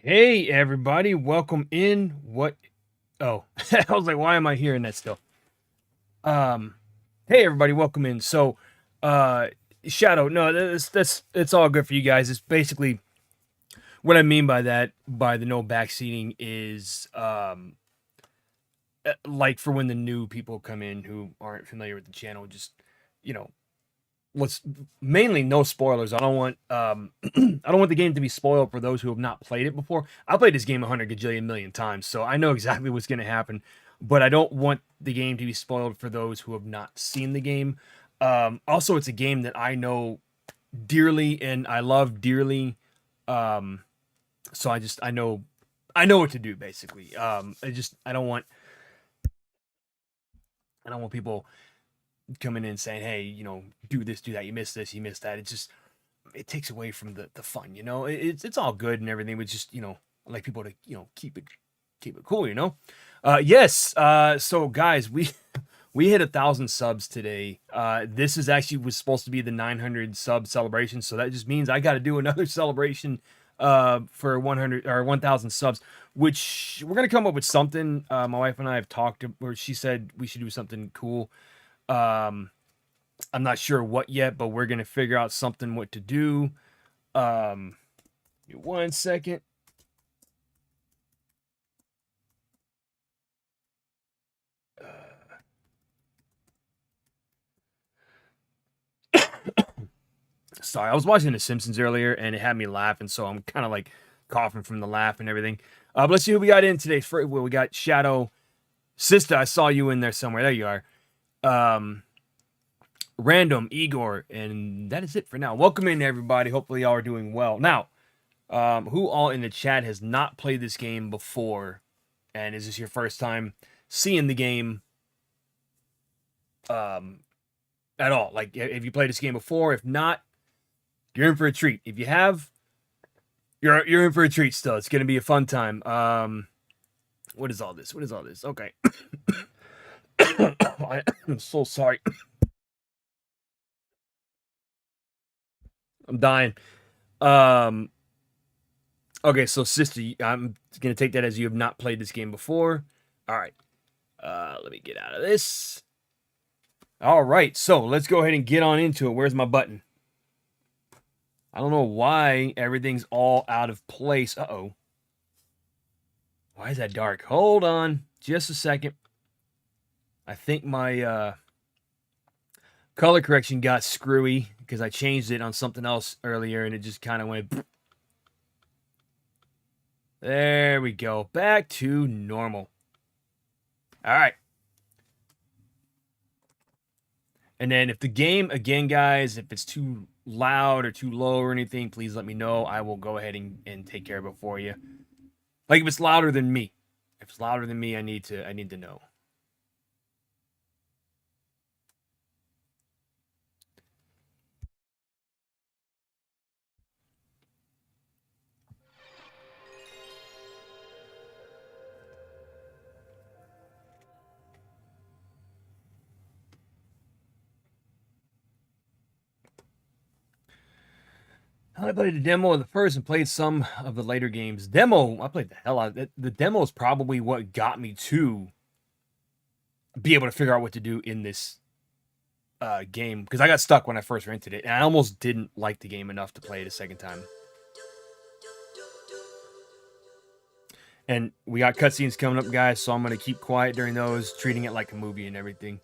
Hey everybody, welcome in. What? Oh, I was like, why am I hearing that still? Um, hey everybody, welcome in. So, uh, Shadow, no, that's it's all good for you guys. It's basically what I mean by that, by the no backseating is, like for when the new people come in who aren't familiar with the channel, just you know, let's mainly no spoilers. I don't want I don't want the game to be spoiled for those who have not played it before. I played this game 100 gajillion million times, so I know exactly what's going to happen, but I don't want the game to be spoiled for those who have not seen the game. Also, it's a game that I know dearly and I love dearly. Um, so I know what to do basically. I don't want people coming in saying, "Hey, do this, do that. You missed this, you missed that." It takes away from the fun, it's all good and everything, but just I like people to keep it cool, yes. So guys, we hit 1,000 subs today. This is actually was supposed to be the 900 sub celebration, so that just means I got to do another celebration for 100 or 1,000 subs, which we're gonna come up with something. My wife and I have talked, or she said we should do something cool. um I'm not sure what yet, but we're gonna figure out something what to do. Give me 1 second. Sorry, I was watching The Simpsons earlier, and it had me laughing, so I'm kind of like coughing from the laugh and everything. But let's see who we got in today. Well, we got Shadow, Sister. I saw you in there somewhere. There you are. Um, Random, Igor, and that is it for now. Welcome in, everybody. Hopefully, y'all are doing well. Now, who all in the chat has not played this game before, and is this your first time seeing the game at all? Like, if you played this game before, if not, you're in for a treat. If you have, you're in for a treat still. It's gonna be a fun time. What is all this? What is all this? Okay. I'm so sorry. I'm dying. Um, okay, so sister, I'm gonna take that as you have not played this game before. All right. Let me get out of this. All right, so let's go ahead and get on into it. Where's my button? I don't know why everything's all out of place. Uh-oh. Why is that dark? Hold on just a second. I think my color correction got screwy because I changed it on something else earlier and it just kind of went. There we go. Back to normal. All right. And then if the game, again, guys, if it's too loud or too low or anything, please let me know. I will go ahead and take care of it for you. Like if it's louder than me. If it's louder than me, I need to know. I played the demo of the first and played some of the later games. Demo, I played the hell out of it. The demo is probably what got me to be able to figure out what to do in this game, because I got stuck when I first rented it, and I almost didn't like the game enough to play it a second time. And we got cutscenes coming up, guys, so I'm going to keep quiet during those, treating it like a movie and everything.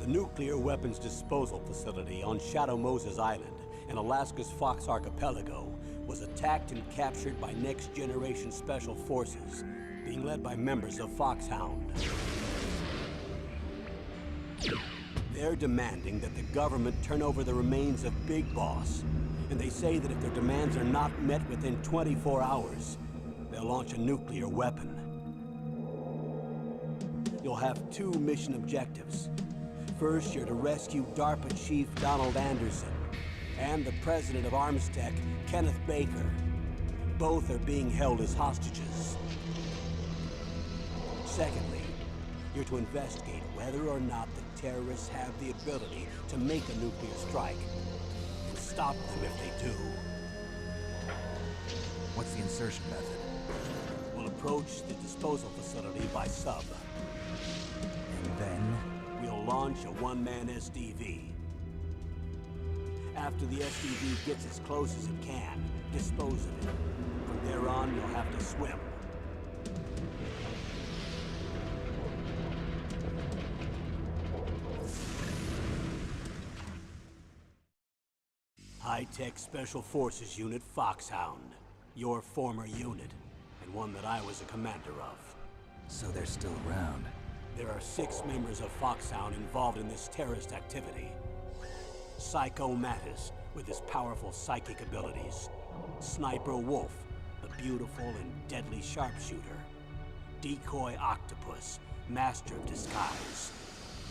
The nuclear weapons disposal facility on Shadow Moses Island in Alaska's Fox Archipelago was attacked and captured by next-generation special forces. being led by members of Foxhound. They're demanding that the government turn over the remains of Big Boss. And they say that if their demands are not met within 24 hours, they'll launch a nuclear weapon. You'll have two mission objectives. First, you're to rescue DARPA Chief Donald Anderson and the president of Armstech, Kenneth Baker. Both are being held as hostages. Secondly, you're to investigate whether or not the terrorists have the ability to make a nuclear strike. And stop them if they do. What's the insertion method? We'll approach the disposal facility by sub. And then? We'll launch a one-man SDV. After the SDV gets as close as it can, dispose of it. From there on, you'll have to swim. High-Tech Special Forces Unit Foxhound. Your former unit, and one that I was a commander of. So they're still around. There are 6 members of Foxhound involved in this terrorist activity. Psycho Mattis, with his powerful psychic abilities. Sniper Wolf, the beautiful and deadly sharpshooter. Decoy Octopus, master of disguise.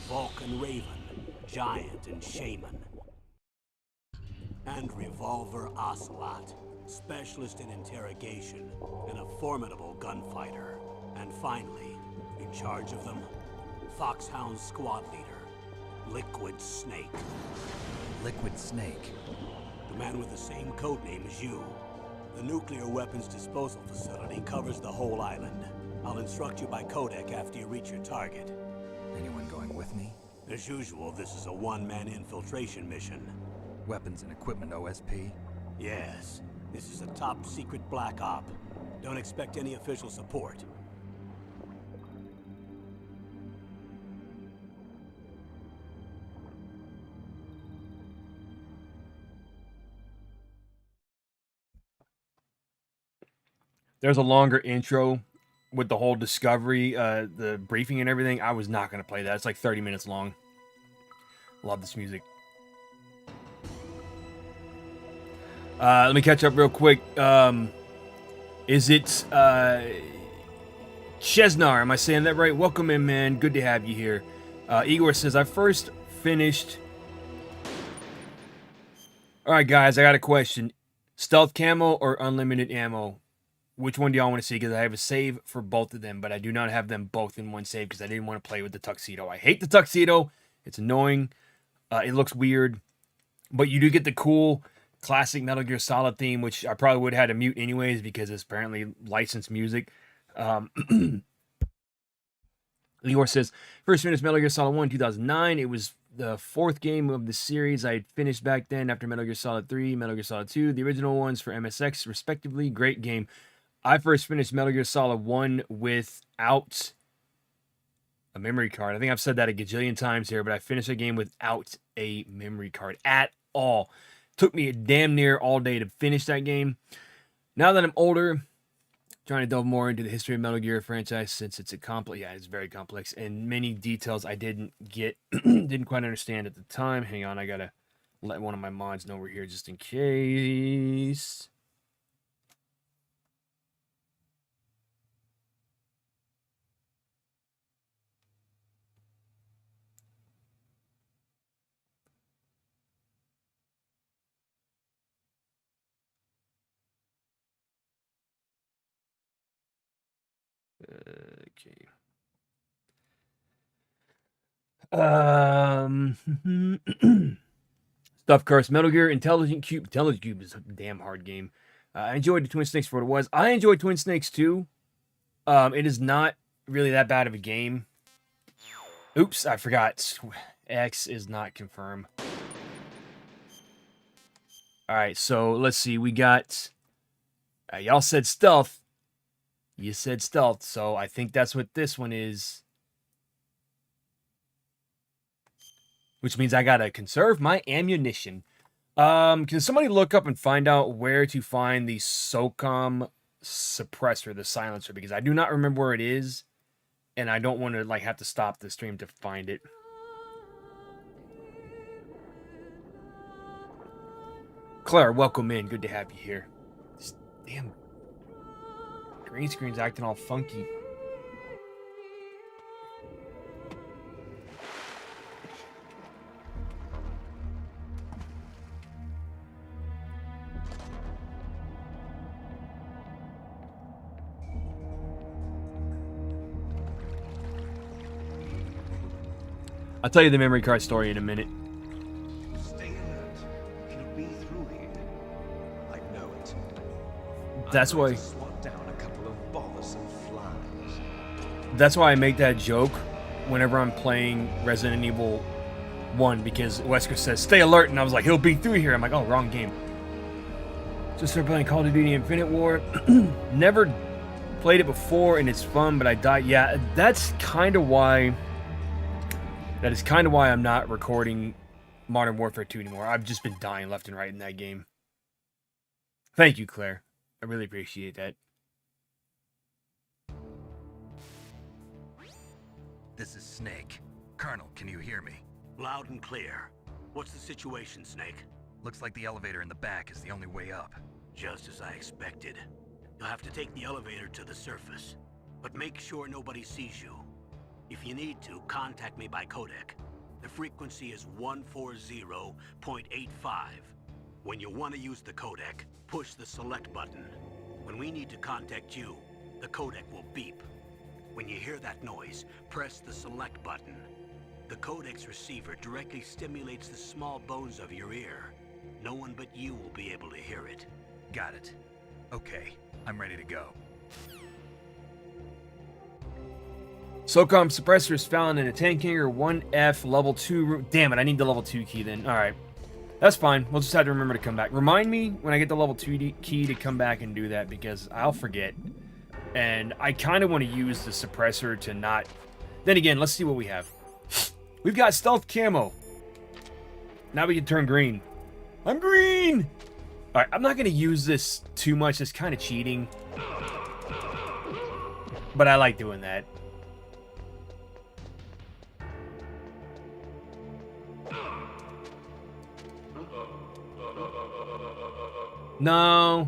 Vulcan Raven, giant and shaman. And Revolver Ocelot, specialist in interrogation and a formidable gunfighter. And finally, in charge of them, Foxhound squad leader, Liquid Snake. Liquid Snake? The man with the same codename as you. The nuclear weapons disposal facility covers the whole island. I'll instruct you by codec after you reach your target. Anyone going with me? As usual, this is a one-man infiltration mission. Weapons and equipment OSP? Yes. This is a top-secret black op. Don't expect any official support. There's a longer intro with the whole discovery, the briefing and everything. I was not going to play that. It's like 30 minutes long. Love this music. Let me catch up real quick. Is it Chesnar? Am I saying that right? Welcome in, man. Good to have you here. Igor says, I first finished... Alright, guys, I got a question. Stealth camo or unlimited ammo? Which one do y'all want to see? Because I have a save for both of them, but I do not have them both in one save because I didn't want to play with the tuxedo. I hate the tuxedo. It's annoying. It looks weird. But you do get the cool classic Metal Gear Solid theme, which I probably would have had to mute anyways because it's apparently licensed music. Lior says, first finished Metal Gear Solid 1 in 2009. It was the 4th game of the series I had finished back then after Metal Gear Solid 3, Metal Gear Solid 2, the original ones for MSX, respectively. Great game. I first finished Metal Gear Solid 1 without a memory card. I think I've said that a gajillion times here, but I finished a game without a memory card at all. Took me damn near all day to finish that game. Now that I'm older, trying to delve more into the history of Metal Gear franchise since it's it's very complex and many details I didn't get, didn't quite understand at the time. Hang on, I gotta let one of my mods know we're here just in case. Okay. Stuff Curse, Metal Gear, Intelligent Cube. Intelligent Cube is a damn hard game. I enjoyed the Twin Snakes for what it was. I enjoyed Twin Snakes too. It is not really that bad of a game. Oops, I forgot. X is not confirmed. Alright, so let's see. We got... y'all said stealth. You said stealth, so I think that's what this one is. Which means I gotta conserve my ammunition. Can somebody look up and find out where to find the SOCOM suppressor, the silencer, because I do not remember where it is, and I don't want to like have to stop the stream to find it. Claire, welcome in. Good to have you here. This damn green screen's acting all funky. I'll tell you the memory card story in a minute. Stay alert. He'll be through here. I know it. That's I'm going why. to swat down a couple of bothersome flies. That's why I make that joke whenever I'm playing Resident Evil 1, because Wesker says, stay alert, and I was like, he'll be through here. I'm like, oh, wrong game. Just started playing Call of Duty Infinite War. Never played it before, and it's fun, but I died. Yeah, that's kind of why... That is kind of why I'm not recording Modern Warfare 2 anymore. I've just been dying left and right in that game. Thank you, Claire. I really appreciate that. This is Snake. Colonel, can you hear me? Loud and clear. What's the situation, Snake? Looks like the elevator in the back is the only way up. Just as I expected. You'll have to take the elevator to the surface, but make sure nobody sees you. If you need to, contact me by codec. The frequency is 140.85. When you want to use the codec, push the select button. When we need to contact you, the codec will beep. When you hear that noise, press the select button. The codec's receiver directly stimulates the small bones of your ear. No one but you will be able to hear it. Got it. Okay, I'm ready to go. SOCOM suppressor is found in a tank hangar 1F level 2 room. Damn it, I need the level 2 key then. Alright. That's fine. We'll just have to remember to come back. Remind me when I get the level 2 key to come back and do that, because I'll forget. And I kind of want to use the suppressor to not... Then again, let's see what we have. We've got stealth camo. Now we can turn green. I'm green! Alright, I'm not going to use this too much. It's kind of cheating. But I like doing that. No.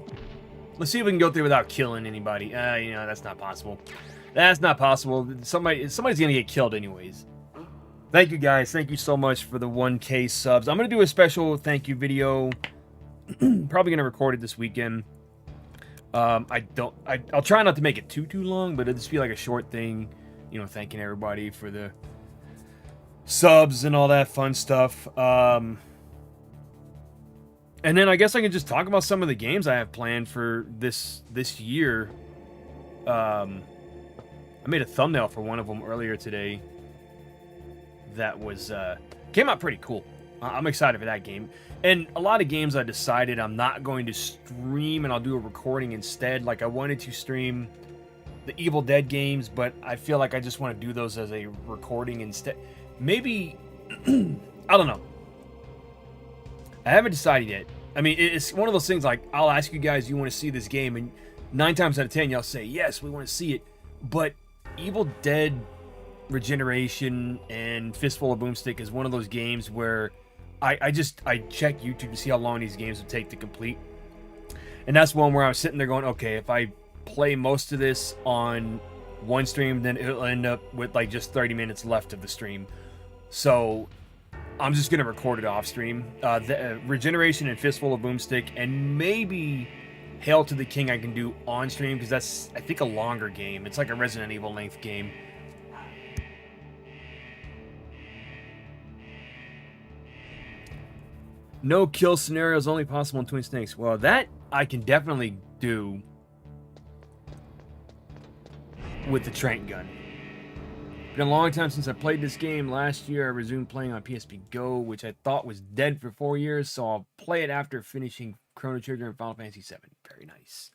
Let's see if we can go through without killing anybody. You know, that's not possible. That's not possible. Somebody's gonna get killed anyways. Thank you guys. Thank you so much for the 1K subs. I'm gonna do a special thank you video. Probably gonna record it this weekend. I'll try not to make it too long, but it'll just be like a short thing. You know, thanking everybody for the subs and all that fun stuff. And then I guess I can just talk about some of the games I have planned for this year. I made a thumbnail for one of them earlier today. That was came out pretty cool. I'm excited for that game. And a lot of games I decided I'm not going to stream, and I'll do a recording instead. Like I wanted to stream the Evil Dead games, but I feel like I just want to do those as a recording instead. Maybe I don't know. I haven't decided yet. I mean, it's one of those things like, I'll ask you guys, you want to see this game? And 9 times out of 10, y'all say, yes, we want to see it. But Evil Dead Regeneration and Fistful of Boomstick is one of those games where I check YouTube to see how long these games would take to complete. And that's one where I was sitting there going, okay, if I play most of this on one stream, then it'll end up with like just 30 minutes left of the stream. So I'm just going to record it off stream. The Regeneration and Fistful of Boomstick, and maybe Hail to the King I can do on stream, because that's, I think, a longer game. It's like a Resident Evil length game. No kill scenarios only possible in Twin Snakes. Well, that I can definitely do with the trank gun. Been a long time since I played this game. Last year I resumed playing on PSP Go, which I thought was dead for 4 years, so I'll play it after finishing Chrono Trigger and Final Fantasy VII. Very nice.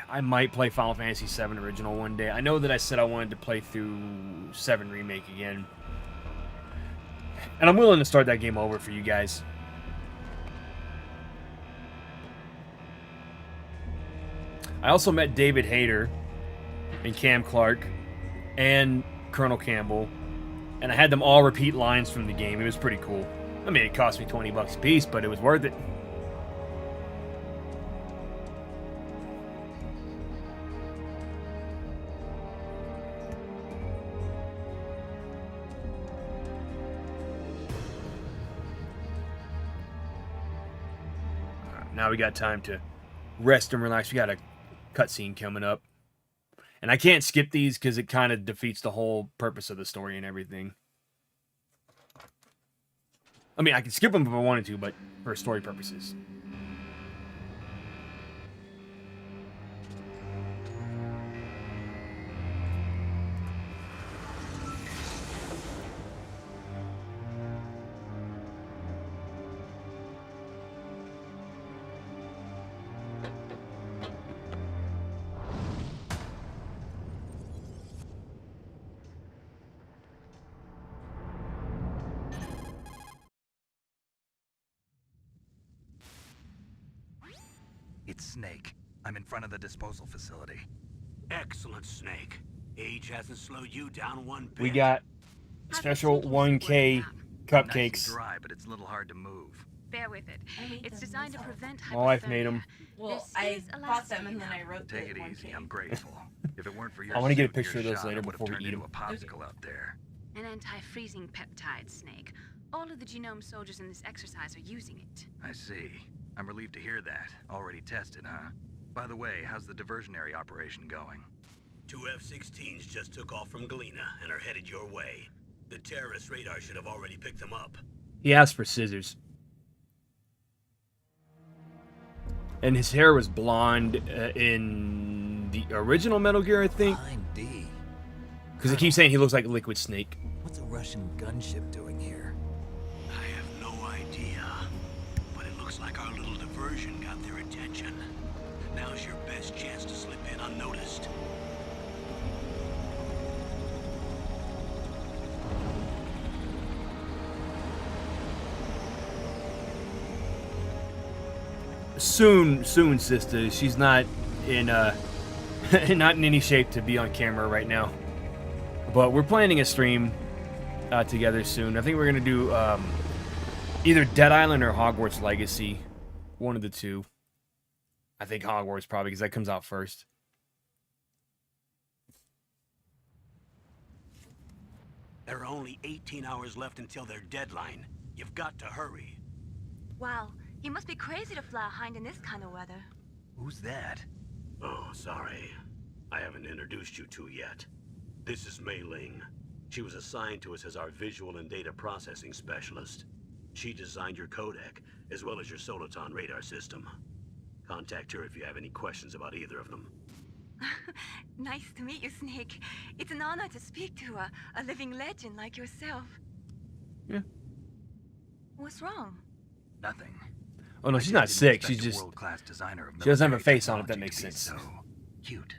I might play Final Fantasy VII Original one day. I know that I said I wanted to play through 7 Remake again. And I'm willing to start that game over for you guys. I also met David Hayter and Cam Clark and Colonel Campbell, and I had them all repeat lines from the game. It was pretty cool. I mean, it cost me $20 a piece, but it was worth it. Now we got time to rest and relax. We got a cutscene coming up. And I can't skip these because it kind of defeats the whole purpose of the story and everything. I mean, I can skip them if I wanted to, but for story purposes. It's Snake. I'm in front of the disposal facility. Excellent, Snake. Age hasn't slowed you down one bit. We got special 1K Nice and cupcakes. dry, but it's a little hard to move. Bear with it. It's designed to prevent My wife made them. Well, This I is bought them and then I wrote Take it the easy. 1K. I'm grateful. If it weren't for your I wanna get a suit and picture your of those shot, later I would have before we turned eat into a 'em. popsicle out there. An anti-freezing peptide, Snake. All of the genome soldiers in this exercise are using it. I see. I'm relieved to hear that. Already tested, huh? By the way, how's the diversionary operation going? 2 F-16s just took off from Galena and are headed your way. The terrorist radar should have already picked them up. He asked for scissors. And his hair was blonde in the original Metal Gear, I think. Line D. Because they keep saying he looks like Liquid Snake. What's a Russian gunship doing here? I have no idea, but it looks like our little diversion got their attention. Now's your best chance to slip in unnoticed. Soon, sister. She's not in not in any shape to be on camera right now. But we're planning a stream together soon. I think we're gonna do either Dead Island or Hogwarts Legacy. One of the two. I think Hogwarts probably because that comes out first. There are only 18 hours left until their deadline. You've got to hurry. Wow, he must be crazy to fly behind in this kind of weather. Who's that? Oh, sorry. I haven't introduced you to yet. This is Mei Ling. She was assigned to us as our visual and data processing specialist. She designed your codec, as well as your Soliton radar system. Contact her if you have any questions about either of them. Nice to meet you, Snake. It's an honor to speak to a living legend like yourself. Yeah. What's wrong? Nothing. Oh no, I she's just not didn't sick. expect She's a just world-class designer of she doesn't have a military face on it. That technology makes to be sense. So cute.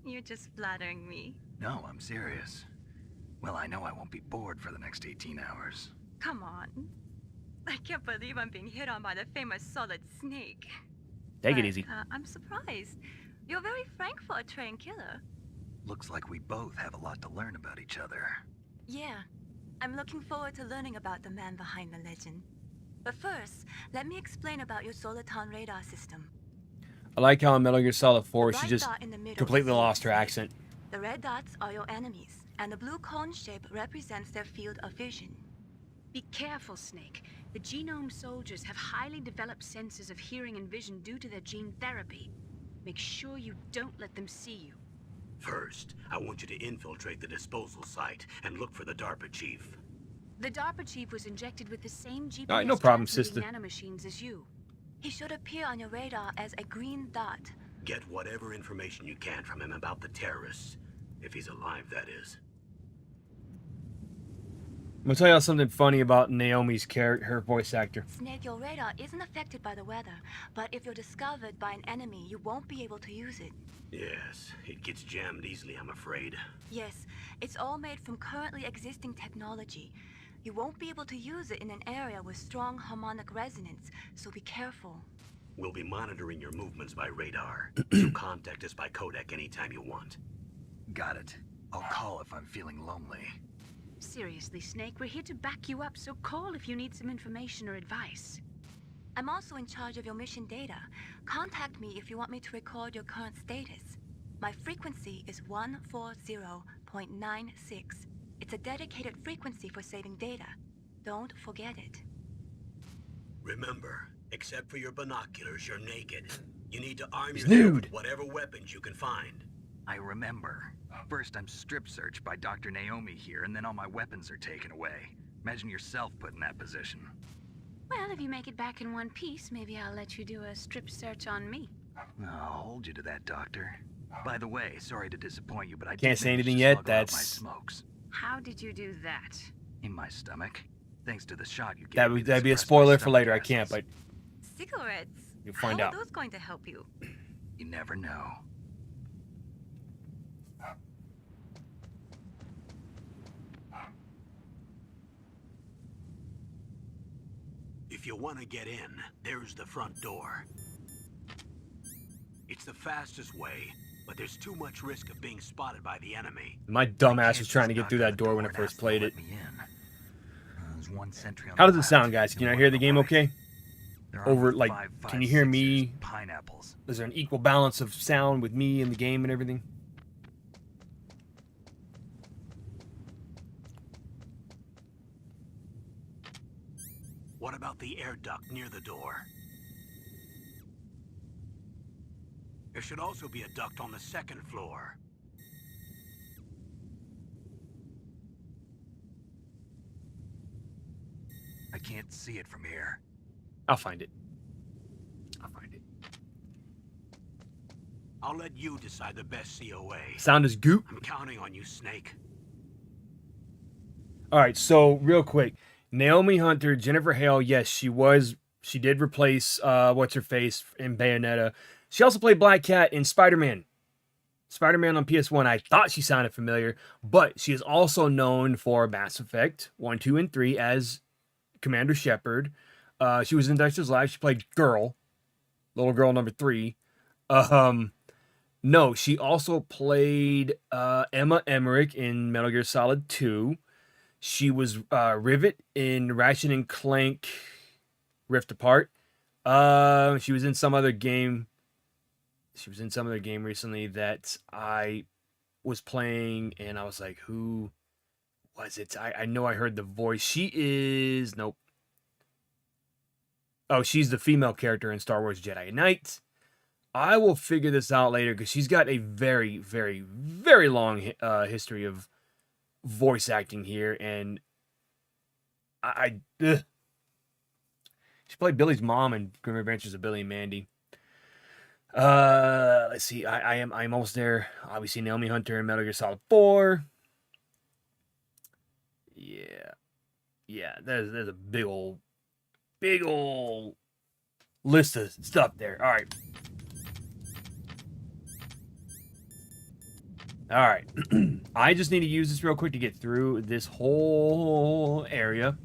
You're just flattering me. No, I'm serious. Well, I know I won't be bored for the next 18 hours. Come on. I can't believe I'm being hit on by the famous Solid Snake. Take it But, easy. I'm surprised. You're very frank for a trained killer. Looks like we both have a lot to learn about each other. Yeah. I'm looking forward to learning about the man behind the legend. But first, let me explain about your Soliton radar system. I like how in Metal Gear Solid 4 The she bright just dot in the middle completely is lost her Snake. accent. The red dots are your enemies, and the blue cone shape represents their field of vision. Be careful, Snake. The genome soldiers have highly developed senses of hearing and vision due to their gene therapy. Make sure you don't let them see you. First, I want you to infiltrate the disposal site and look for the DARPA chief. The DARPA chief was injected with the same GPS Alright, no problem, transmitting sister. nanomachines as you. He should appear on your radar as a green dot. Get whatever information you can from him about the terrorists. If he's alive, that is. I'm gonna tell y'all something funny about Naomi's character, her voice actor. Snake, your radar isn't affected by the weather, but if you're discovered by an enemy, you won't be able to use it. Yes, it gets jammed easily, I'm afraid. Yes, it's all made from currently existing technology. You won't be able to use it in an area with strong harmonic resonance, so be careful. We'll be monitoring your movements by radar, so contact us by codec anytime you want. Got it. I'll call if I'm feeling lonely. Seriously, Snake, we're here to back you up, so call if you need some information or advice. I'm also in charge of your mission data. Contact me if you want me to record your current status. My frequency is 140.96. It's a dedicated frequency for saving data. Don't forget it. Remember, except for your binoculars, you're naked. You need to arm He's yourself nude. with whatever weapons you can find. I remember. First, I'm strip searched by Dr. Naomi here, and then all my weapons are taken away. Imagine yourself put in that position. Well, if you make it back in one piece, maybe I'll let you do a strip search on me. I'll hold you to that, Doctor. By the way, sorry to disappoint you, but I Can't did say manage anything to yet, smuggle out my that's- smokes How did you do that? in my stomach. Thanks to the shot you gave That me would to that'd be a suppress my spoiler for stomach later. I can't, acids. but Cigarettes? You'll find How out. are those going to help you? You never know. If you want to get in, there's the front door. It's the fastest way, but there's too much risk of being spotted by the enemy. my I dumbass can't was trying to just get through knock on that the door when I and first ask them to played it. let me in. There's one sentry on How the does it sound, left guys? Can and I one hear on the game right. okay? There are Over, only like, 5, can you hear 5, me? 6-ers, Pineapples. Is there an equal balance of sound with me in the game and everything? What about the air duct near the door? There should also be a duct on the second floor. I can't see it from here. I'll find it. I'll find it. I'll let you decide the best COA. Sound is goop. I'm counting on you, Snake. All right, so real quick, Naomi Hunter, Jennifer Hale, yes, she did replace what's her face in Bayonetta. She also played Black Cat in Spider-Man. Spider-Man on PS1. I thought she sounded familiar, but she is also known for Mass Effect 1, 2, and 3 as Commander Shepard. She was in Dexter's Lab. She played Girl, little girl number 3. No, she also played Emma Emmerich in Metal Gear Solid 2. She was Rivet in Ratchet and Clank Rift Apart. She was in some other game. She was in some other game recently that I was playing, and I was like, who was it? I know I heard the voice. She is... Nope. Oh, she's the female character in Star Wars Jedi Knight. I will figure this out later because she's got a very, very, very long history of voice acting here, and she played Billy's mom in Grim Adventures of Billy and Mandy. Let's see. I'm almost there. Obviously, Naomi Hunter in Metal Gear Solid 4. Yeah. There's a big old list of stuff there. All right. I just need to use this real quick to get through this whole area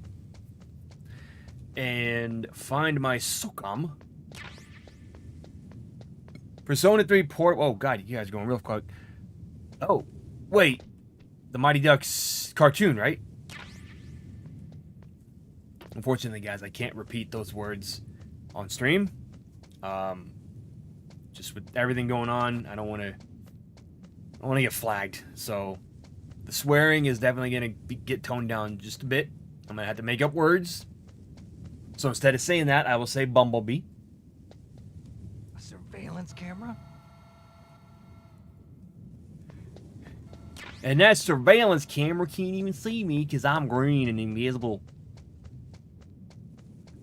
and find my SOCOM. Persona 3 port. Oh, God, you guys are going real quick. Oh, wait. The Mighty Ducks cartoon, right? Unfortunately, guys, I can't repeat those words on stream. Just with everything going on, I don't want to get flagged. So the swearing is definitely going to get toned down just a bit. I'm going to have to make up words. So instead of saying that, I will say Bumblebee. A surveillance camera? And that surveillance camera can't even see me because I'm green and invisible.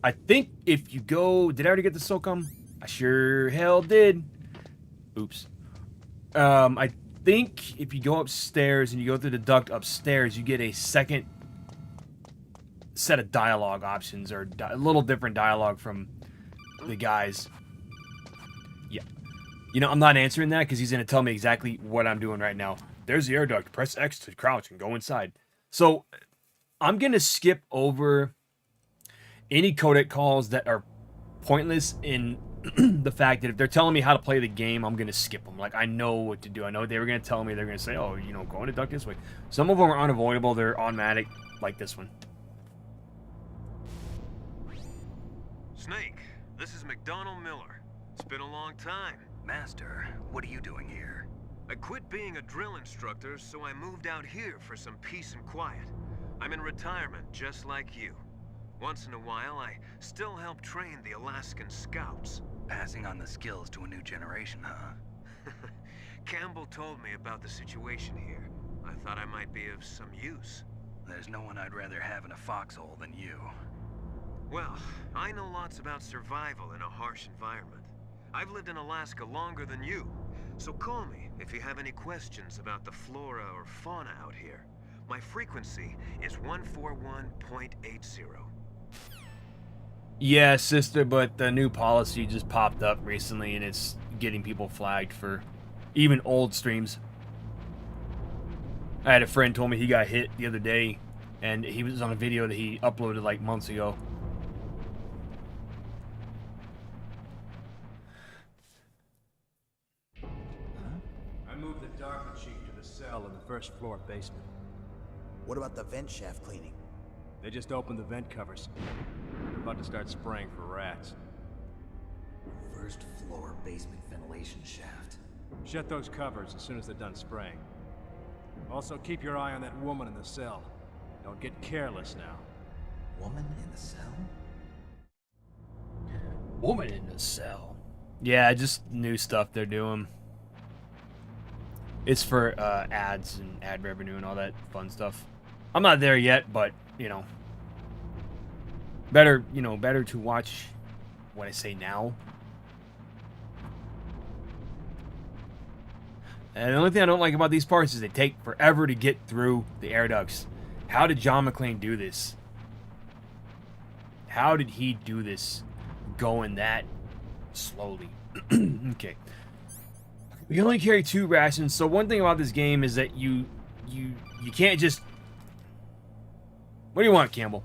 I think if you go... Did I already get the SOCOM? I sure hell did. Oops. I think if you go upstairs and you go through the duct upstairs, you get a second set of dialogue options, or a little different dialogue from the guys. Yeah. You know, I'm not answering that because he's going to tell me exactly what I'm doing right now. There's the air duct. Press X to crouch and go inside. So I'm going to skip over any codec calls that are pointless in the fact that if they're telling me how to play the game, I'm gonna skip them. Like, I know what to do. I know they were gonna tell me. They're gonna say, oh, you know, go into duck this way. Some of them are unavoidable. They're automatic, like this one. Snake, this is McDonald Miller. It's been a long time. Master, what are you doing here? I quit being a drill instructor, so I moved out here for some peace and quiet. I'm in retirement, just like you. Once in a while, I still help train the Alaskan Scouts. Passing on the skills to a new generation, huh? Campbell told me about the situation here. I thought I might be of some use. There's no one I'd rather have in a foxhole than you. Well, I know lots about survival in a harsh environment. I've lived in Alaska longer than you, so call me if you have any questions about the flora or fauna out here. My frequency is 141.80. Yeah, sister, but the new policy just popped up recently, and it's getting people flagged for even old streams. I had a friend told me he got hit the other day, and he was on a video that he uploaded like months ago. I moved the DARPA chief to the cell in the first floor basement. What about the vent shaft cleaning? They just opened the vent covers. They're about to start spraying for rats. First floor basement ventilation shaft. Shut those covers as soon as they're done spraying. Also, keep your eye on that woman in the cell. Don't get careless now. Woman in the cell? Woman in the cell. Yeah, just new stuff they're doing. It's for ads and ad revenue and all that fun stuff. I'm not there yet, but, you know, better to watch what I say now. And the only thing I don't like about these parts is they take forever to get through the air ducts. How did John McClane do this? How did he do this going that slowly? Okay. We can only carry 2 rations, so one thing about this game is that you can't just... What do you want, Campbell?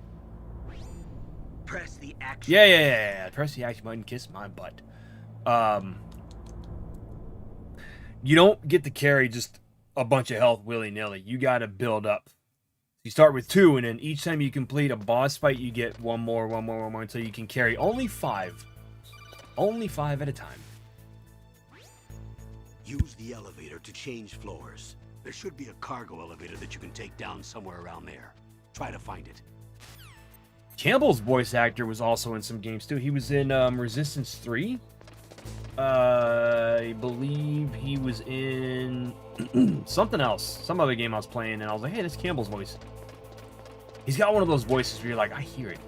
Press the action. Yeah. Press the action button, kiss my butt. You don't get to carry just a bunch of health willy-nilly. You gotta build up. You start with 2, and then each time you complete a boss fight, you get one more, until you can carry only 5. Only 5 at a time. Use the elevator to change floors. There should be a cargo elevator that you can take down somewhere around there. Try to find it. Campbell's voice actor was also in some games too. He was in Resistance 3. I believe he was in something else. Some other game I was playing, and I was like, hey, that's Campbell's voice. He's got one of those voices where you're like, I hear it.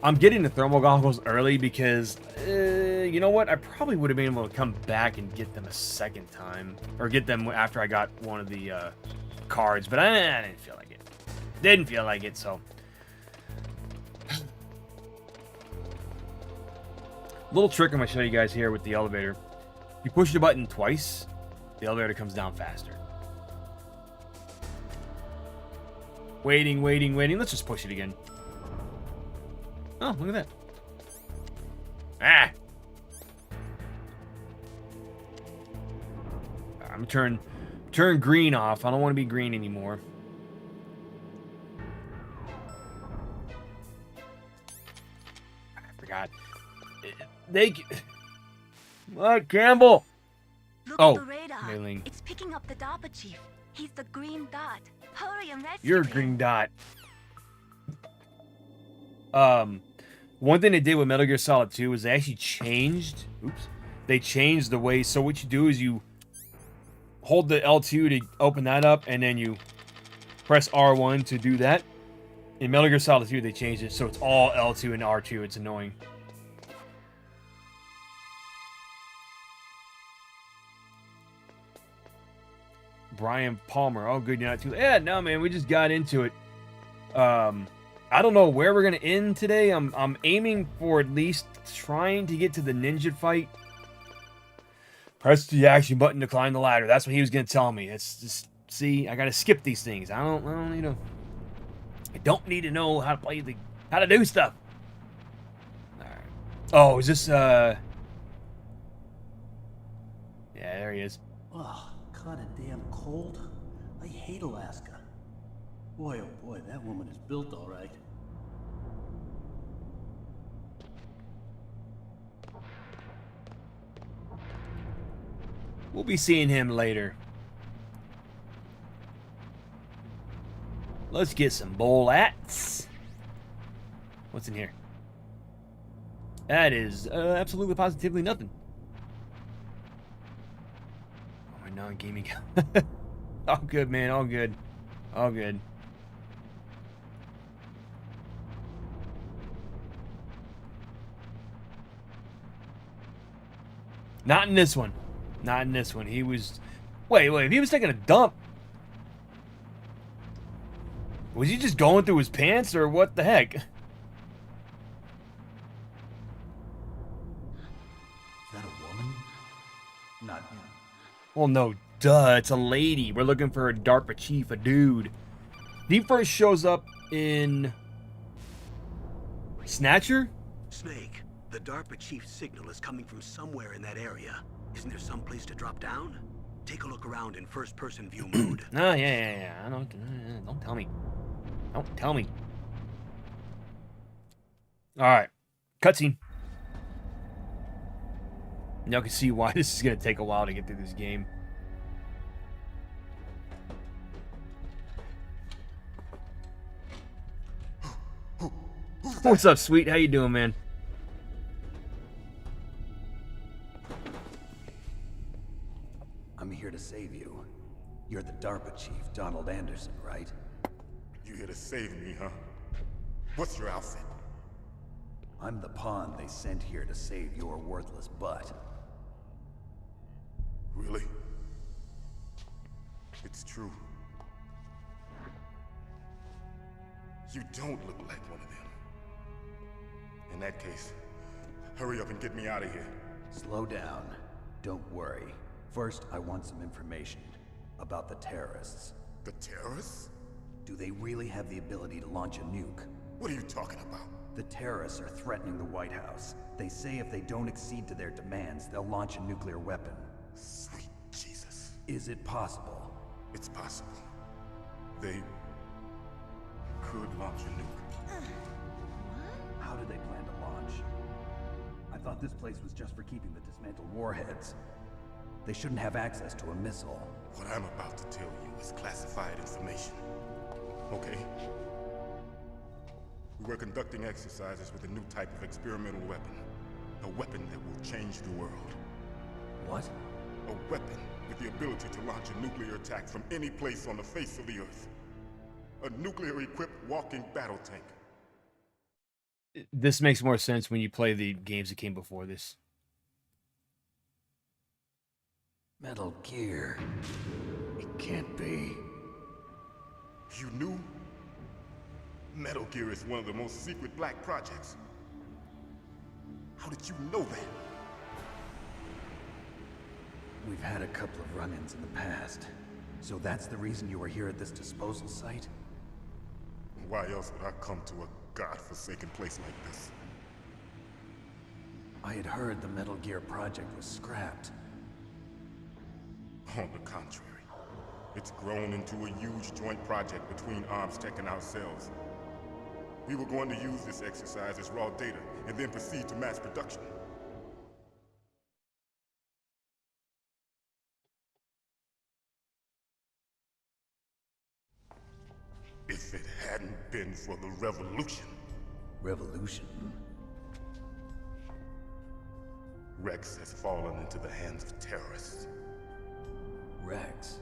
I'm getting the thermal goggles early because, you know what? I probably would have been able to come back and get them a second time. Or get them after I got one of the cards. But I didn't feel like it. Didn't feel like it, so. Little trick I'm going to show you guys here with the elevator. You push the button twice, the elevator comes down faster. Waiting. Let's just push it again. Oh, look at that. Ah! I'm gonna turn green off. I don't want to be green anymore. I forgot. What, Campbell? Look Oh, at the radar. Mei-Ling. It's picking up the DARPA chief. He's the green dot. Hurry and rescue You're a him. green dot. One thing they did with Metal Gear Solid 2 is they actually changed. Oops. They changed the way. So what you do is you hold the L2 to open that up, and then you press R1 to do that. In Metal Gear Solid 2, they changed it so it's all L2 and R2. It's annoying. Brian Palmer. Oh, good. You're not too late. Yeah, no, man. We just got into it. I don't know where we're going to end today. I'm aiming for at least trying to get to the ninja fight. Press the action button to climb the ladder. That's what he was going to tell me. It's just, see, I got to skip these things. I don't need to. I don't need to know how to play how to do stuff. All right. Oh, is this There he is. Oh, kinda damn cold. I hate Alaska. Boy, oh boy, that woman is built all right. We'll be seeing him later. Let's get some bullets. What's in here? That is absolutely positively nothing. Oh, my non-gaming. All good, man. All good. All good. Not in this one. Not in this one. He was... Wait. If he was taking a dump... Was he just going through his pants, or what the heck? Is that a woman? Not him. Well, no, duh. It's a lady. We're looking for a DARPA chief, a dude. He first shows up in... Snatcher? Snake, the DARPA chief's signal is coming from somewhere in that area. Isn't there some place to drop down? Take a look around in first-person view mode. Oh, yeah. I don't tell me. Don't tell me. Alright. Cutscene. Y'all can see why this is going to take a while to get through this game. What's up, sweet? How you doing, man? I'm here to save you. You're the DARPA chief, Donald Anderson, right? You here to save me, huh? What's your outfit? I'm the pawn they sent here to save your worthless butt. Really? It's true. You don't look like one of them. In that case, hurry up and get me out of here. Slow down. Don't worry. First, I want some information about the terrorists. The terrorists? Do they really have the ability to launch a nuke? What are you talking about? The terrorists are threatening the White House. They say if they don't accede to their demands, they'll launch a nuclear weapon. Sweet Jesus. Is it possible? It's possible. They could launch a nuke. How do they plan to launch? I thought this place was just for keeping the dismantled warheads. They shouldn't have access to a missile. What I'm about to tell you is classified information. Okay? We were conducting exercises with a new type of experimental weapon. A weapon that will change the world. What? A weapon with the ability to launch a nuclear attack from any place on the face of the Earth. A nuclear-equipped walking battle tank. This makes more sense when you play the games that came before this. Metal Gear. It can't be. You knew? Metal Gear is one of the most secret black projects. How did you know that? We've had a couple of run-ins in the past. So that's the reason you were here at this disposal site? Why else would I come to a godforsaken place like this? I had heard the Metal Gear project was scrapped. On the contrary, it's grown into a huge joint project between ArmsTech and ourselves. We were going to use this exercise as raw data and then proceed to mass production. If it hadn't been for the revolution. Revolution? Rex has fallen into the hands of terrorists. Rex?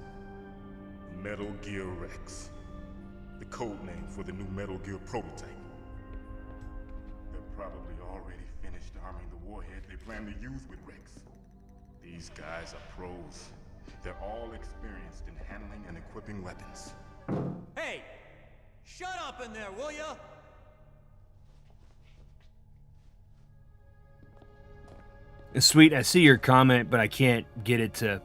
Metal Gear Rex. The code name for the new Metal Gear prototype. They're probably already finished arming the warhead they plan to use with Rex. These guys are pros. They're all experienced in handling and equipping weapons. Hey! Shut up in there, will ya? Sweet, I see your comment, but I can't get it to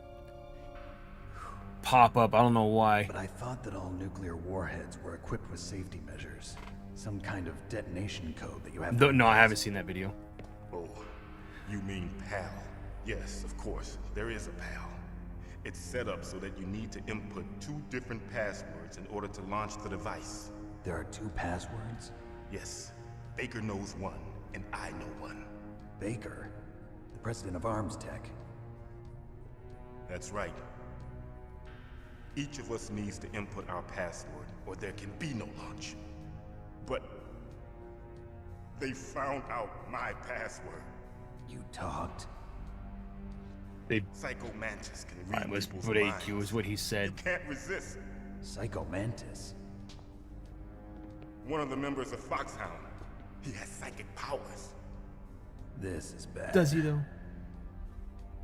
pop up. I don't know why. But I thought that all nuclear warheads were equipped with safety measures. Some kind of detonation code that you have to... No, I haven't seen that video. Oh, you mean PAL? Yes, of course. There is a PAL. It's set up so that you need to input 2 different passwords in order to launch the device. There are 2 passwords? Yes. Baker knows one, and I know one. Baker? The president of Arms Tech. That's right. Each of us needs to input our password, or there can be no launch. But they found out my password. You talked? Psycho Mantis can I read was people's put minds. AQ is what he said. You can't resist. Psycho Mantis? One of the members of Foxhound. He has psychic powers. This is bad. Does he though?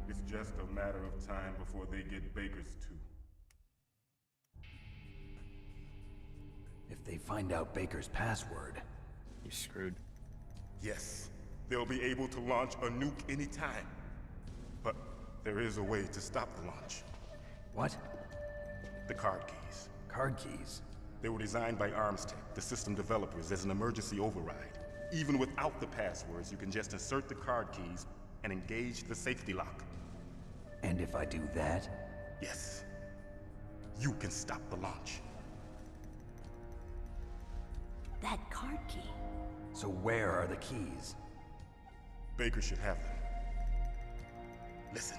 It's just a matter of time before they get Baker's too. If they find out Baker's password... You're screwed. Yes, they'll be able to launch a nuke anytime. But there is a way to stop the launch. What? The card keys. Card keys? They were designed by Arms Tech, the system developers, as an emergency override. Even without the passwords, you can just insert the card keys and engage the safety lock. And if I do that? Yes. You can stop the launch. That card key. So where are the keys? Baker should have them. Listen,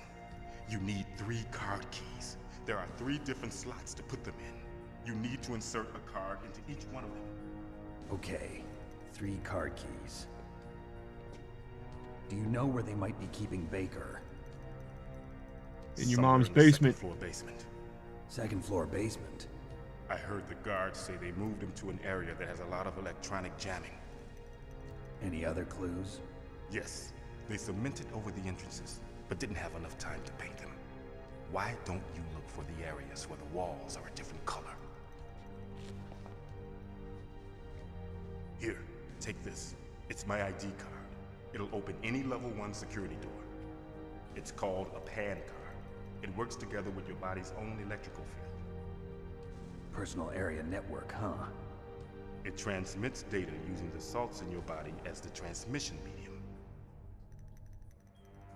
you need 3 card keys. There are 3 different slots to put them in. You need to insert a card into each one of them. Okay, 3 card keys. Do you know where they might be keeping Baker? In your Somewhere mom's in the basement. 2nd floor basement. 2nd floor basement? I heard the guards say they moved him to an area that has a lot of electronic jamming. Any other clues? Yes, they cemented over the entrances, but didn't have enough time to paint them. Why don't you look for the areas where the walls are a different color? Here, take this. It's my ID card. It'll open any level 1 security door. It's called a PAN card. It works together with your body's own electrical field. Personal area network, huh? It transmits data using the salts in your body as the transmission medium.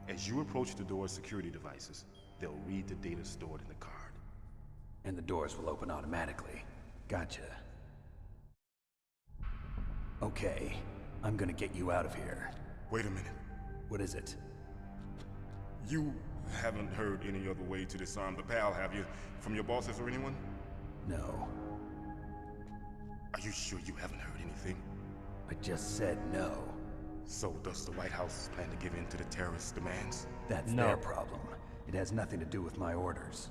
As you approach the door's security devices, they'll read the data stored in the card. And the doors will open automatically. Gotcha. Okay, I'm gonna get you out of here. Wait a minute. What is it? You haven't heard any other way to disarm the PAL, have you? From your bosses or anyone? No. Are you sure you haven't heard anything? I just said no. So does the White House plan to give in to the terrorists' demands? That's No. their problem. It has nothing to do with my orders.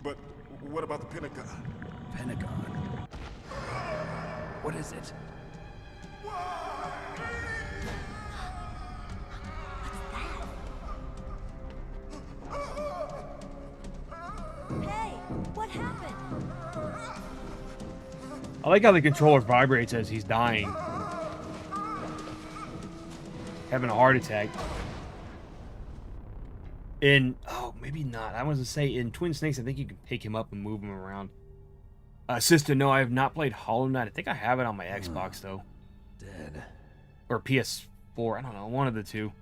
But what about the Pentagon? Pentagon? What is it? Hey, what happened? I like how the controller vibrates as he's dying. Having a heart attack. Oh, maybe not. I was gonna say, in Twin Snakes, I think you can pick him up and move him around. Sister, no, I have not played Hollow Knight. I think I have it on my Xbox, though. Dead. Or PS4. I don't know. One of the two.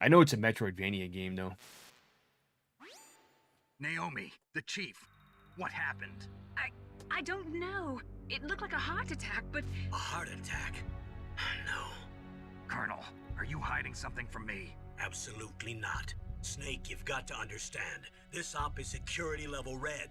I know it's a Metroidvania game, though. Naomi, the chief. What happened? I don't know. It looked like a heart attack, but... A heart attack? No. Colonel, are you hiding something from me? Absolutely not. Snake, you've got to understand. This op is security level red.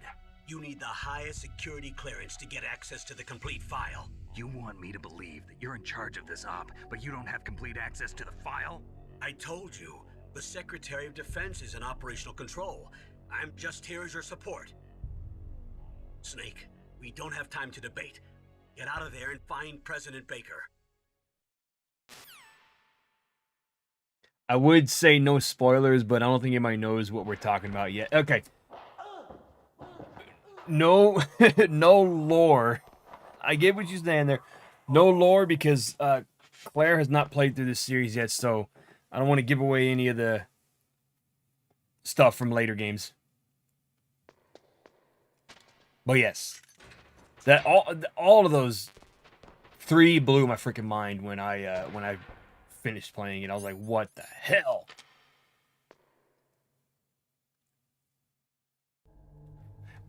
You need the highest security clearance to get access to the complete file. You want me to believe that you're in charge of this op, but you don't have complete access to the file? I told you, the Secretary of Defense is in operational control. I'm just here as your support. Snake, we don't have time to debate. Get out of there and find President Baker. I would say no spoilers, but I don't think anybody knows what we're talking about yet. Okay. No, no lore. I get what you're saying there. No lore because Claire has not played through this series yet, so I don't want to give away any of the stuff from later games. But yes, that all of those 3 blew my freaking mind when I finished playing it. I was like, what the hell?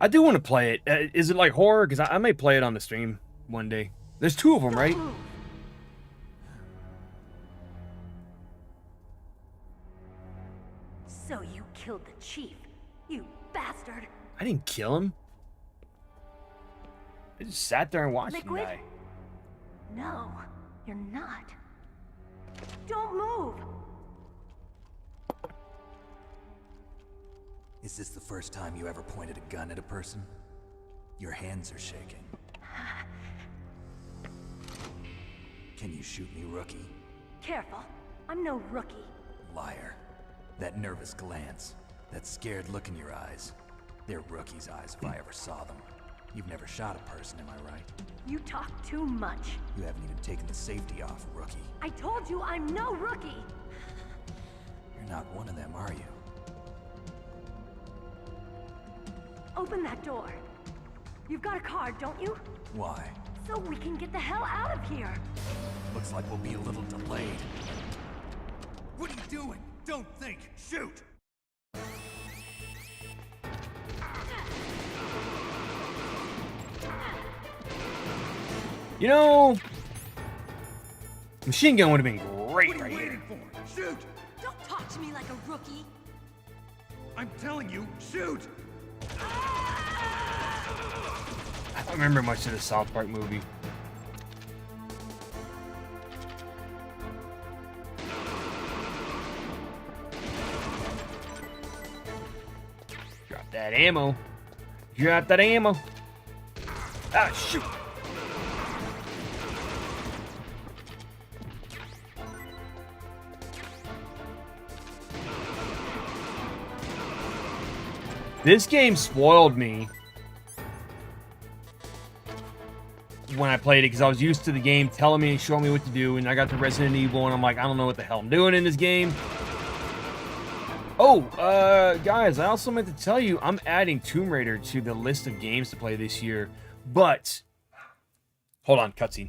I do want to play it. Is it like horror? Because I may play it on the stream one day. There's 2 of them, right? So you killed the chief, you bastard. I didn't kill him. I just sat there and watched Liquid? him die. No, you're not. Don't move. Is this the first time you ever pointed a gun at a person? Your hands are shaking. Can you shoot me, rookie? Careful, I'm no rookie. Liar. That nervous glance, that scared look in your eyes. They're rookie's eyes if I ever saw them. You've never shot a person, am I right? You talk too much. You haven't even taken the safety off, rookie. I told you I'm no rookie. You're not one of them, are you? Open that door. You've got a card, don't you? Why? So we can get the hell out of here. Looks like we'll be a little delayed. What are you doing? Don't think. Shoot! You know, machine gun would have been great What are right you here. waiting for? Shoot! Don't talk to me like a rookie. I'm telling you, shoot! I don't remember much of the South Park movie. Drop that ammo. Drop that ammo. Ah, shoot. This game spoiled me when I played it because I was used to the game telling me and showing me what to do, and I got to Resident Evil and I'm like, I don't know what the hell I'm doing in this game. Oh, guys, I also meant to tell you I'm adding Tomb Raider to the list of games to play this year, but hold on, cutscene.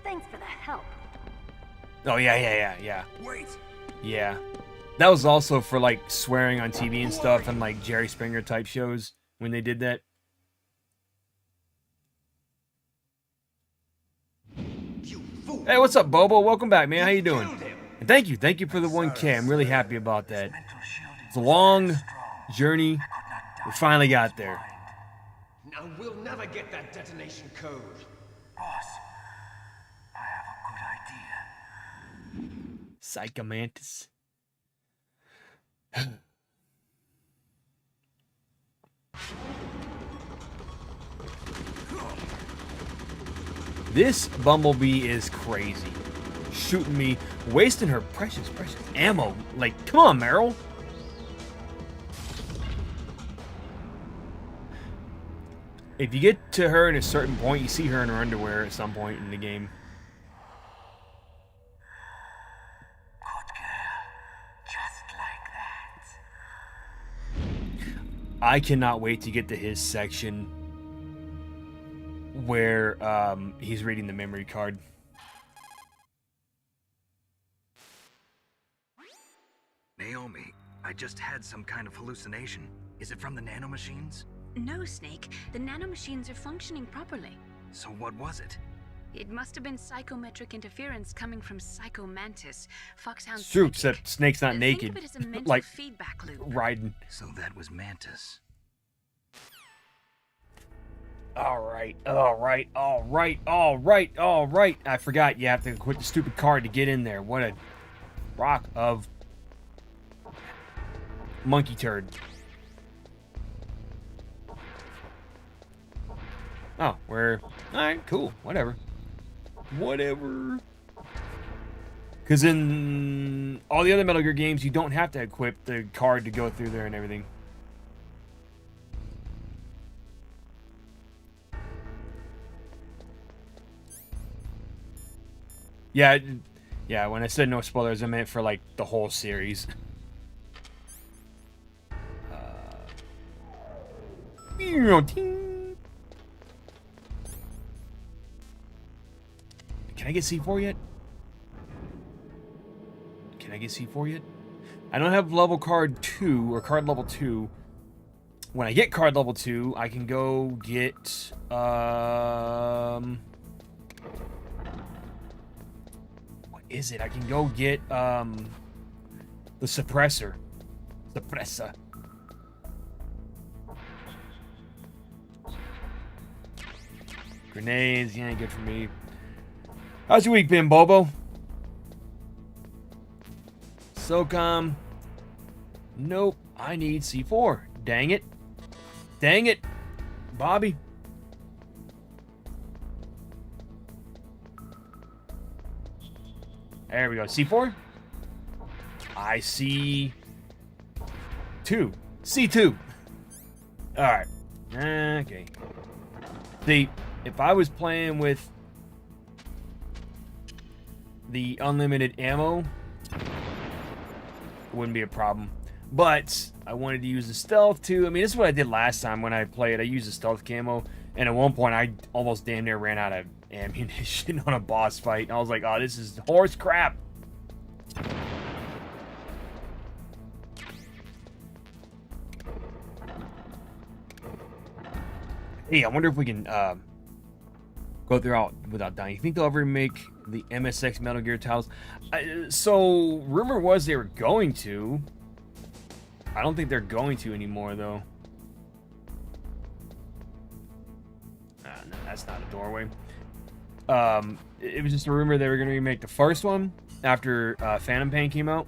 Thanks for the help. Oh yeah. Wait! Yeah. That was also for like swearing on TV and stuff and like Jerry Springer type shows when they did that. Hey, what's up, Bobo? Welcome back, man. How you doing? And thank you for the 1K. I'm really happy about that. It's a long journey. We finally got there. Now we'll never get that detonation code. Psychomantis. This Bumblebee is crazy. Shooting me, wasting her precious ammo. Like, come on, Meryl. If you get to her at a certain point, you see her in her underwear at some point in the game. I cannot wait to get to his section where he's reading the memory card. Naomi, I just had some kind of hallucination. Is it from the nanomachines? No, Snake. The nanomachines are functioning properly. So what was it? It must have been psychometric interference coming from Psycho Mantis, Foxhound. It's true, except Snake's not Think naked. of it as a mental like, feedback loop. riding. So that was Mantis. Alright. I forgot you have to equip the stupid card to get in there. What a rock of monkey turd. Oh, we're... Alright, cool. Whatever. Because in all the other Metal Gear games, you don't have to equip the card to go through there and everything. Yeah, when I said no spoilers, I meant for, like, the whole series. Can I get C4 yet? I don't have level card 2 or card level 2. When I get card level 2, I can go get what is it? I can go get the suppressor. Suppressor. Grenades, yeah, ain't good for me. How's your week been, Bobo? SOCOM. Nope, I need C4. Dang it. Dang it, Bobby. There we go. C4. I see 2. C2. All right. Okay. See, if I was playing with the unlimited ammo, it wouldn't be a problem. But I wanted to use the stealth too. I mean, this is what I did last time when I played. I used the stealth camo, and at one point I almost damn near ran out of ammunition on a boss fight. And I was like, oh, this is horse crap. Hey, I wonder if we can go through without dying. You think they'll ever make the MSX Metal Gear titles? So, rumor was they were going to. I don't think they're going to anymore, though. No, that's not a doorway. It was just a rumor they were going to remake the first one after Phantom Pain came out.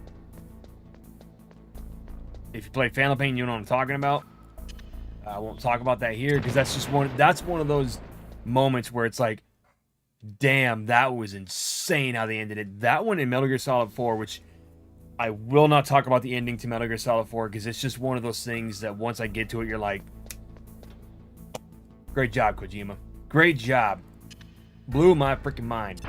If you play Phantom Pain, you know what I'm talking about. I won't talk about that here because that's just one of those moments where it's like, damn, that was insane how they ended it. That one in Metal Gear Solid 4, which I will not talk about the ending to Metal Gear Solid 4 because it's just one of those things that once I get to it, you're like, great job, Kojima. Great job. Blew my freaking mind.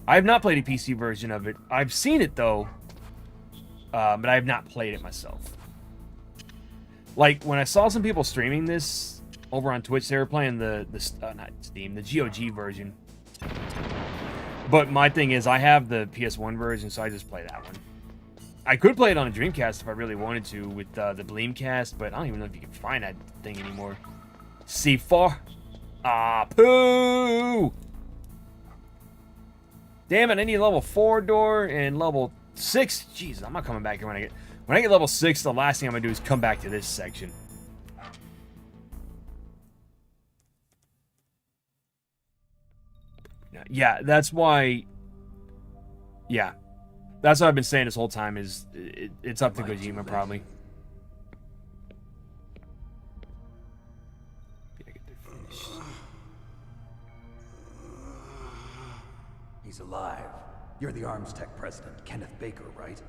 I have not played a PC version of it. I've seen it, though, but I have not played it myself. Like, when I saw some people streaming this over on Twitch, they were playing not Steam, the GOG version. But my thing is, I have the PS1 version, so I just play that one. I could play it on a Dreamcast if I really wanted to with the Bleamcast, but I don't even know if you can find that thing anymore. C4. Ah, poo! Damn it, I need level 4 door and level 6. Jeez, I'm not coming back here when I get level 6, the last thing I'm going to do is come back to this section. Yeah, that's why... Yeah. That's what I've been saying this whole time is it's up to Kojima, probably. He's alive. You're the Arms Tech president, Kenneth Baker, right?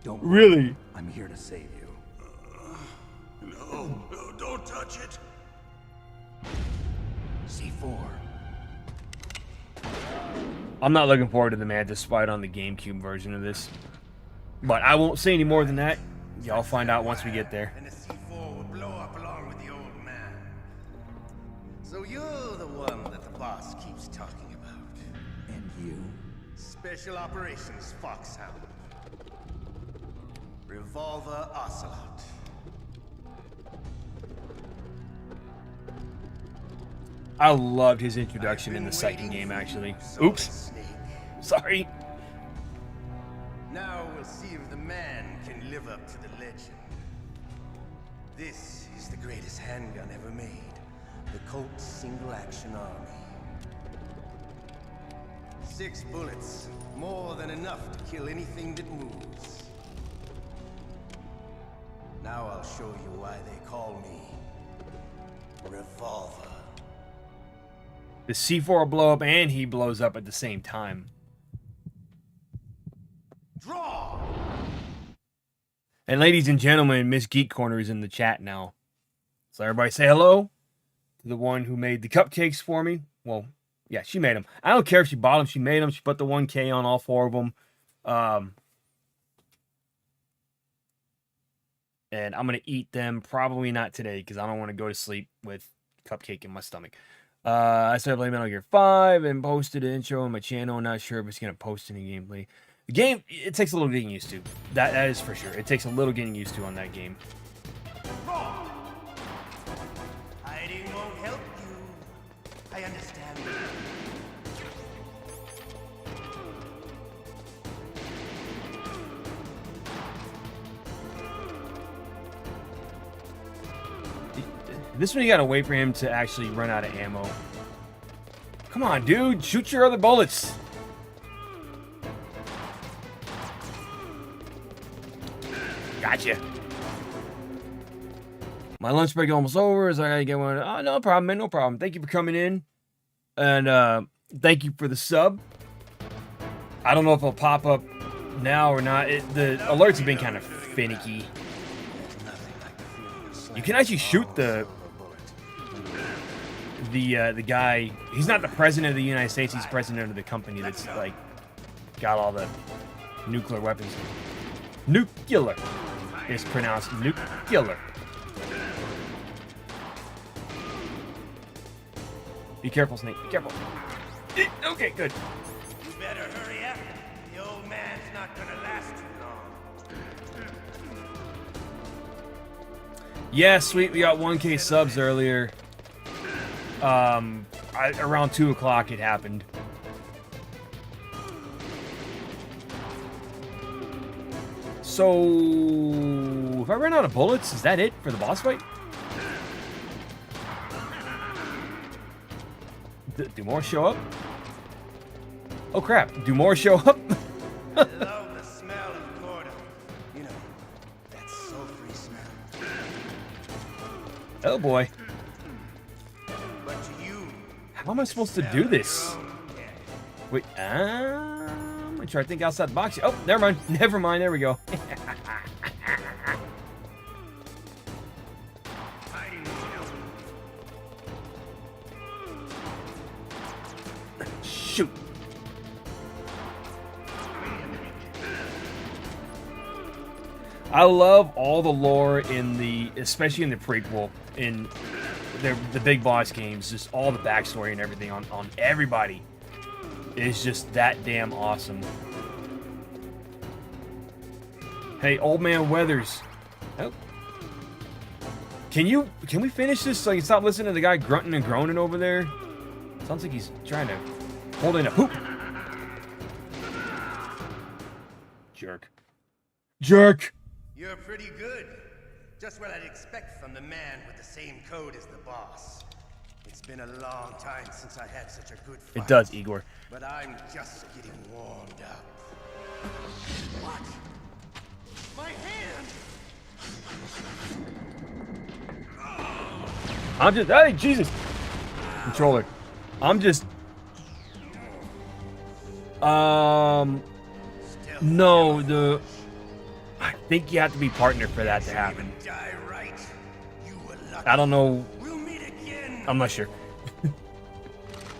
Don't worry. Really? I'm here to save you. No, don't touch it. C4. I'm not looking forward to the Mantis fight on the GameCube version of this. But I won't say any more than that. Y'all find out once we get there. And the C4 will blow up along with the old man. So you're the one that the boss keeps talking about. And you? Special Operations Foxhound. Revolver Ocelot. I loved his introduction in the second game, actually. Oops. Sorry. Now we'll see if the man can live up to the legend. This is the greatest handgun ever made. The Colt Single Action Army. 6 bullets, more than enough to kill anything that moves. Now I'll show you why they call me Revolver. The C4 will blow up and he blows up at the same time. Draw! And ladies and gentlemen, Miss Geek Corner is in the chat now. So everybody say hello to the one who made the cupcakes for me. Well, yeah, she made them. I don't care if she bought them. She made them. She put the 1K on all 4 of them. And I'm going to eat them. Probably not today because I don't want to go to sleep with cupcake in my stomach. I started playing Metal Gear 5 and posted an intro on my channel. Not sure if it's going to post any gameplay. The game, it takes a little getting used to. That is for sure. It takes a little getting used to on that game. Hiding won't help you. I understand. This one you gotta wait for him to actually run out of ammo. Come on, dude. Shoot your other bullets. Gotcha. My lunch break almost over, so I gotta get one. Oh, no problem, man. No problem. Thank you for coming in. And thank you for the sub. I don't know if it'll pop up now or not. The alerts have been kind of finicky. You can actually shoot the guy. He's not the president of the United States. He's president of the company that's like got all the nuclear weapons. Nuclear. It's pronounced nuclear. Be careful, Snake. Be careful. Okay, good. You better hurry up. The old man's not gonna last too long. Yeah, sweet. We got 1K subs earlier. Around 2 o'clock it happened. So, if I ran out of bullets, is that it for the boss fight? Do more show up? Oh crap! Do more show up? I love the smell of boredom. You know, that sulfury smell. Oh boy. But to you, How am I supposed to do this? Wait, I'm gonna try to think outside the box. Oh, never mind. Never mind. There we go. Shoot. I love all the lore in the, especially in the prequel, in the big boss games, just all the backstory and everything on everybody is just that damn awesome. Hey, old man Weathers. Oh. Can we finish this so I can stop listening to the guy grunting and groaning over there? Sounds like he's trying to hold in a hoop. Jerk. Jerk! you're pretty good. Just what I'd expect from the man with the same code as the boss. It's been a long time since I had such a good fight. It does, Igor. But I'm just getting warmed up. What? My hand! I'm just, hey, Jesus! Controller. I'm just... No, I think you have to be partnered for that to happen. I don't know. I'm not sure.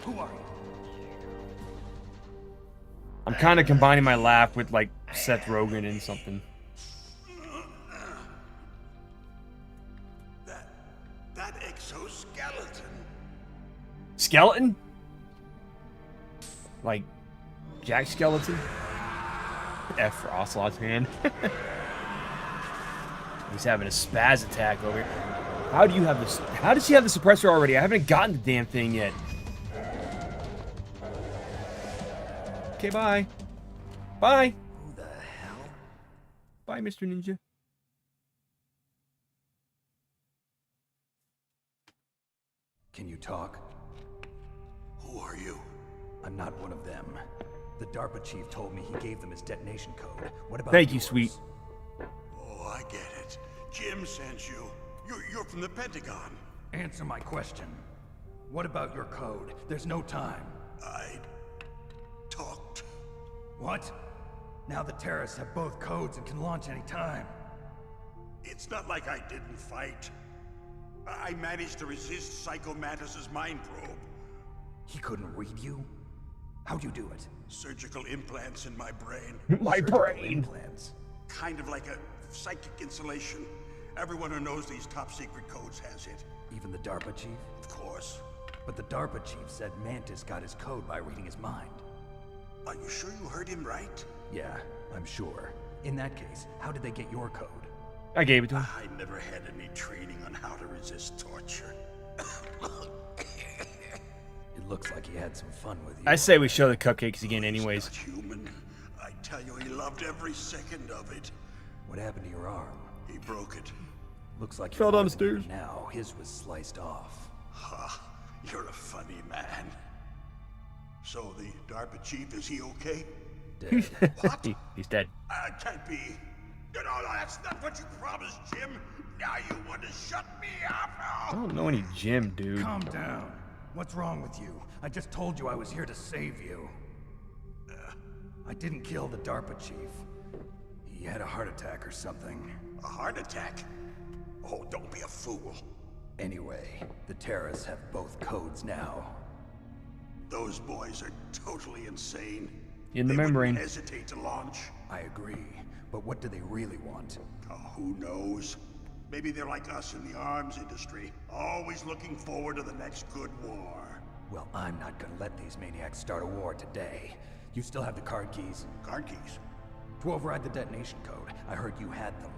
Who are you? I'm kind of combining my laugh with, like, Seth Rogen and something. That exoskeleton. Skeleton? Like, Jack Skeleton? F for Ocelot's hand. He's having a spaz attack over here. How do you have this? How does he have the suppressor already? I haven't gotten the damn thing yet. Okay, bye. Bye. Who the hell? Bye, Mr. Ninja. Can you talk? Who are you? I'm not one of them. The DARPA chief told me he gave them his detonation code. What about Thank you, yours? sweet. Oh, I get it. Jim sent you. You're from the Pentagon. Answer my question. What about your code? There's no time. I talked. What? Now the terrorists have both codes and can launch any time. It's not like I didn't fight. I managed to resist Psycho Mantis's mind probe. He couldn't read you? How'd you do it? Surgical implants in my brain. My brain. Implants. Kind of like a psychic insulation. Everyone who knows these top secret codes has it. Even the DARPA chief? Of course. But But the DARPA chief said Mantis got his code by reading his mind. Are you sure you heard him right? Yeah, I'm sure. In that case, how did they get your code? I gave it to him. I never had any training on how to resist torture. It looks like he had some fun with you. I say we show the cupcakes again anyways. He's not human. I tell you, he loved every second of it. What happened to your arm? He broke it. Looks like fell you're down the more than stairs. him now. His was sliced off. Ha, you're a funny man. So the DARPA chief, is he okay? Dead. What? He's dead. Can't be. No, that's not what you promised, Jim. Now you want to shut me up. I don't know any Jim, dude. Calm down. What's wrong with you? I just told you I was here to save you. I didn't kill the DARPA chief. He had a heart attack or something. A heart attack? Oh, don't be a fool. Anyway, the terrorists have both codes now. Those boys are totally insane. In the They membrane. wouldn't hesitate to launch. I agree, but what do they really want? Oh, who knows? Maybe they're like us in the arms industry, always looking forward to the next good war. Well, I'm not gonna let these maniacs start a war today. You still have the card keys? Card keys? To override the detonation code. I heard you had them.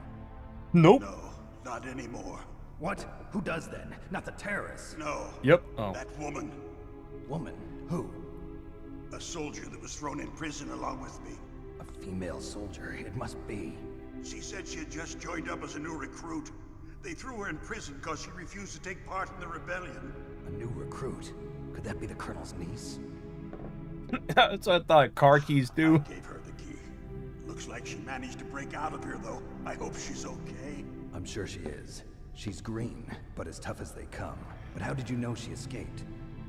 Nope. No, not anymore. What? Who does then? Not the terrorists. No. Yep. Oh. That woman. Woman? Who? A soldier that was thrown in prison along with me. A female soldier. It must be. She said she had just joined up as a new recruit. They threw her in prison because she refused to take part in the rebellion. A new recruit? Could that be the Colonel's niece? That's what I thought car keys do. I gave her the key. Looks like she managed to break out of here, though. I hope she's okay. I'm sure she is. She's green, but as tough as they come. But how did you know she escaped?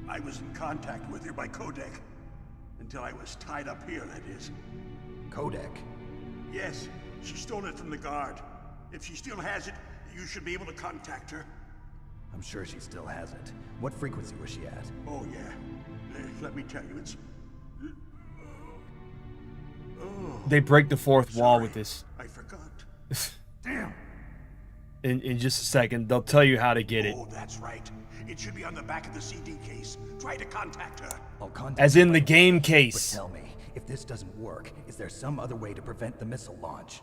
I was in contact with her by codec. Until I was tied up here, that is. Codec? Yes, she stole it from the guard. If she still has it, you should be able to contact her. I'm sure she still has it. What frequency was she at? Oh, yeah. Let me tell you, it's... Oh, They break the fourth wall sorry, with this. I forgot. Damn! In just a second, they'll tell you how to get it. Oh, that's right. It should be on the back of the CD case. Try to contact her. I'll contact As in her the right game away. case. But tell me, if this doesn't work, is there some other way to prevent the missile launch?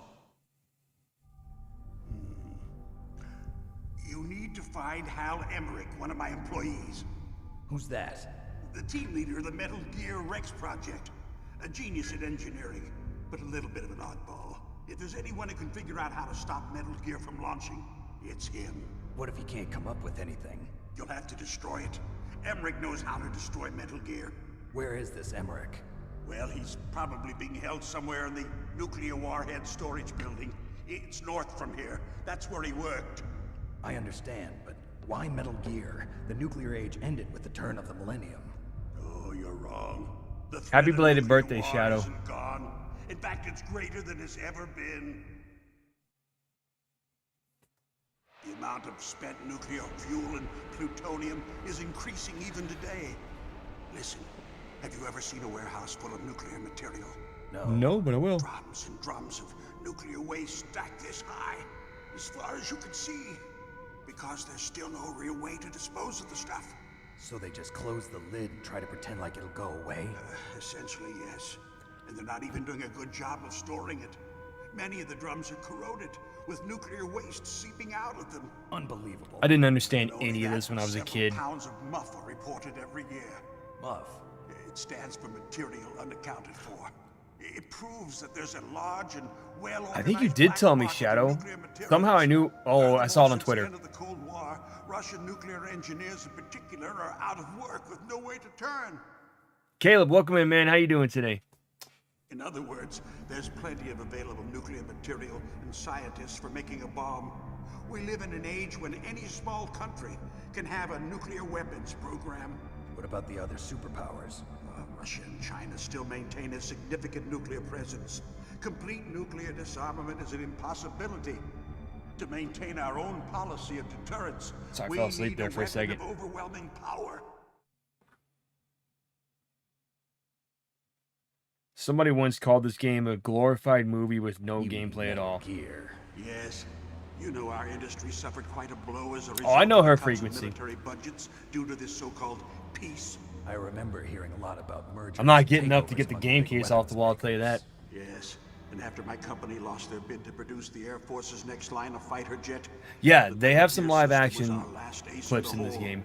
You need to find Hal Emmerich, one of my employees. Who's that? The team leader of the Metal Gear Rex project. A genius at engineering, but a little bit of an oddball. If there's anyone who can figure out how to stop Metal Gear from launching, it's him. What if he can't come up with anything? You'll have to destroy it. Emmerich knows how to destroy Metal Gear. Where is this Emmerich? Well, he's probably being held somewhere in the nuclear warhead storage building. It's north from here. That's where he worked. I understand, but why Metal Gear? The nuclear age ended with the turn of the millennium. Oh, you're wrong. The threat Happy of belated nuclear birthday, war Shadow. isn't gone. In fact, it's greater than it's ever been. The amount of spent nuclear fuel and plutonium is increasing even today. Listen, have you ever seen a warehouse full of nuclear material? No, but I will. Drums and drums of nuclear waste stacked this high, as far as you can see. Because there's still no real way to dispose of the stuff. So they just close the lid and try to pretend like it'll go away? Essentially, yes. And they're not even doing a good job of storing it. Many of the drums are corroded, with nuclear waste seeping out of them. Unbelievable. I didn't understand Only any of that, this when I was a several kid. Pounds of muff are reported every year. Muff? It stands for material unaccounted for. It proves that there's a large and well-organized I think you did tell me, black market for Shadow. nuclear materials. Somehow I knew. Oh, I saw it on Since the Twitter. end of the Cold War, Russian nuclear engineers in particular are out of work with no way to turn. Caleb, welcome in, man. How you doing today? In other words, there's plenty of available nuclear material and scientists for making a bomb. We live in an age when any small country can have a nuclear weapons program. What about the other superpowers? Russia and China still maintain a significant nuclear presence. Complete nuclear disarmament is an impossibility. To maintain our own policy of deterrence, Sorry, I we fell asleep need there a for a weapon second. of overwhelming power. Somebody once called this game a glorified movie with no You mean gameplay at Metal all. Gear. Yes. You know our industry suffered quite a blow as a result Oh, I know of her cuts in frequency. military budgets due to this so-called peace. I remember hearing a lot about mergers. I'm not getting up to takeovers get the among game big case off the wall, I'll weapons tell you that. Yes, and after my company lost their bid to produce the Air Force's next line of fighter jet, Yeah, the they have Metal some Gear live system was action our last ace clips the in this hole. game.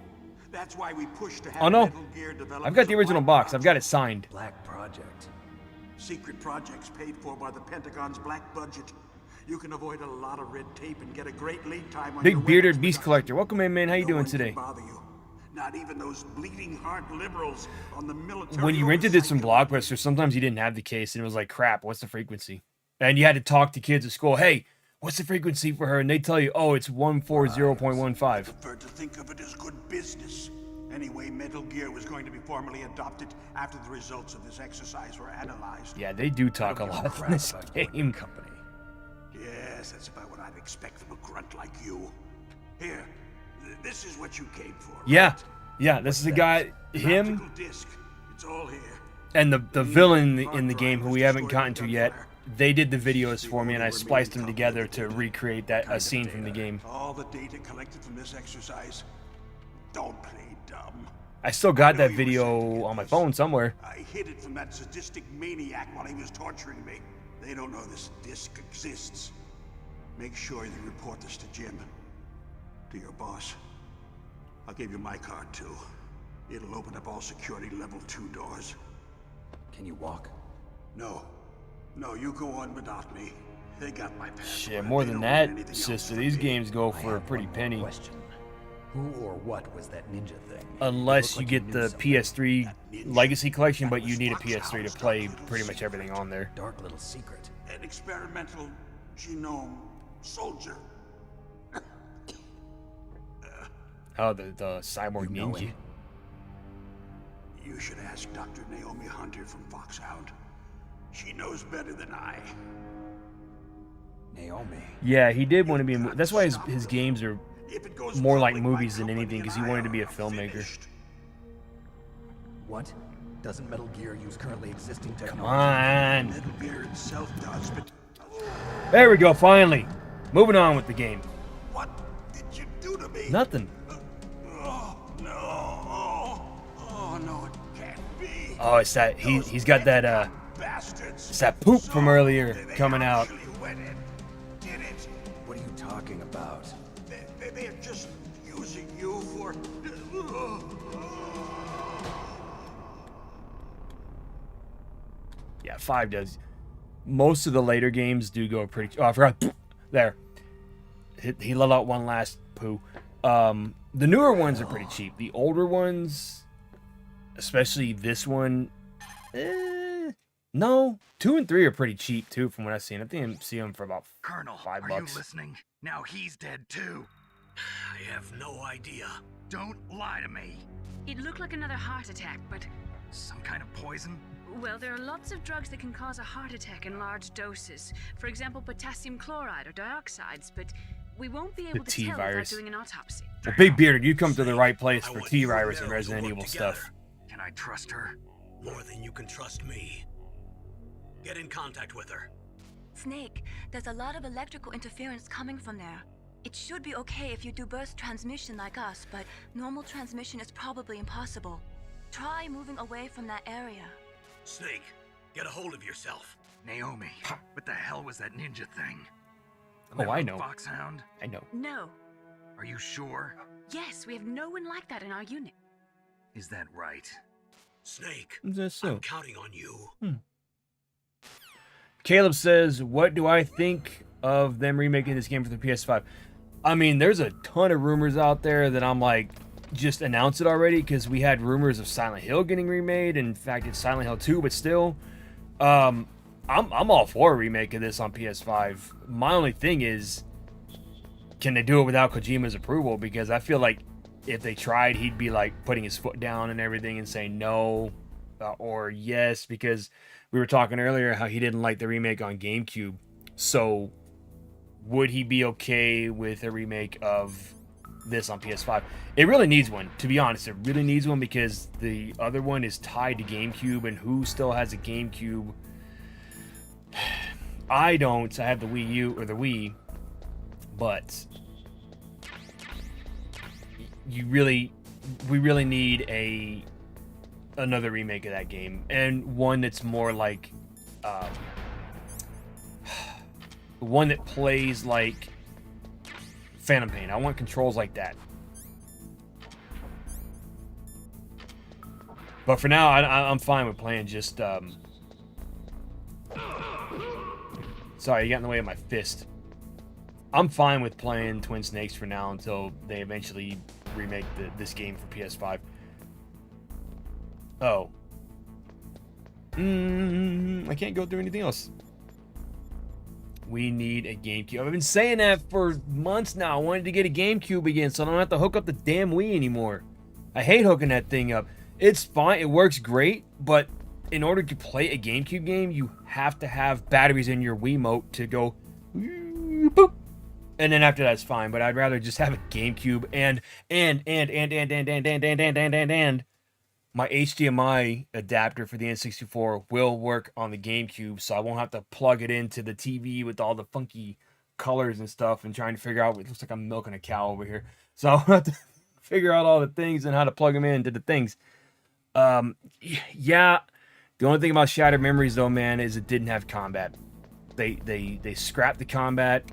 That's why we pushed to have Oh no, Metal Gear developed I've got as the a original black box. I've got it signed. Black Project. Secret projects paid for by the Pentagon's black budget. You can avoid a lot of red tape and get a great lead time on your Big bearded weapons beast production. collector. Welcome in, man. How you No doing one can today? bother you. Not even those bleeding heart liberals on the military. When you rented this from Blockbuster, sometimes you didn't have the case, and it was like, crap, what's the frequency? And you had to talk to kids at school, hey, what's the frequency for her? And they tell you, oh, it's 140.15. I prefer to think of it as good business. Anyway, Metal Gear was going to be formally adopted after the results of this exercise were analyzed. Yeah, they do talk a lot in this game. Company. Yes, that's about what I'd expect from a grunt like you. Here, this is what you came for. Yeah, yeah, this is the guy, him, Optical disc. It's all here. and the villain in the game who we haven't gotten to yet. They did the videos for me, and I spliced them together to recreate that a scene from the game. All the data collected from this exercise. Don't play dumb. I still got that video on my phone somewhere. I hid it from that sadistic maniac while he was torturing me. They don't know this disc exists. Make sure you report this to Jim. To your boss. I'll give you my card too. It'll open up all security level 2 doors. Can you walk? No. No, you go on without me. They got my password. Shit, more They than don't want that, anything else sister, from these me. games go for a pretty penny. Question. Who or what was that ninja thing? Unless you It looked like get knew the something. PS3 Legacy Collection, but you need a Fox PS3 to House play Dark pretty much Little everything on there. Dark little secret. An experimental genome soldier. Oh, the cyborg You know ninja. him? You should ask Dr. Naomi Hunter from Foxhound. She knows better than I. Naomi. Yeah, he did want to be. That's why his games are If it goes more like public, my movies than company anything, because he and I wanted to be a are filmmaker. finished. What? Doesn't Metal Gear use currently existing technology? Come on. Metal Gear itself does, but There we go, finally. Moving on with the game. what did you do to me? Nothing. Oh, no. Oh, no, it can't be. Oh, it's that he's got that Bastards. it's that poop from earlier They coming out. actually went in, did it. What are you talking about? They're just using you for... Yeah, 5 does. Most of the later games do go pretty. Oh, I forgot. There. He let out one last poo. The newer ones are pretty cheap. The older ones, especially this one, no. 2 and 3 are pretty cheap too, from what I've seen. I think I see them for about Colonel, $5. are you listening? Now he's dead too. I have no idea. Don't lie to me. It looked like another heart attack, but... Some kind of poison? Well, there are lots of drugs that can cause a heart attack in large doses. For example, potassium chloride or dioxides, but we won't be able to tell without T-virus. doing an autopsy. Well, Big Bearded, you come to the right place I for want you T-virus and and Meryl to Resident work Evil together. stuff. Can I trust her? More than you can trust me. Get in contact with her. Snake, there's a lot of electrical interference coming from there. It should be okay if you do burst transmission like us, but normal transmission is probably impossible. Try moving away from that area. Snake, get a hold of yourself. Naomi, what the hell was that ninja thing? Oh, I know. Foxhound? I know. No. Are you sure? Yes, we have no one like that in our unit. Is that right? Snake, Is that so? I'm counting on you. Caleb says, what do I think of them remaking this game for the PS5? I mean, there's a ton of rumors out there that I'm like, just announce it already, because we had rumors of Silent Hill getting remade. In fact, it's Silent Hill 2, but still, I'm all for a remake of this on PS5. My only thing is, can they do it without Kojima's approval? Because I feel like if they tried, he'd be like putting his foot down and everything and saying no or yes, because we were talking earlier how he didn't like the remake on GameCube. So would he be okay with a remake of this on PS5? It really needs one, to be honest. It really needs one, because the other one is tied to GameCube, and who still has a GameCube? I don't. I have the Wii U or the Wii, but you really we really need another remake of that game, and one that's more like one that plays like Phantom Pain. I want controls like that. But for now, I'm fine with playing just sorry, you got in the way of my fist. I'm fine with playing Twin Snakes for now until they eventually remake this game for PS5. Oh. I can't go through anything else. We need a GameCube. I've been saying that for months now. I wanted to get a GameCube again so I don't have to hook up the damn Wii anymore. I hate hooking that thing up. It's fine. It works great, but in order to play a GameCube game, you have to have batteries in your Wiimote to go boop. And then after that's fine, but I'd rather just have a GameCube and my HDMI adapter for the N64 will work on the GameCube, so I won't have to plug it into the TV with all the funky colors and stuff and trying to figure out. It looks like I'm milking a cow over here, so I'll have to figure out all the things and how to plug them into the things. Yeah, the only thing about Shattered Memories though, man, is it didn't have combat. They scrapped the combat,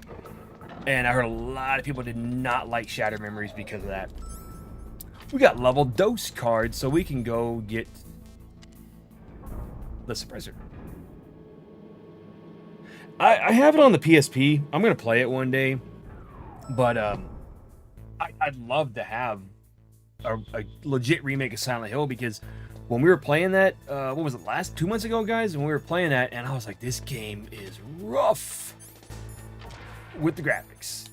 and I heard a lot of people did not like Shattered Memories because of that. We got level dose cards, so we can go get the suppressor. I have it on the PSP. I'm gonna play it one day, but I'd love to have a legit remake of Silent Hill, because when we were playing that, what was it, 2 months ago, guys? When we were playing that, and I was like, this game is rough with the graphics.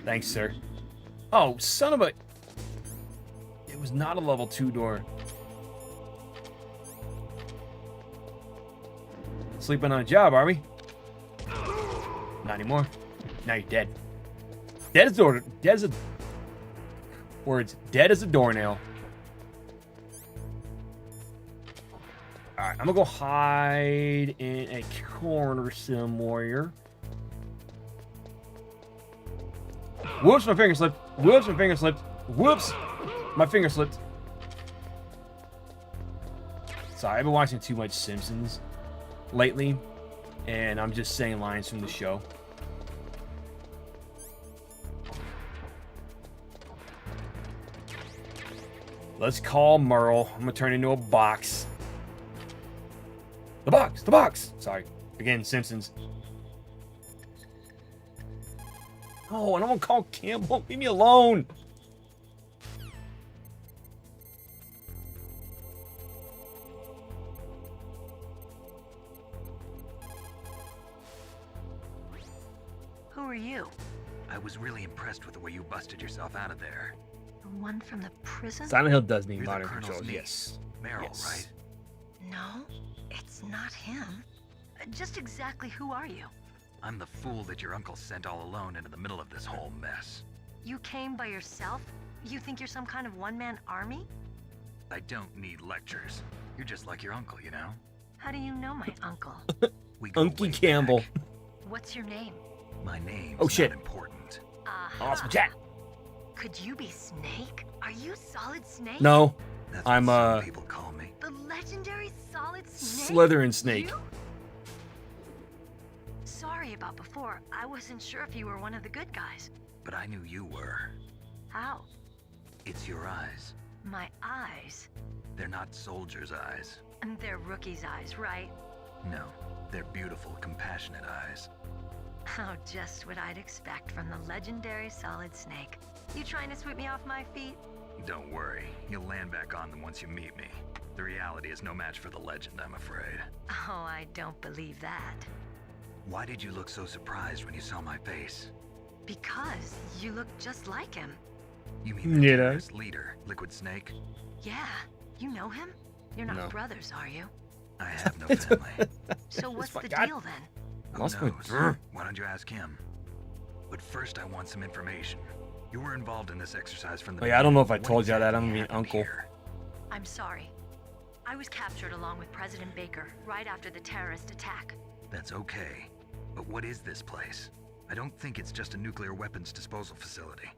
Thanks, sir. Oh, son of a... It was not a level 2 door. Sleeping on a job, are we? Not anymore. Now you're dead. Dead as a... Dead as a... Words. Dead as a doornail. Alright, I'm gonna go hide in a corner somewhere. Whoops, my finger slipped. Whoops, my finger slipped. Whoops, my finger slipped. Sorry, I've been watching too much Simpsons lately, and I'm just saying lines from the show. Let's call Merle. I'm gonna turn into a box. The box, the box. Sorry, again, Simpsons. Oh, I don't want to call Campbell. Leave me alone. Who are you? I was really impressed with the way you busted yourself out of there. The one from the prison? Silent Hill does need You're modern the Colonel's controls. niece, Yes. Meryl, Yes. right? No, it's not him. Just exactly who are you? I'm the fool that your uncle sent all alone into the middle of this whole mess. You came by yourself? You think you're some kind of one-man army? I don't need lectures. You're just like your uncle, you know? How do you know my uncle? We go Unky way Campbell. back. What's your name? My name's Oh, shit. not important. Awesome chat. Could you be Snake? Are you Solid Snake? No, That's I'm what some people call me. The legendary Solid Snake? Slytherin Snake. You? Sorry about before. I wasn't sure if you were one of the good guys. But I knew you were. How? It's your eyes. My eyes? They're not soldiers' eyes. And they're rookie's eyes, right? No, they're beautiful, compassionate eyes. Oh, just what I'd expect from the legendary Solid Snake. You trying to sweep me off my feet? Don't worry, you'll land back on them once you meet me. The reality is no match for the legend, I'm afraid. Oh, I don't believe that. Why did you look so surprised when you saw my face? Because you look just like him. You mean the Yeah. terrorist leader, Liquid Snake? Yeah, you know him? You're not No. brothers, are you? I have no family. So what's my the God. deal then? Who Lost my- knows? Why don't you ask him? But first I want some information. You were involved in this exercise from the Oh, yeah, I don't know if I beginning. told you What that. I'm exactly gonna be happened uncle. here? I'm sorry. I was captured along with President Baker right after the terrorist attack. That's okay. But what is this place? I don't think it's just a nuclear weapons disposal facility.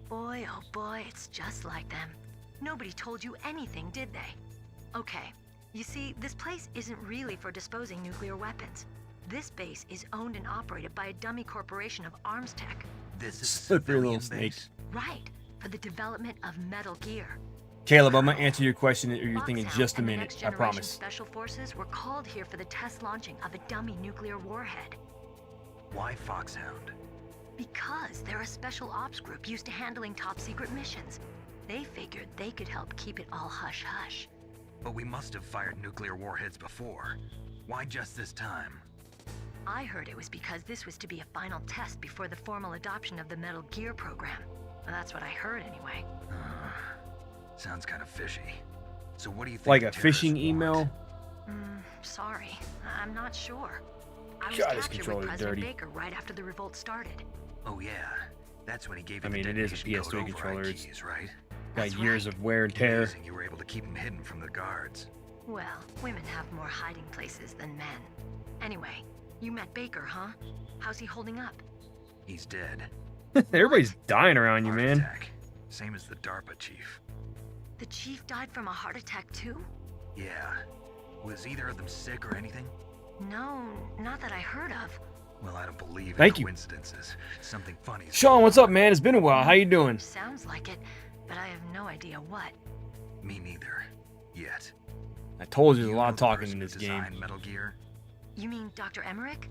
Boy, oh boy, it's just like them. Nobody told you anything, did they? Okay, you see, this place isn't really for disposing nuclear weapons. This base is owned and operated by a dummy corporation of arms tech. This is Slippery little snake. Right, for the development of Metal Gear. Caleb, I'm gonna answer your question or your thing in Foxhound just a and the minute. Next I Generation promise. Special Forces were called here for the test launching of a dummy nuclear warhead. Why Foxhound? Because they're a special ops group used to handling top secret missions. They figured they could help keep it all hush-hush. But we must have fired nuclear warheads before. Why just this time? I heard it was because this was to be a final test before the formal adoption of the Metal Gear program. Well, that's what I heard anyway. Sounds kind of fishy. So what do you think? Like the a phishing terrorists email? Sorry, I'm not sure. I was God, this captured controller's with President dirty. Baker right after the revolt started. Oh yeah, that's when he gave I you mean, the it is a detonation PS3 code controller. override It's keys, right? got years of wear and tear. Amazing you were able to keep him hidden from the guards. Well, women have more hiding places than men. Anyway, you met Baker, huh? How's he holding up? He's dead. Everybody's dying around you, Heart man. attack. Same as the DARPA chief. The chief died from a heart attack too? Yeah. Was either of them sick or anything? No, not that I heard of. Well, I don't believe in Thank you. coincidences. Something funny. Sean, what's up, man? It's been a while. How you doing? Sounds like it, but I have no idea what. Me neither. Yet. I told you there's a You lot know of the talking person in who this game. designed Metal Gear? You mean Dr. Emmerich?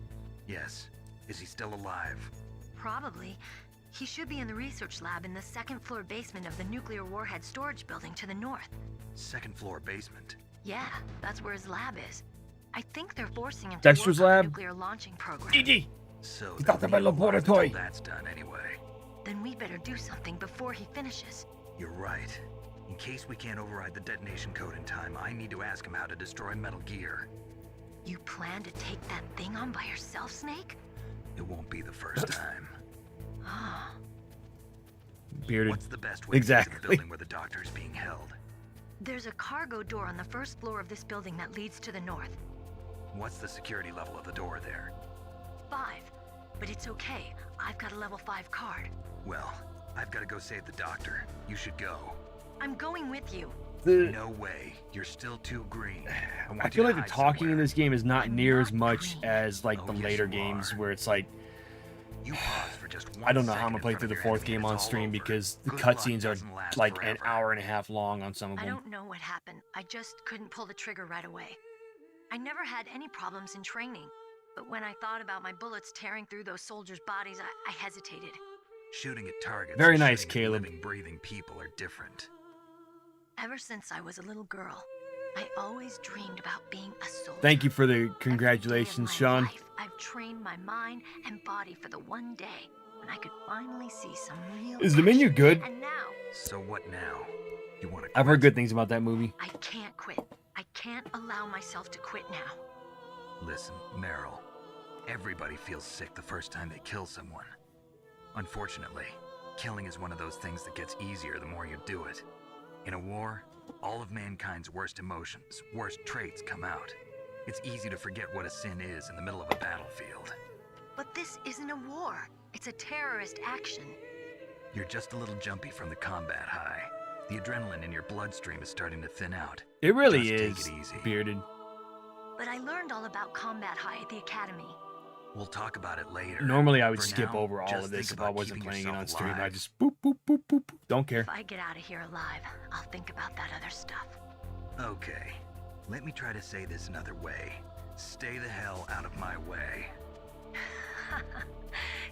Yes. Is he still alive? Probably. He should be in the research lab in the second floor basement of the nuclear warhead storage building to the north. Second floor basement. Yeah, that's where his lab is. I think they're forcing him Dexter's to work on lab? the nuclear launching program. DD! So He's got they'll the be alive laboratory. until that's done anyway. Then we better do something before he finishes. You're right. In case we can't override the detonation code in time, I need to ask him how to destroy Metal Gear. You plan to take that thing on by yourself, Snake? It won't be the first time. Ah. Bearded. What's the best way to get to the Exactly. building where the doctor is being held? There's a cargo door on the first floor of this building that leads to the north. What's the security level of the door there? 5. But it's okay. I've got a level 5 card. Well, I've got to go save the doctor. You should go. I'm going with you. No way. You're still too green. I feel like the talking in this game is not near as much as like the later games where it's like You pause for just I don't know how I'm gonna play through the fourth game on stream because the cutscenes are like an hour and a half long on some of I them. don't know what happened. I just couldn't pull the trigger right away. I never had any problems in training, but when I thought about my bullets tearing through those soldiers' bodies, I hesitated. Shooting at targets. Very and nice, shooting at Caleb. Living, breathing people are different. Ever since I was a little girl, I always dreamed about being a soldier. Thank you for the congratulations, Sean. Life, I've trained my mind and body for the one day when I could finally see some real Is the menu action. good? And now, So what now? You want to I've heard good things about that movie. I can't quit. I can't allow myself to quit now. Listen, Meryl. Everybody feels sick the first time they kill someone. Unfortunately, killing is one of those things that gets easier the more you do it. In a war, all of mankind's worst emotions, worst traits come out. It's easy to forget what a sin is in the middle of a battlefield. But this isn't a war. It's a terrorist action. You're just a little jumpy from the combat high. The adrenaline in your bloodstream is starting to thin out. It really Just is, take it easy. Bearded. But I learned all about combat high at the academy. We'll talk about it later. Normally I would For skip now, over all just of this think if I about wasn't keeping playing it yourself on stream. I alive. just boop, boop, boop, boop, boop. Don't care. If I get out of here alive, I'll think about that other stuff. Okay, let me try to say this another way. Stay the hell out of my way.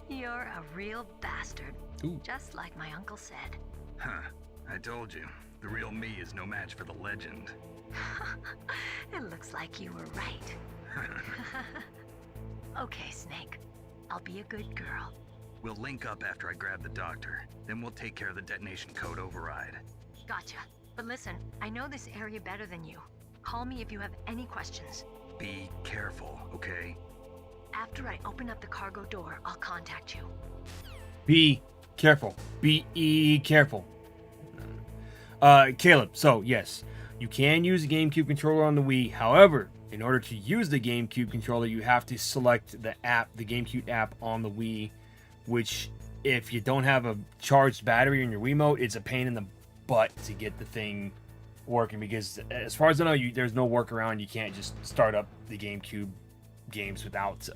You're a real bastard. Ooh. Just like my uncle said. Huh, I told you. The real me is no match for the legend. It looks like you were right. Okay, Snake. I'll be a good girl. We'll link up after I grab the doctor. Then we'll take care of the detonation code override. Gotcha. But listen, I know this area better than you. Call me if you have any questions. Be careful, okay? After I open up the cargo door, I'll contact you. Be careful. Be careful. Caleb, so yes, you can use a GameCube controller on the Wii. However, in order to use the GameCube controller, you have to select the app, the GameCube app on the Wii, which if you don't have a charged battery in your Wiimote, it's a pain in the butt to get the thing working, because as far as I know, there's no workaround. You can't just start up the GameCube games without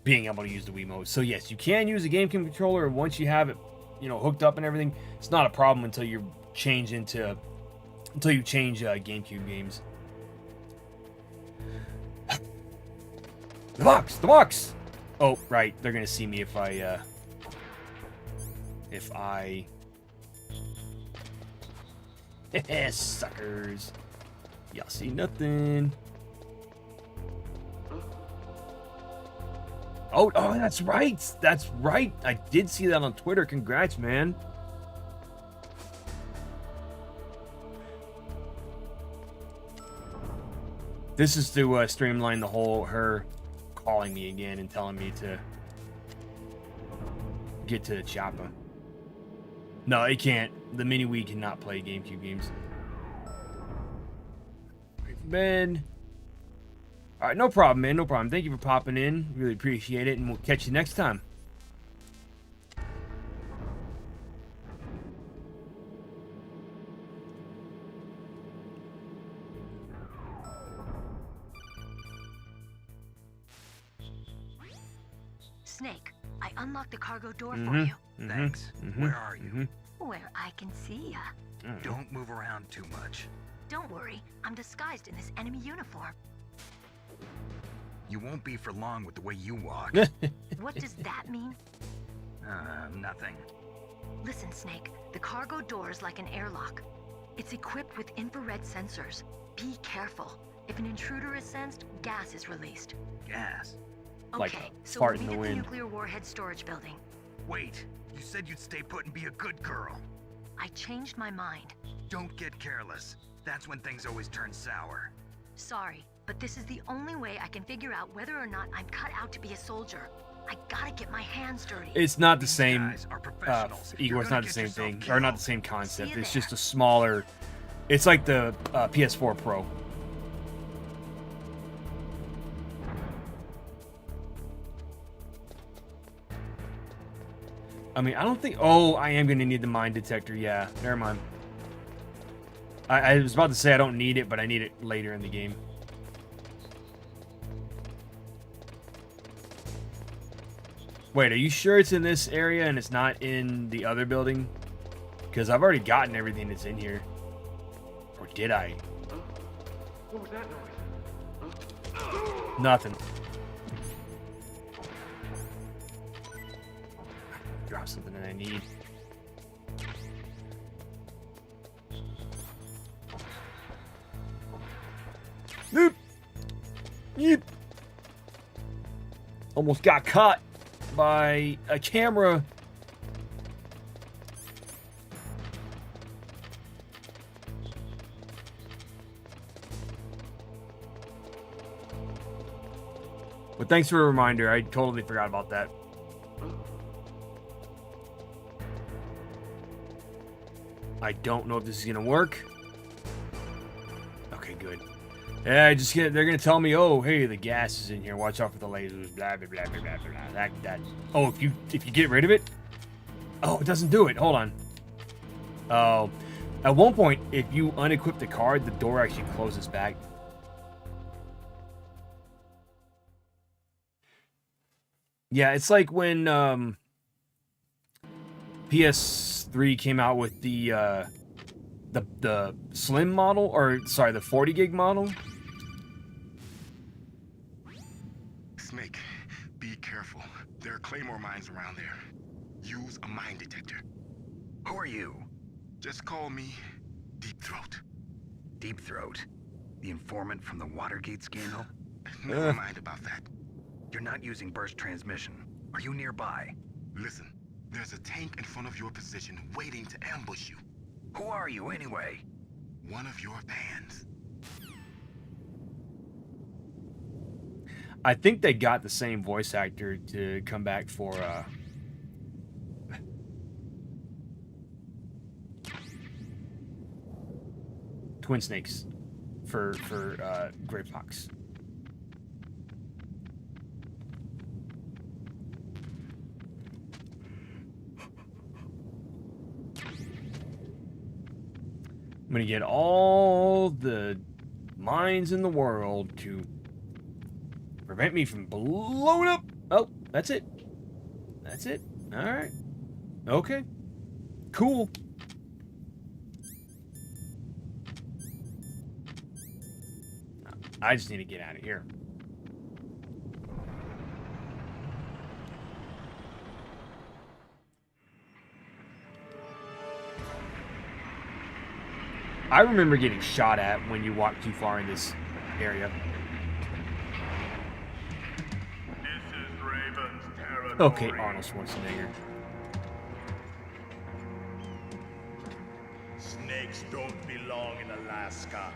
being able to use the Wiimote. So yes, you can use the GameCube controller once you have it, you know, hooked up and everything. It's not a problem until you change GameCube games. The box. Oh, right. They're gonna see me if I suckers. Y'all see nothing. Oh, that's right. That's right. I did see that on Twitter. Congrats, man. This is to streamline the whole her calling me again and telling me to get to the chopper. No, it can't. The Mini Wii cannot play GameCube games. Ben. All right, no problem, man. No problem. Thank you for popping in. Really appreciate it, and we'll catch you next time. Snake, I unlocked the cargo door for you. Thanks. Where are you? Where I can see ya. Don't move around too much. Don't worry, I'm disguised in this enemy uniform. You won't be for long with the way you walk. What does that mean? Nothing. Listen, Snake, the cargo door is like an airlock. It's equipped with infrared sensors. Be careful. If an intruder is sensed, gas is released. Gas? Okay, so we'll meet at the nuclear warhead storage building. Wait, you said you'd stay put and be a good girl. I changed my mind. Don't get careless. That's when things always turn sour. Sorry, but this is the only way I can figure out whether or not I'm cut out to be a soldier. I gotta get my hands dirty. It's not the same, Igor, it's not the same thing, or not the same concept. It's just a smaller, it's like the PS4 Pro. I mean, I don't think, oh, I am going to need the mine detector. Yeah, never mind. I was about to say I don't need it, but I need it later in the game. Wait, are you sure it's in this area and it's not in the other building? Because I've already gotten everything that's in here. Or did I? What was that noise? Nothing. Drop something that I need. Nope. Yep. Almost got caught by a camera. But thanks for a reminder. I totally forgot about that. I don't know if this is gonna work. Okay, good. Yeah, they're gonna tell me, oh, hey, the gas is in here. Watch out for the lasers. Blah blah blah blah blah blah. That. Oh, if you get rid of it. Oh, it doesn't do it. Hold on. Oh, at one point, if you unequip the card, the door actually closes back. Yeah, it's like when PS3 came out with the slim model, or sorry, the 40 gig model. Snake, be careful. There are claymore mines around there. Use a mine detector. Who are you? Just call me Deep Throat. Deep Throat? The informant from the Watergate scandal? Never mind about that. You're not using burst transmission. Are you nearby? Listen, there's a tank in front of your position waiting to ambush you. Who are you, anyway? One of your fans. I think they got the same voice actor to come back for Twin Snakes for Gray Fox. I'm gonna get all the mines in the world to prevent me from blowing up. Oh, that's it. That's it. All right. Okay. Cool. I just need to get out of here. I remember getting shot at when you walk too far in this area. Okay, Arnold Schwarzenegger. Snakes don't belong in Alaska.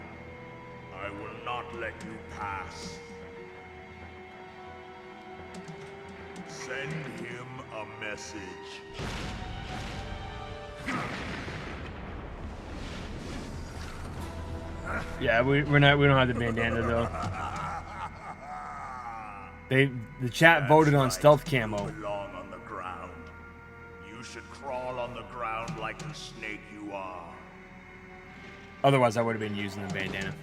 I will not let you pass. Send him a message. Yeah, we don't have the bandana though. The chat voted on stealth camo. You belong on the ground. You should crawl on the ground like the snake you are. Otherwise, I would have been using the bandana.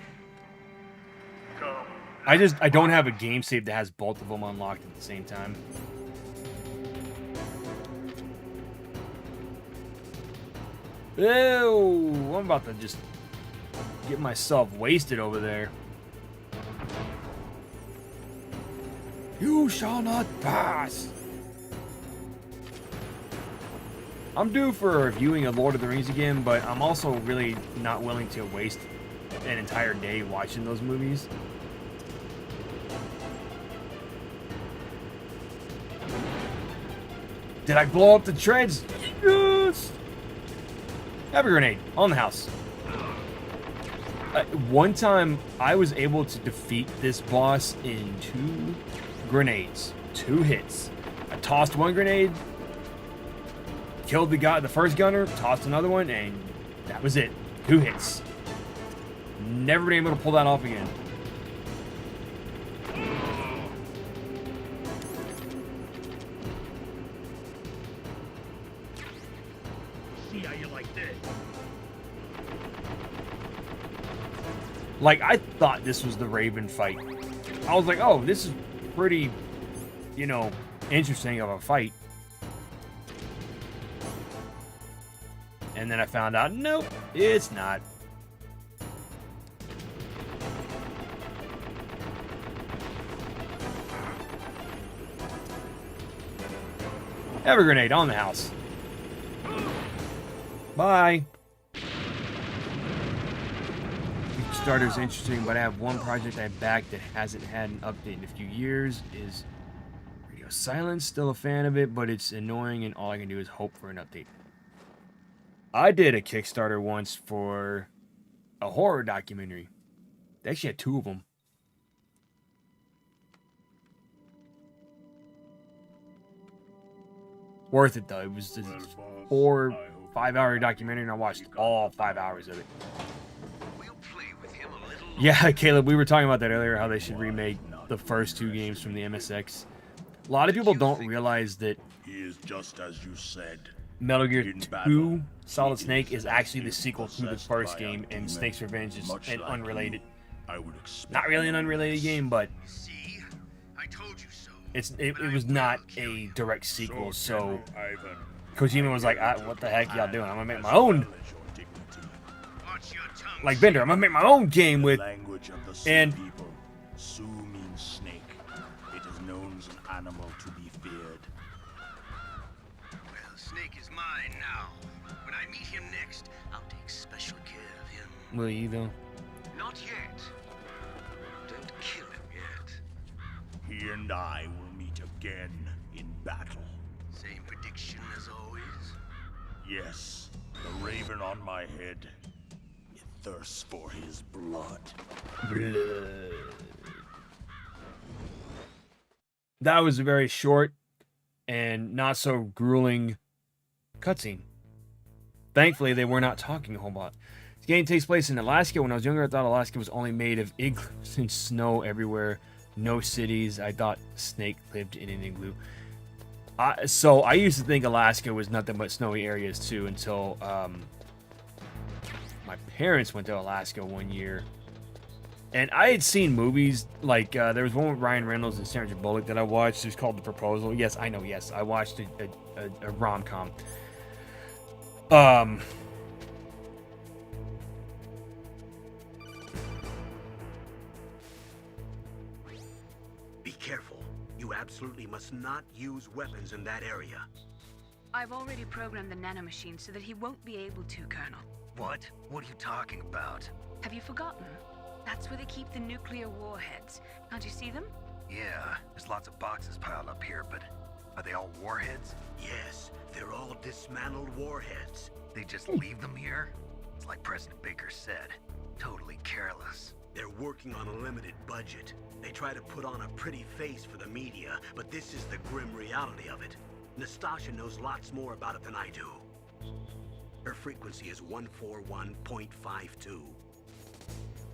I don't have a game save that has both of them unlocked at the same time. Ew, I'm about to just get myself wasted over there. You shall not pass. I'm due for a viewing of Lord of the Rings again, but I'm also really not willing to waste an entire day watching those movies. Did I blow up the treads? Yes! Have a grenade on the house. One time, I was able to defeat this boss in 2 grenades. 2 hits. I tossed one grenade, killed the first gunner, tossed another one, and that was it. 2 hits. Never been able to pull that off again. See how you like this? Like, I thought this was the Raven fight. I was like, oh, this is pretty, you know, interesting of a fight. And then I found out, nope, it's not. Have a grenade on the house. Bye. Kickstarter's interesting, but I have one project I backed that hasn't had an update in a few years. Is Radio Silence. Still a fan of it, but it's annoying and all I can do is hope for an update. I did a Kickstarter once for a horror documentary. They actually had 2 of them. Worth it though. It was a 4 5-hour documentary and I watched all 5 hours of it. Yeah, Caleb, we were talking about that earlier, how they should remake the first 2 games from the MSX. A lot of people don't realize that He is just as you said. Metal Gear 2 Solid Snake is actually the sequel to the first game, and Snake's Revenge is an unrelated. Not really an unrelated game, but it was not a direct sequel, so Kojima was like, what the heck y'all doing? I'm gonna make my own. Like Bender, I'm gonna make my own game with. And Sioux means snake. It is known as an animal to be feared. Well, Snake is mine now. When I meet him next, I'll take special care of him. will you though? Not yet. Don't kill him yet. He and I will meet again in battle. Same prediction as always? Yes, the raven on my head. It thirsts for his blood. That was a very short and not so grueling cutscene. Thankfully, they were not talking a whole lot. The game takes place in Alaska. When I was younger, I thought Alaska was only made of igloos and snow everywhere. No cities. I thought Snake lived in an igloo. So I used to think Alaska was nothing but snowy areas too until my parents went to Alaska one year. And I had seen movies like there was one with Ryan Reynolds and Sandra Bullock that I watched. It was called The Proposal. Yes, I know. Yes, I watched a rom-com. Be careful. You absolutely must not use weapons in that area. I've already programmed the nanomachine so that he won't be able to, Colonel. What? What are you talking about? Have you forgotten? That's where they keep the nuclear warheads. Can't you see them? Yeah, there's lots of boxes piled up here, but are they all warheads? Yes, they're all dismantled warheads. They just leave them here? It's like President Baker said, totally careless. They're working on a limited budget. They try to put on a pretty face for the media, but this is the grim reality of it. Nastasha knows lots more about it than I do. Her frequency is 141.52.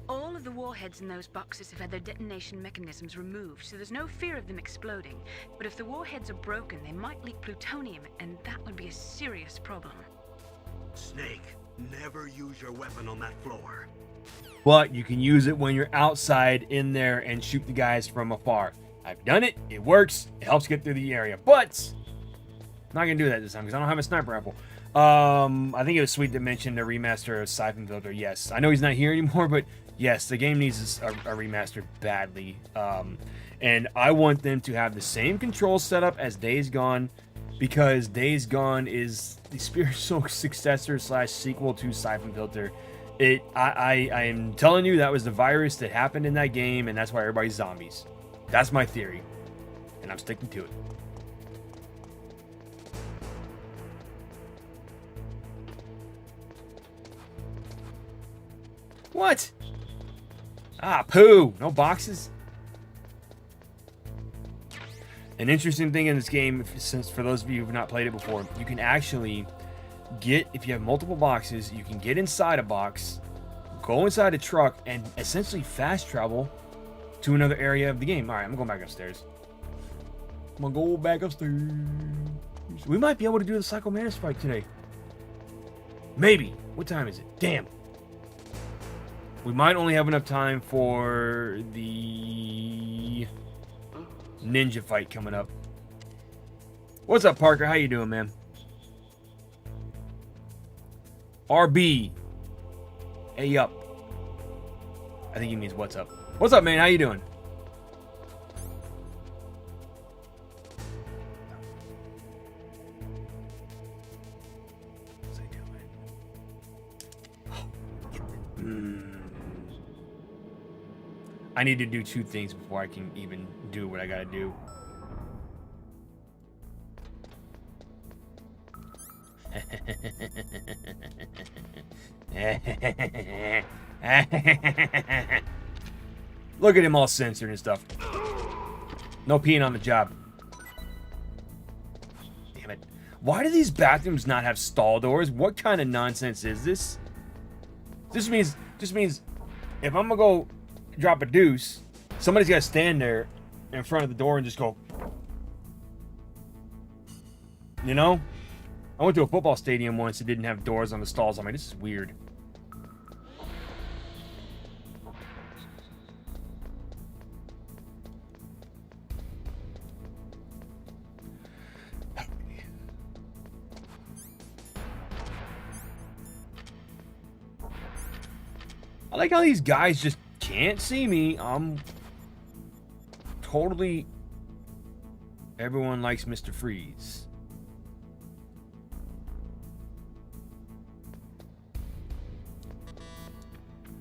All of the warheads in those boxes have had their detonation mechanisms removed, so there's no fear of them exploding. But if the warheads are broken, they might leak plutonium, and that would be a serious problem. Snake, never use your weapon on that floor. But you can use it when you're outside in there and shoot the guys from afar. I've done it. It works. It helps get through the area. But I'm not going to do that this time because I don't have a sniper rifle. I think it was Sweet that mentioned a remaster of Siphon Filter. Yes. I know he's not here anymore, but yes, the game needs a remaster badly. And I want them to have the same control setup as Days Gone because Days Gone is the spiritual successor / sequel to Siphon Filter. I am telling you, that was the virus that happened in that game, and that's why everybody's zombies. That's my theory, and I'm sticking to it. What? Ah, poo! No boxes? An interesting thing in this game, since for those of you who have not played it before, you can actually get, if you have multiple boxes, you can get inside a box, go inside a truck, and essentially fast travel to another area of the game. All right, I'm going back upstairs. I'm gonna go back upstairs. We might be able to do the Psycho Mantis fight today. Maybe. What time is it? Damn. We might only have enough time for the ninja fight coming up. What's up, Parker? How you doing, man? RB. Hey up. I think he means what's up. What's up, man? How you doing? What's I doing? I need to do two things before I can even do what I gotta do. Look at him all censored and stuff. No peeing on the job. Damn it. Why do these bathrooms not have stall doors? What kind of nonsense is this? This means if I'm gonna go drop a deuce, somebody's gotta stand there in front of the door and just go. You know? I went to a football stadium once that didn't have doors on the stalls. I'm like, this is weird. I like how these guys just can't see me. I'm totally... Everyone likes Mr. Freeze.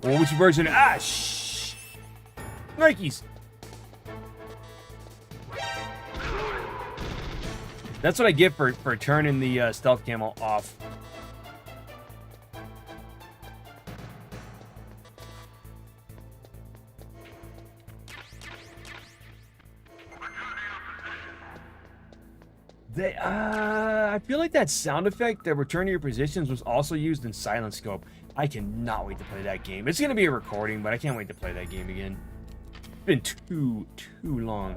Well, which version? Ah, shh! Nikes! That's what I get for turning the stealth camo off. I feel like that sound effect, that return to your positions, was also used in Silent Scope. I cannot wait to play that game. It's gonna be a recording, but I can't wait to play that game again. It's been too long.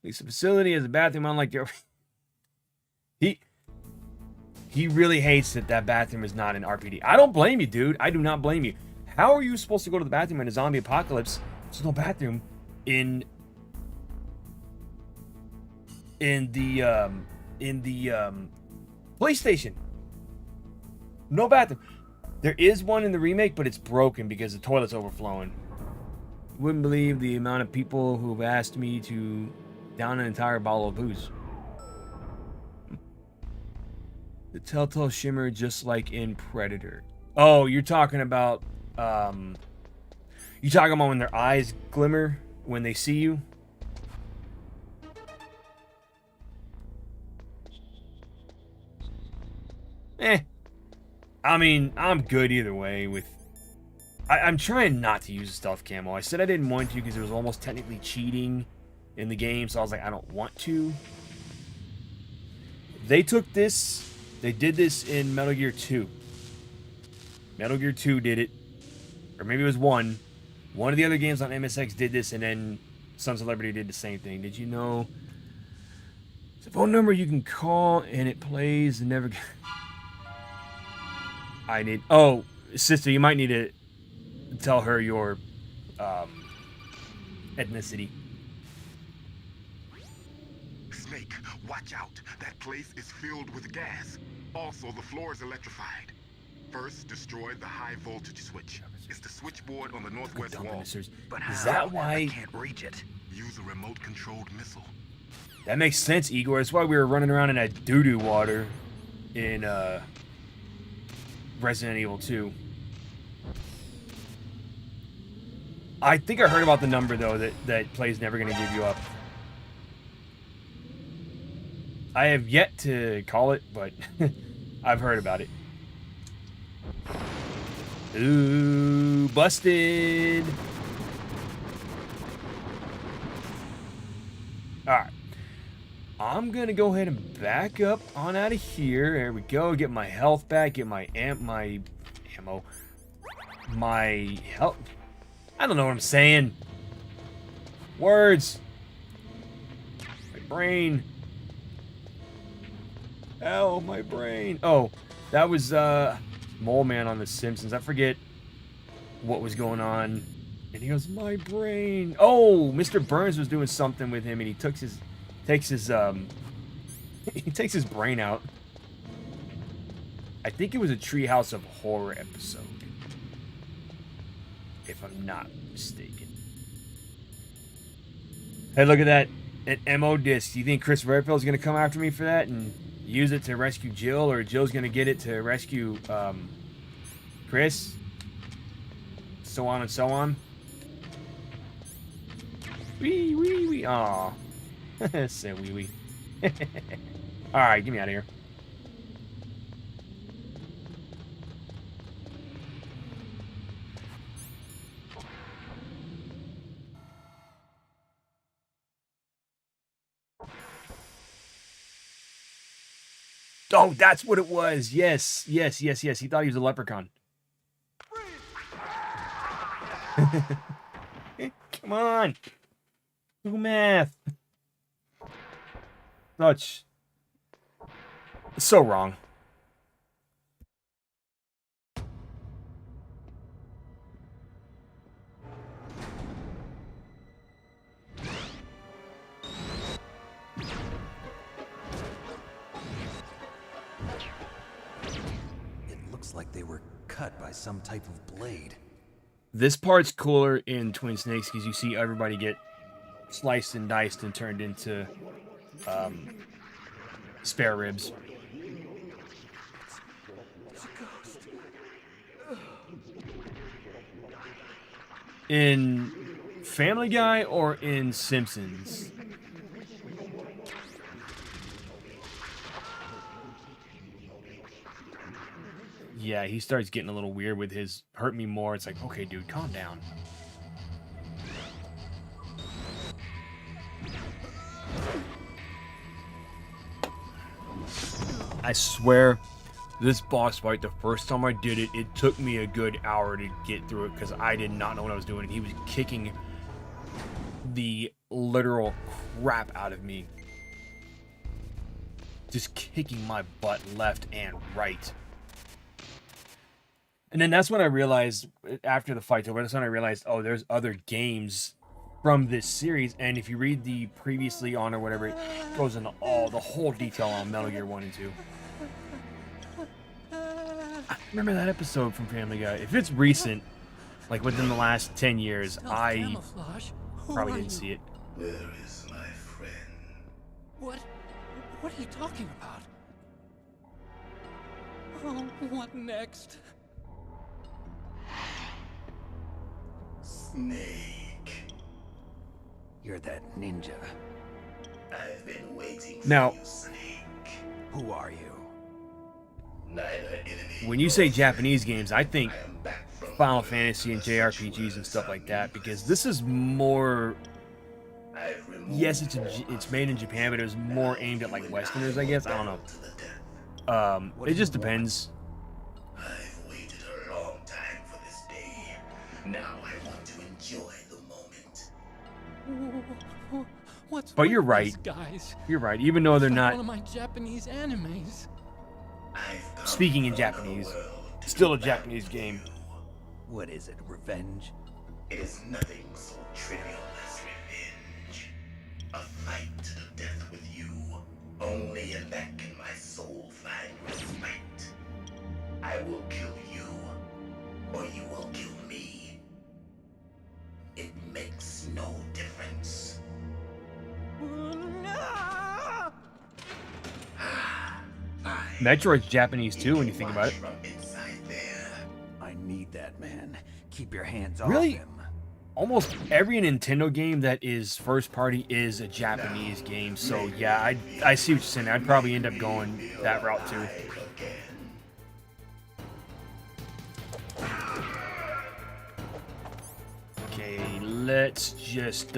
At least the facility has a bathroom unlike the... He really hates that bathroom is not an RPD. I don't blame you, dude. I do not blame you. How are you supposed to go to the bathroom in a zombie apocalypse? There's no bathroom in the PlayStation. No bathroom. There is one in the remake, but it's broken because the toilet's overflowing. Wouldn't believe the amount of people who've asked me to down an entire bottle of booze. The telltale shimmer, just like in Predator. Oh, you're talking about when their eyes glimmer when they see you? I mean, I'm good either way with... I'm trying not to use a stealth camo. I said I didn't want to because it was almost technically cheating in the game, so I was like, I don't want to. They took this... They did this in Metal Gear 2. Metal Gear 2 did it. Or maybe it was 1. One of the other games on MSX did this, and then some celebrity did the same thing. Did you know? It's a phone number you can call, and it plays and never... I need... Oh, sister, you might need to tell her your ethnicity. Snake, watch out. That place is filled with gas. Also, the floor is electrified. First, destroy the high voltage switch. It's the switchboard on the northwest wall. But Is that why... I can't reach it. Use a remote-controlled missile. That makes sense, Igor. That's why we were running around in that doo-doo water in Resident Evil 2. I think I heard about the number, though, that play's never going to give you up. I have yet to call it, but I've heard about it. Ooh, busted. Alright. I'm going to go ahead and back up on out of here. There we go. Get my health back. Get my ammo. My health. I don't know what I'm saying. Words. My brain. Ow, my brain. Oh, that was Mole Man on The Simpsons. I forget what was going on. And he goes, my brain. Oh, Mr. Burns was doing something with him, and he takes his he takes his brain out. I think it was a Treehouse of Horror episode, if I'm not mistaken. Hey, look at that. An MO disc. Do you think Chris Redfield's going to come after me for that and use it to rescue Jill, or Jill's going to get it to rescue Chris? So on and so on. Wee, wee, wee. Aw. Say wee, wee. Alright, get me out of here. Oh, that's what it was. Yes, yes, yes, yes. He thought he was a leprechaun. Come on. Do math. Such. So wrong. Like they were cut by some type of blade. This part's cooler in Twin Snakes because you see everybody get sliced and diced and turned into spare ribs. In Family Guy or in Simpsons? Yeah, he starts getting a little weird with his hurt me more. It's like, okay, dude, calm down. I swear, this boss fight, the first time I did it, it took me a good hour to get through it because I did not know what I was doing. He was kicking the literal crap out of me. Just kicking my butt left and right. And then that's when I realized, after the fight, that's when I realized, oh, there's other games from this series. And if you read the previously on or whatever, it goes into the whole detail on Metal Gear 1 and 2. I remember that episode from Family Guy. If it's recent, like within the last 10 years, I probably didn't see it. Where is my friend? What are you talking about? Oh, what next? Snake. You're that ninja. I've been waiting Now, for you, Snake. Who are you? Neither enemy. When you say Japanese games, I think Final Fantasy and JRPGs and stuff like that, because this is more. Yes, it's made in Japan, but it was more aimed at like Westerners, I guess. I don't know. It just depends. I've waited a long time for this day. Now I want to enjoy the moment. What's But you're with right. these guys? You're right. Even though they're It's like not one of my Japanese animes. speaking in Japanese, still a Japanese game. What is it, revenge? It is nothing so trivial as revenge. A fight to the death with you. Only in that can my soul find respite. I will kill you, or you will kill me. It makes no difference. Metroid's Japanese too, when you think about it. I need that, man. Keep your hands off Really? him. Almost every Nintendo game that is first party is a Japanese game. So yeah, I see what you're saying. I'd probably end up going that route too. Okay, let's just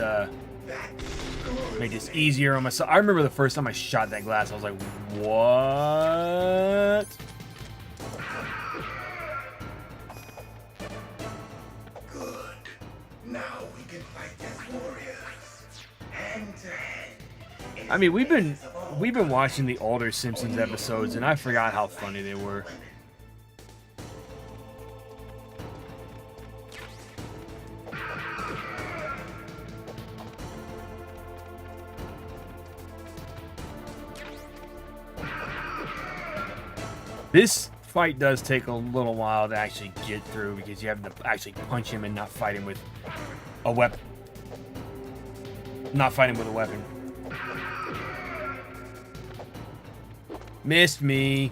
make this easier on myself. I remember the first time I shot that glass, I was like, what? Now we can fight as warriors, hand to hand. I mean, we've been watching the older Simpsons episodes, and I forgot how funny they were. This fight does take a little while to actually get through because you have to actually punch him and not fight him with a weapon. Not fight him with a weapon. Missed me.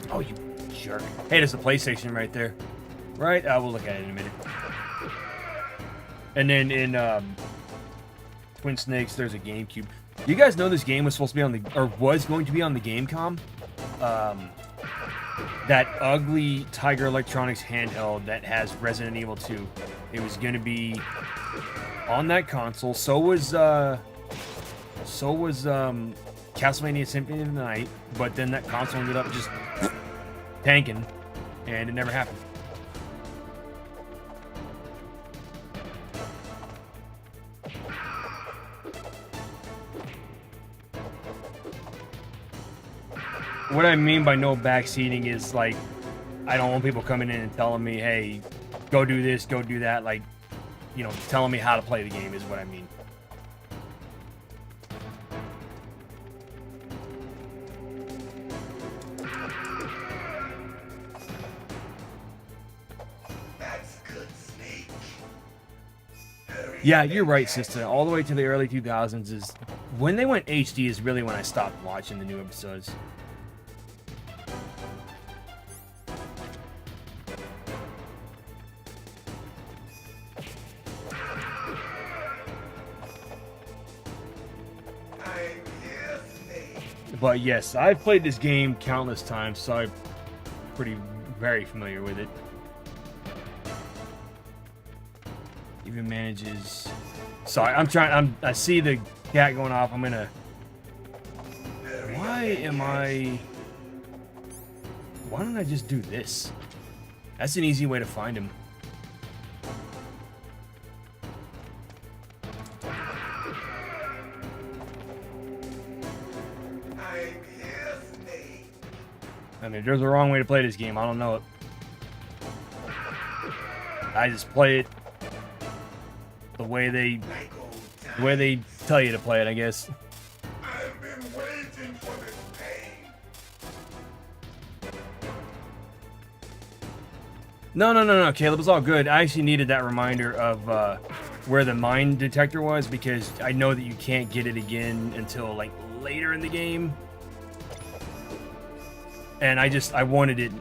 Oh, you jerk. Hey, there's the PlayStation right there. Right? We'll look at it in a minute. And then in Twin Snakes, there's a GameCube. You guys know this game was supposed to be on the, or was going to be on the Gamecom? That ugly Tiger Electronics handheld that has Resident Evil 2. It was going to be on that console. So was Castlevania Symphony of the Night, but then that console ended up just tanking, and it never happened. What I mean by no backseating is, like, I don't want people coming in and telling me, hey, go do this, go do that. Like, you know, telling me how to play the game is what I mean. That's good, Snake. Yeah, you're right, sister. All the way to the early 2000s is when they went HD is really when I stopped watching the new episodes. But yes, I've played this game countless times, so I'm very familiar with it. Even manages Sorry, I see the cat going off. I'm gonna... Why don't I just do this? That's an easy way to find him. I mean, there's a wrong way to play this game. I don't know it. I just play it the way they tell you to play it, I guess. I've been waiting for this pain. No, Caleb, it's all good. I actually needed that reminder of where the mine detector was, because I know that you can't get it again until like later in the game. And I wanted it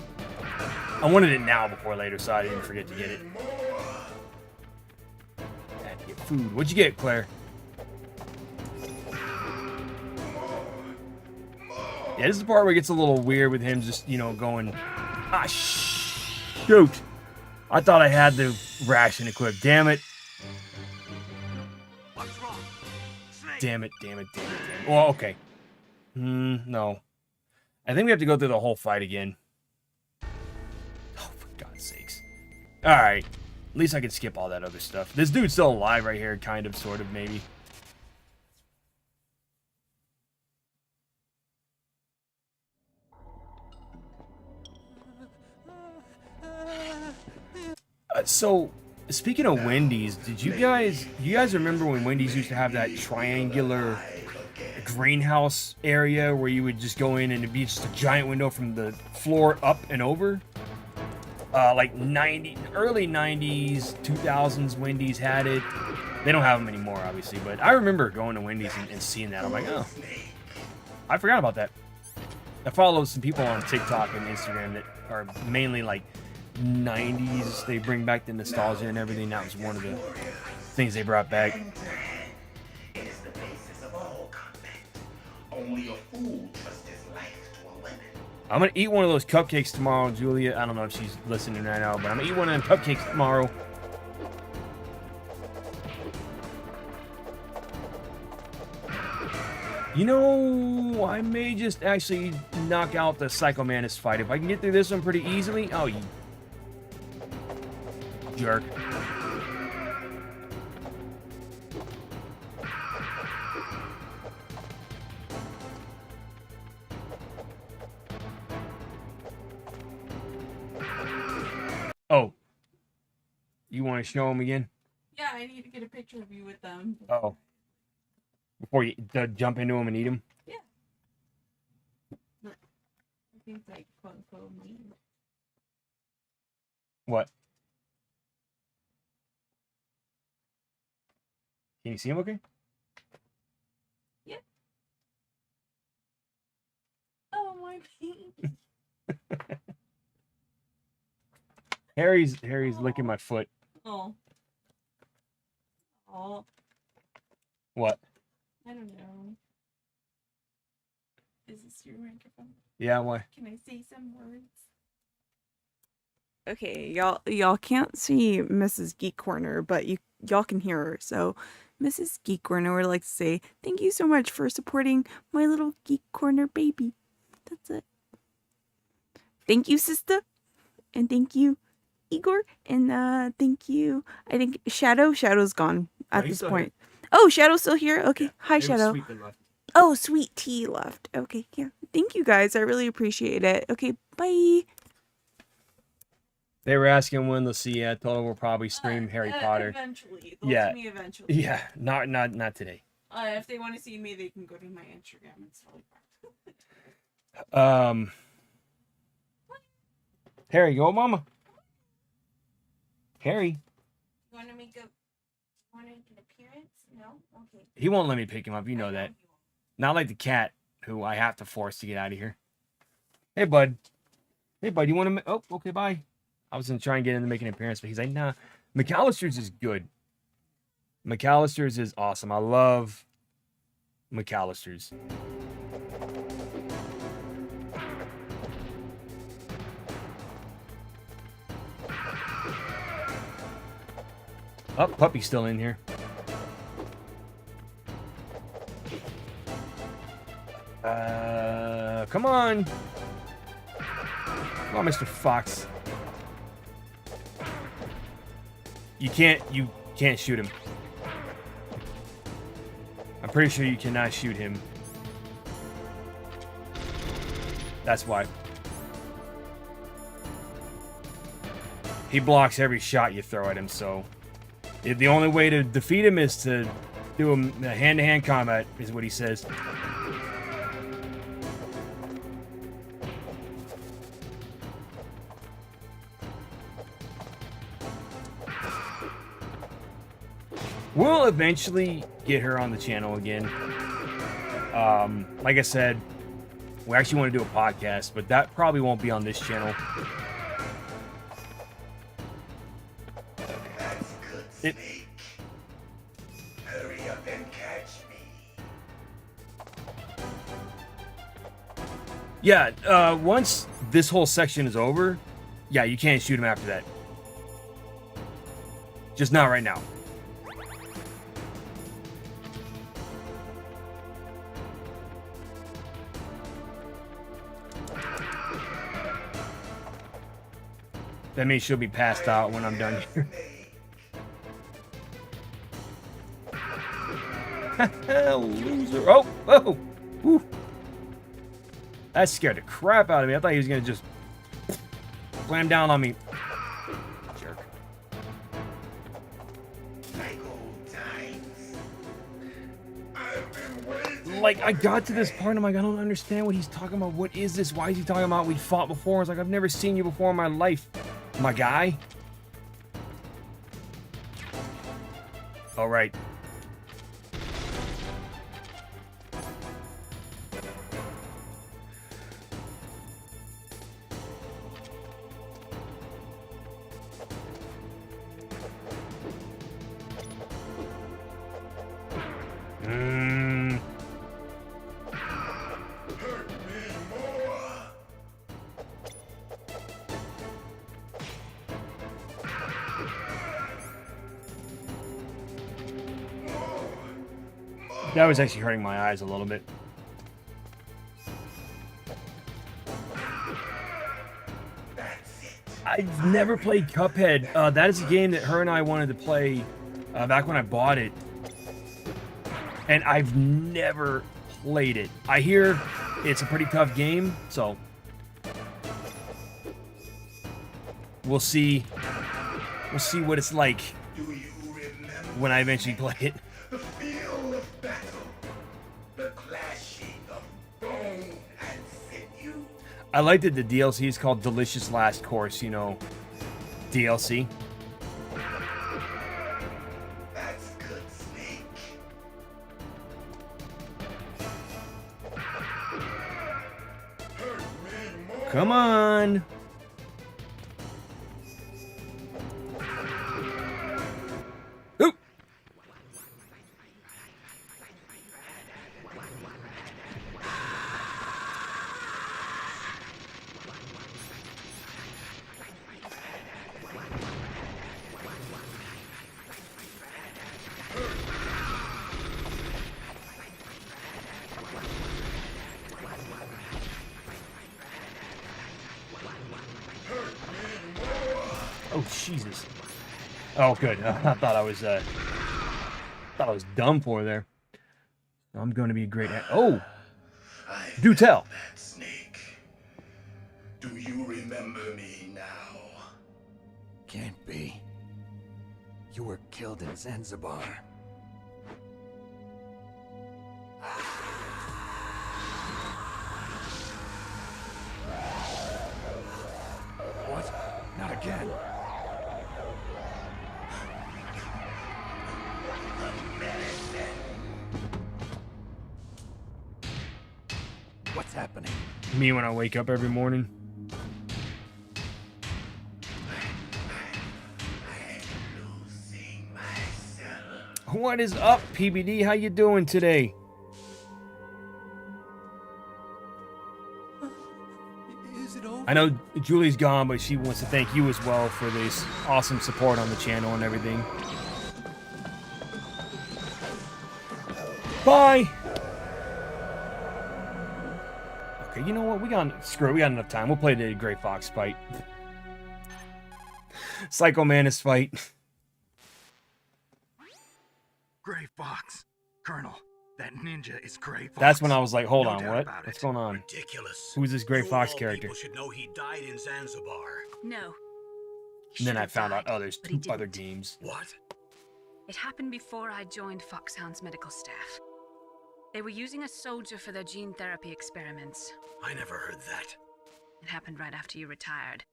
now before later, so I didn't forget to get it. I had to get food. What'd you get, Claire? Yeah, this is the part where it gets a little weird with him just, you know, going, ah, shoot. I thought I had the ration equipped. Damn it. What's wrong? Snake. Damn it. Well, okay. No. I think we have to go through the whole fight again. Oh, for God's sakes. Alright. At least I can skip all that other stuff. This dude's still alive right here, kind of, sort of, maybe. So, speaking of Wendy's, did you guys remember when Wendy's used to have that triangular greenhouse area where you would just go in and it'd be just a giant window from the floor up and over? Like early 90s, 2000s Wendy's had it. They don't have them anymore, obviously, but I remember going to Wendy's and seeing that. I'm like, oh, I forgot about that. I follow some people on TikTok and Instagram that are mainly like 90s. They bring back the nostalgia and everything. That was one of the things they brought back. It is the basis of all combat. Only a fool trusts his life to a weapon. I'm gonna eat one of those cupcakes tomorrow, Julia. I don't know if she's listening right now, but I'm gonna eat one of them cupcakes tomorrow. You know, I may just actually knock out the Psycho Mantis fight. If I can get through this one pretty easily. Oh, you jerk. Oh. You want to show them again? Yeah, I need to get a picture of you with them. Uh-oh. Before you jump into them and eat them? Yeah. I think it's like quote unquote mean. What? Can you see him okay? Yeah. Oh, my baby. Harry's licking my foot. Oh. Oh. What? I don't know. Is this your microphone? Yeah, why? Can I say some words? Okay, y'all can't see Mrs. Geek Corner, but y'all can hear her. So, Mrs. Geek Corner would like to say thank you so much for supporting my little Geek Corner baby. That's it. Thank you, sister, and thank you, Igor, and thank you. I think Shadow's gone at this point. Oh, Shadow's still here? Okay. Yeah, hi, Shadow. Oh, Sweet Tea left. Okay, yeah. Thank you, guys. I really appreciate it. Okay, bye. They were asking when they'll see. I told them we'll probably stream Harry Potter. Eventually. They'll see me eventually. Yeah, not today. If they want to see me, they can go to my Instagram. It's totally fine. Harry, go, Mama. Harry. You want to make an appearance? No? Okay. He won't let me pick him up. You know that. Not like the cat, who I have to force to get out of here. Hey, bud. Hey, bud, you want to... Oh, okay, bye. I was going to try and get him to make an appearance, but he's like, nah. McAllister's is good. McAllister's is awesome. I love McAllister's. Oh, Puppy's still in here. Come on. Come on, Mr. Fox. You can't shoot him. I'm pretty sure you cannot shoot him. That's why. He blocks every shot you throw at him, so the only way to defeat him is to do a hand-to-hand combat, is what he says. We'll eventually get her on the channel again. Like I said, we actually want to do a podcast, but that probably won't be on this channel. That's good, Snake. Hurry up and catch me. Yeah, once this whole section is over, yeah, you can't shoot him after that. Just not right now. That means she'll be passed out when I'm done here. Loser. Oh, whoa. Woo. That scared the crap out of me. I thought he was going to just slam down on me. Jerk. Like, I got to this part, I'm like, I don't understand what he's talking about. What is this? Why is he talking about we fought before? It's like, I've never seen you before in my life, my guy. All right. That was actually hurting my eyes a little bit. I've never played Cuphead. That is a game that her and I wanted to play back when I bought it. And I've never played it. I hear it's a pretty tough game, so we'll see. We'll see what it's like when I eventually play it. The feel of battle, the clashing of bone and sinew. I like that the DLC is called Delicious Last Course, you know, DLC. That's good, Snake. Come on. Oop. Oh, Jesus. Oh, good. I thought I was done for there. I'm going to be great at... Oh! Do tell. That Snake. Do you remember me now? Can't be. You were killed in Zanzibar. What? Not again. What's happening? Me when I wake up every morning. What is up, PBD? How you doing today? Is it over? I know Julie's gone, but she wants to thank you as well for this awesome support on the channel and everything. Bye! Okay, you know what? We got enough time. We'll play the Gray Fox fight. Psycho Mantis fight. Gray Fox. Colonel, that ninja is Gray Fox. That's when I was like, hold No on, doubt what? about What's it. going on? Ridiculous. Who's this Gray You Fox all character? people should know he died in Zanzibar. No. And then I should've found out, died, oh, there's but he 2 other didn't. games. What? It happened before I joined Foxhound's medical staff. They were using a soldier for their gene therapy experiments. I never heard that. It happened right after you retired.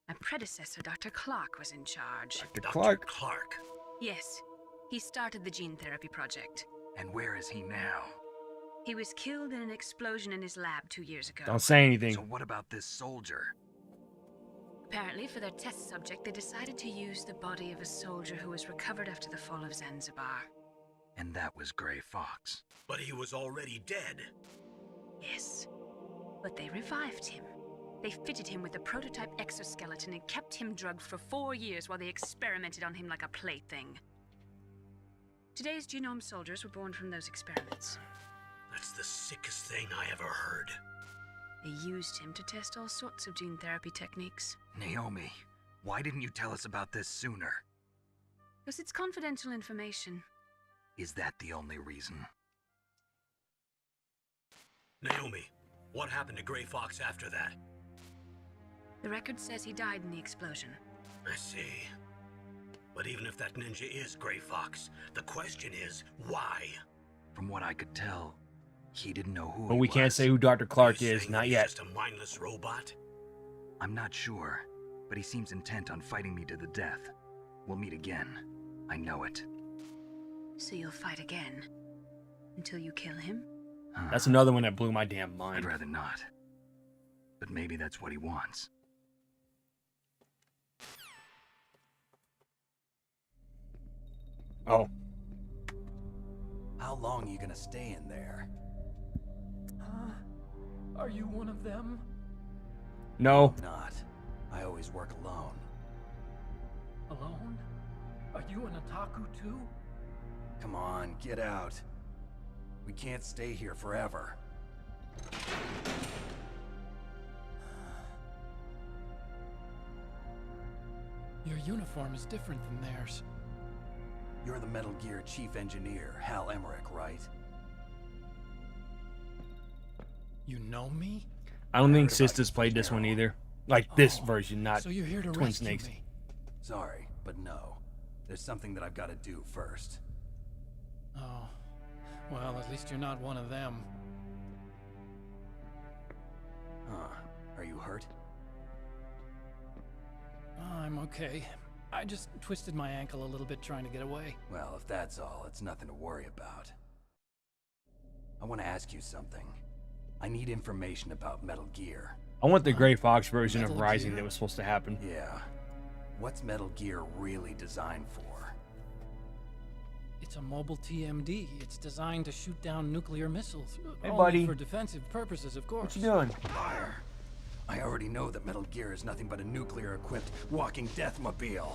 My predecessor, Dr. Clark, was in charge. Dr. Clark. Yes, he started the gene therapy project. And where is he now? He was killed in an explosion in his lab 2 years ago. Don't say anything. So what about this soldier? Apparently, for their test subject, they decided to use the body of a soldier who was recovered after the fall of Zanzibar. And that was Gray Fox. But he was already dead. Yes, but they revived him. They fitted him with a prototype exoskeleton and kept him drugged for 4 years while they experimented on him like a plaything. Today's genome soldiers were born from those experiments. That's the sickest thing I ever heard. They used him to test all sorts of gene therapy techniques. Naomi, why didn't you tell us about this sooner? Because it's confidential information. Is that the only reason? Naomi, what happened to Gray Fox after that? The record says he died in the explosion. I see. But even if that ninja is Gray Fox, the question is, why? From what I could tell, he didn't know who But he we was. can't say who Dr. Clark You're is, saying not he's yet. just a mindless robot? I'm not sure, but he seems intent on fighting me to the death. We'll meet again. I know it. So you'll fight again? Until you kill him? That's another one that blew my damn mind. I'd rather not. But maybe that's what he wants. Oh. How long are you gonna stay in there? Are you one of them? No. Not. I always work alone. Alone? Are you an otaku too? Come on, get out. We can't stay here forever. Your uniform is different than theirs. You're the Metal Gear Chief Engineer, Hal Emmerich, right? You know me? I don't think Sisters played this one either. Like this version, not So you're here to Twin rescue Snakes. me. Sorry, but no. There's something that I've got to do first. Oh. Well, at least you're not one of them. Huh. Are you hurt? I'm okay. I just twisted my ankle a little bit trying to get away. Well, if that's all, it's nothing to worry about. I want to ask you something. I need information about Metal Gear. I want the Gray Fox version of Metal Rising Gear? that was supposed to happen. Yeah. What's Metal Gear really designed for? It's a mobile TMD. It's designed to shoot down nuclear missiles. Hey, Only buddy. for defensive purposes, of course. What you doing? Fire. I already know that Metal Gear is nothing but a nuclear-equipped walking deathmobile.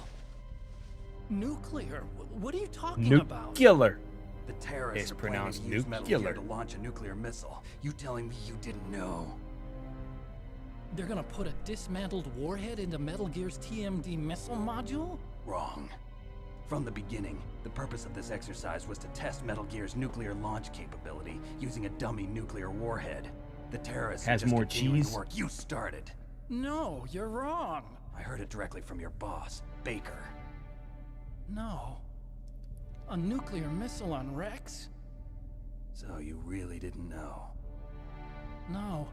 Nuclear? What are you talking about? Nuclear. The terrorists It's are planning pronounced to use Metal Gear nuclear. to launch a nuclear missile. You telling me you didn't know? They're gonna put a dismantled warhead into Metal Gear's TMD missile module? Wrong. From the beginning, the purpose of this exercise was to test Metal Gear's nuclear launch capability using a dummy nuclear warhead. The terrorists Has are just more continuing cheese? the work you started. No, you're wrong. I heard it directly from your boss, Baker. No. A nuclear missile on Rex? So you really didn't know? No.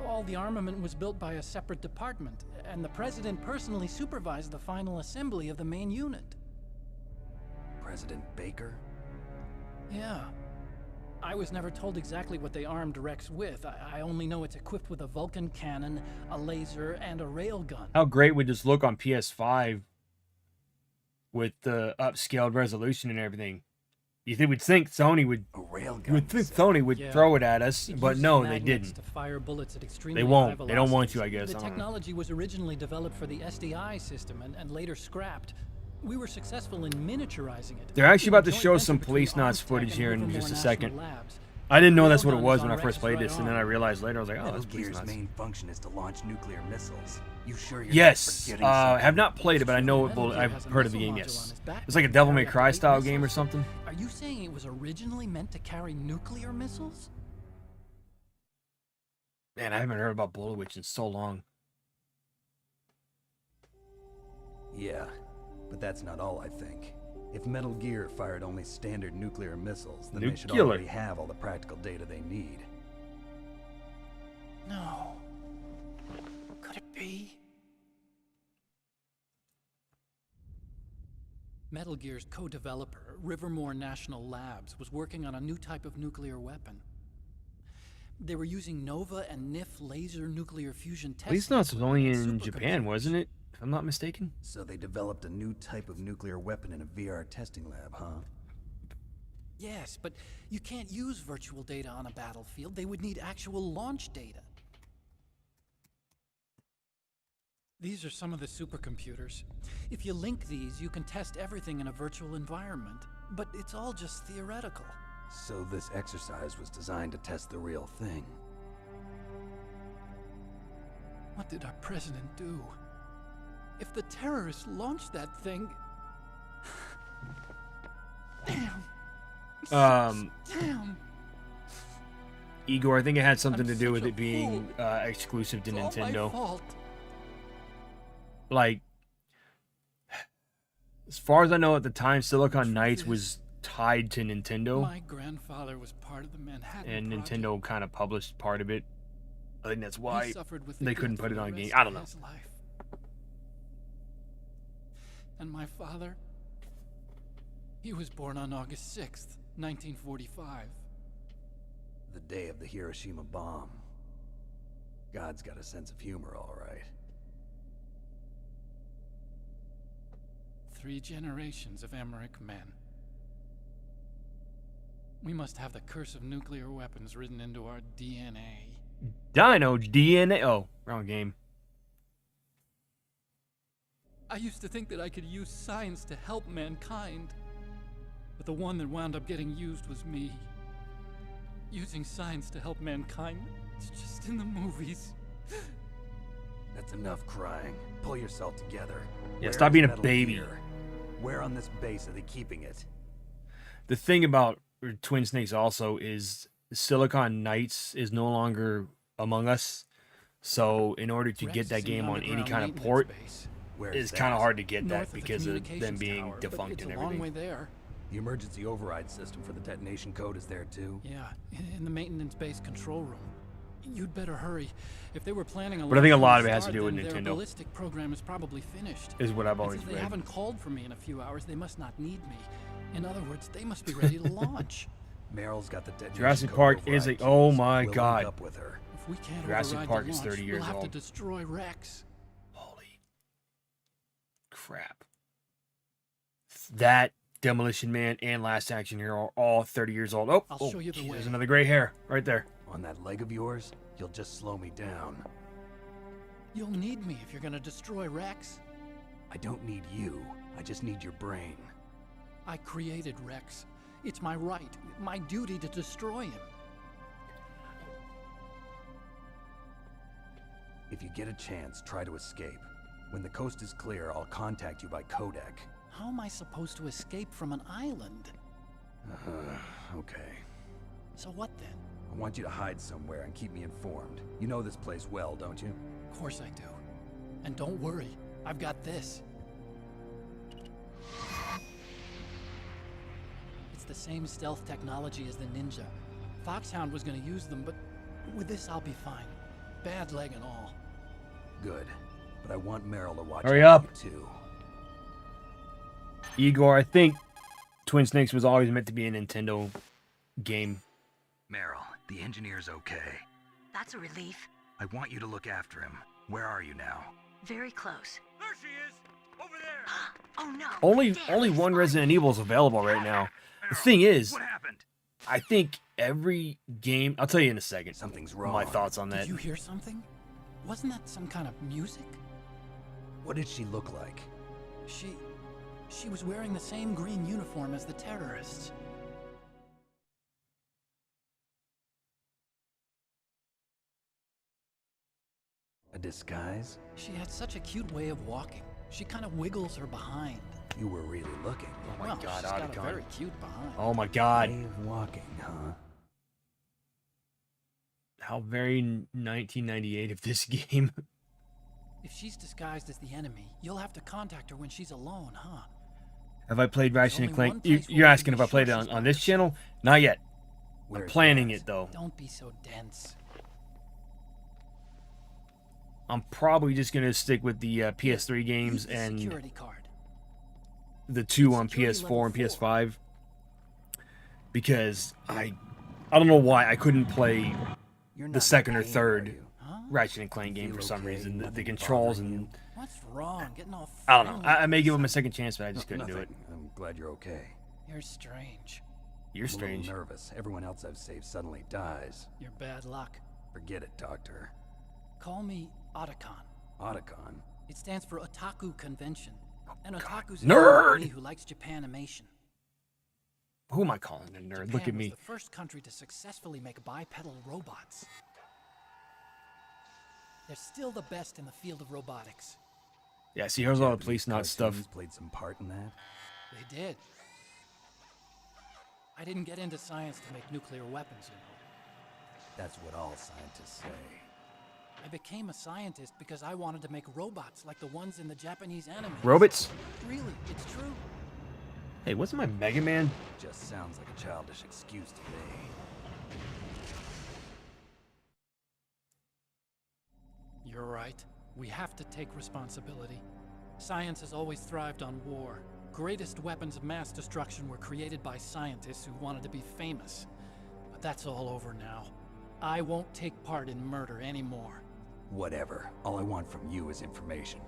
All the armament was built by a separate department, and the president personally supervised the final assembly of the main unit. President Baker? Yeah. I was never told exactly what they armed Rex with. I only know it's equipped with a Vulcan cannon, a laser, and a railgun. How great would this look on PS5 with the upscaled resolution and everything? You would think Sony would. A railgun. You would think Sony would Yeah. throw it at us, It but uses no, they magnets didn't. To fire bullets at extremely They won't. high They don't want to, I velocities. guess. The I don't know. technology was originally developed for the SDI system and later scrapped. We were successful in miniaturizing it. They're actually about to Joint show venture some between Police Knots Armtec footage and here in Livermore just a National second. Labs. I didn't know that's what it Railgun was is when on I first Rex's played right this, and then I arm. realized later, I was like, oh, Metal that's pretty Gear's nuts. main function is to launch nuclear missiles. You sure you're Yes, not forgetting I something? have not played it, but I know it. Metal Gear I've has a heard of the missile game. module on Yes, its back it's like a that Devil can May carry Cry up to style 8 game or missiles. something. Are you saying it was originally meant to carry nuclear missiles? Man, I haven't heard about Bullet Witch in so long. Yeah, but that's not all I think. If Metal Gear fired only standard nuclear missiles, then they should Nuclear. already have all the practical data they need. No. Could it be? Metal Gear's co-developer, Rivermore National Labs, was working on a new type of nuclear weapon. They were using Nova and NIF laser nuclear fusion At least testing not only equipment in and Japan, supercomputers. wasn't it? If I'm not mistaken. So they developed a new type of nuclear weapon in a VR testing lab, huh? Yes, but you can't use virtual data on a battlefield. They would need actual launch data. These are some of the supercomputers. If you link these, you can test everything in a virtual environment. But it's all just theoretical. So this exercise was designed to test the real thing. What did our president do? If the terrorists launched that thing... Damn. Damn. Igor, I think it had something to do such with a it being exclusive to It's all my Nintendo. fault. Like, as far as I know, at the time, Silicon Knights was tied to Nintendo, My grandfather was part of the Manhattan and Project. Nintendo kind of published part of it. I think that's He why suffered with the they couldn't guilt put for it the on game. rest I of don't know. his life. And my father? He was born on August 6th, 1945. The day of the Hiroshima bomb. God's got a sense of humor, all right. 3 generations of Emmerich men. We must have the curse of nuclear weapons written into our DNA. Dino DNA. Oh, wrong game. I used to think that I could use science to help mankind. But the one that wound up getting used was me. Using science to help mankind, it's just in the movies. That's enough crying. Pull yourself together. Yeah, Where stop is being a Metal baby. Gear? Where on this base are they keeping it? The thing about Twin Snakes also is Silicon Knights is no longer among us. So in order to Rex get that is in game on any underground kind of maintenance port, base. Where it's is kind that? of hard to get North that of the because of them communications being tower, but defunct it's and a long everything. way there. The emergency override system for the detonation code is there too? Yeah, in the maintenance base control room. You'd better hurry. If they were planning a But I think a launch lot from of it has the to do with start, then Nintendo. Their ballistic program is probably finished. Is what I've And always since they read. haven't called for me in a few hours, they must not need me. In other words, they must be ready to launch. Meryl's got the detonation Jurassic code Park override is a. keys. Oh my We'll link god. up with her. If we can't Jurassic override Park the is launch, 30 years we'll have old. to destroy Rex. Holy crap. That, Demolition Man, and Last Action Hero are all 30 years old. Oh, I'll show you the geez, way. there's another gray hair right there. On that leg of yours, you'll just slow me down. You'll need me if you're gonna destroy Rex. I don't need you. I just need your brain. I created Rex. It's my right, my duty to destroy him. If you get a chance, try to escape. When the coast is clear, I'll contact you by codec. How am I supposed to escape from an island? Okay. So what then? I want you to hide somewhere and keep me informed. You know this place well, don't you? Of course I do. And don't worry, I've got this. It's the same stealth technology as the Ninja. Foxhound was gonna use them, but with this I'll be fine. Bad leg and all. Good. But I want Meryl to watch Hurry out up. for you too. Igor, I think Twin Snakes was always meant to be a Nintendo game. Meryl, the engineer's okay. That's a relief. I want you to look after him. Where are you now? Very close. There she is! Over there! Oh no! Only one Resident Evil is available right now. The thing is, What happened? I think every game. I'll tell you in a second. Something's wrong. My thoughts on that. Did you hear something? Wasn't that some kind of music? What did she look like? She was wearing the same green uniform as the terrorists. disguise? She had such a cute way of walking. She kind of wiggles her behind. You were really looking. Oh my Well, God, she's got a Otacon. very cute behind. Oh my God. Way of walking, huh? How very 1998 of this game. If she's disguised as the enemy, you'll have to contact her when she's alone, huh? Have I played Ratchet and only Clank? one place where You're we can asking be if I played it sure she's on this channel? Not yet. I'm Where's planning Raz? it though. Don't be so dense. I'm probably just gonna stick with the PS3 games Use the and security card. the two on Security PS4 level and PS5 because I don't know why I couldn't play You're the not second or in pain, are third you? Ratchet and Clank game Feel for some okay? reason. The Nothing controls bothering and you? What's wrong? Getting all I don't know. friendly I may give and him a second chance, but I just couldn't Nothing. do it. I'm glad you're okay. You're strange. You're I'm a strange. little nervous. Everyone else I've saved suddenly dies. You're bad luck. Forget it, Doctor. Call me Otacon. Otacon? It stands for Otaku Convention. And Otaku's Nerd! me who likes Japanimation. Who am I calling a nerd? Look at Japan was me. the first country to successfully make bipedal robots. They're still the best in the field of robotics. Yeah, see, here's all the police not Cartoons stuff. played some part in that. They did. I didn't get into science to make nuclear weapons, you know. That's what all scientists say. I became a scientist because I wanted to make robots like the ones in the Japanese anime. Robots? Really, it's true. Hey, wasn't my Mega Man? Just sounds like a childish excuse to me. You're right. We have to take responsibility. Science has always thrived on war. Greatest weapons of mass destruction were created by scientists who wanted to be famous. But that's all over now. I won't take part in murder anymore. Whatever. All I want from you is information.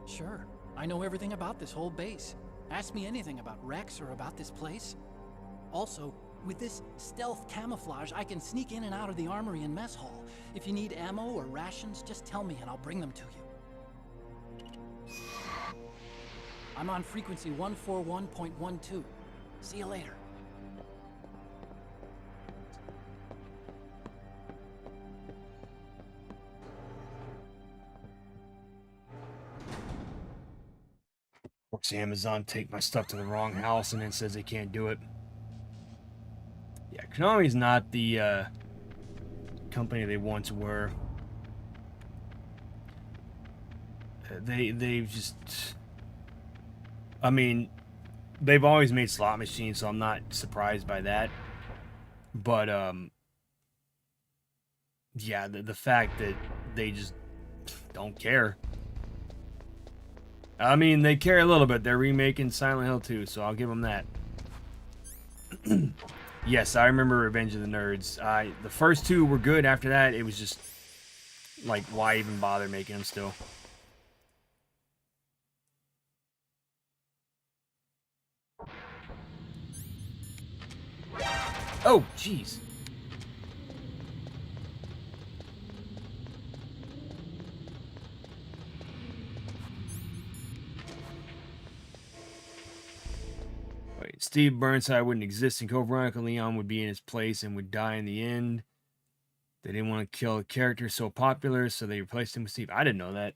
Sure. I know everything about this whole base. Ask me anything about Rex or about this place. Also, with this stealth camouflage, I can sneak in and out of the armory and mess hall. If you need ammo or rations, just tell me and I'll bring them to you. I'm on frequency 141.12. See you later. Works Amazon take my stuff to the wrong house and then says they can't do it. Yeah, Konami's not the company they once were. They've just, I mean, they've always made slot machines, so I'm not surprised by that. But yeah, the fact that they just don't care. I mean, they care a little bit. They're remaking Silent Hill 2, so I'll give them that. Yes, I remember Revenge of the Nerds. The first two were good. After that, it was just like, why even bother making them still? Oh, jeez. Wait, Steve Burnside wouldn't exist in Code Veronica. Leon would be in his place and would die in the end. They didn't want to kill a character so popular, so they replaced him with Steve. I didn't know that.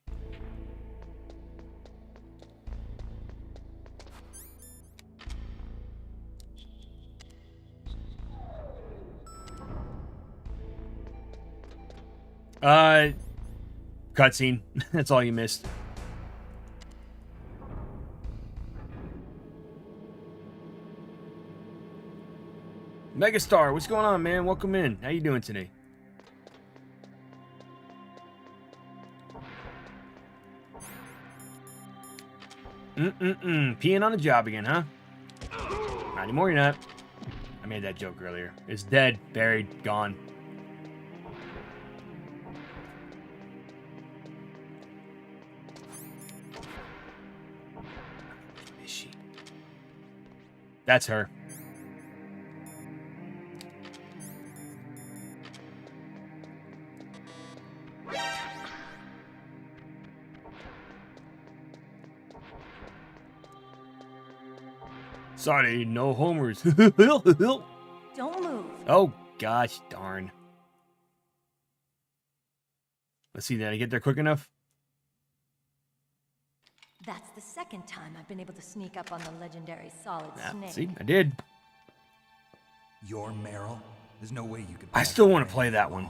Cutscene. That's all you missed. Megastar, what's going on, man? Welcome in. How you doing today? Peeing on the job again, huh? Not anymore, you're not. I made that joke earlier. It's dead, buried, gone. Is she? That's her. Sorry, no homers. Don't move. Oh, gosh darn. Let's see, did I get there quick enough? That's the second time I've been able to sneak up on the legendary Solid Snake. See, I did. You're Meryl? There's no way you could. I still want to play that one.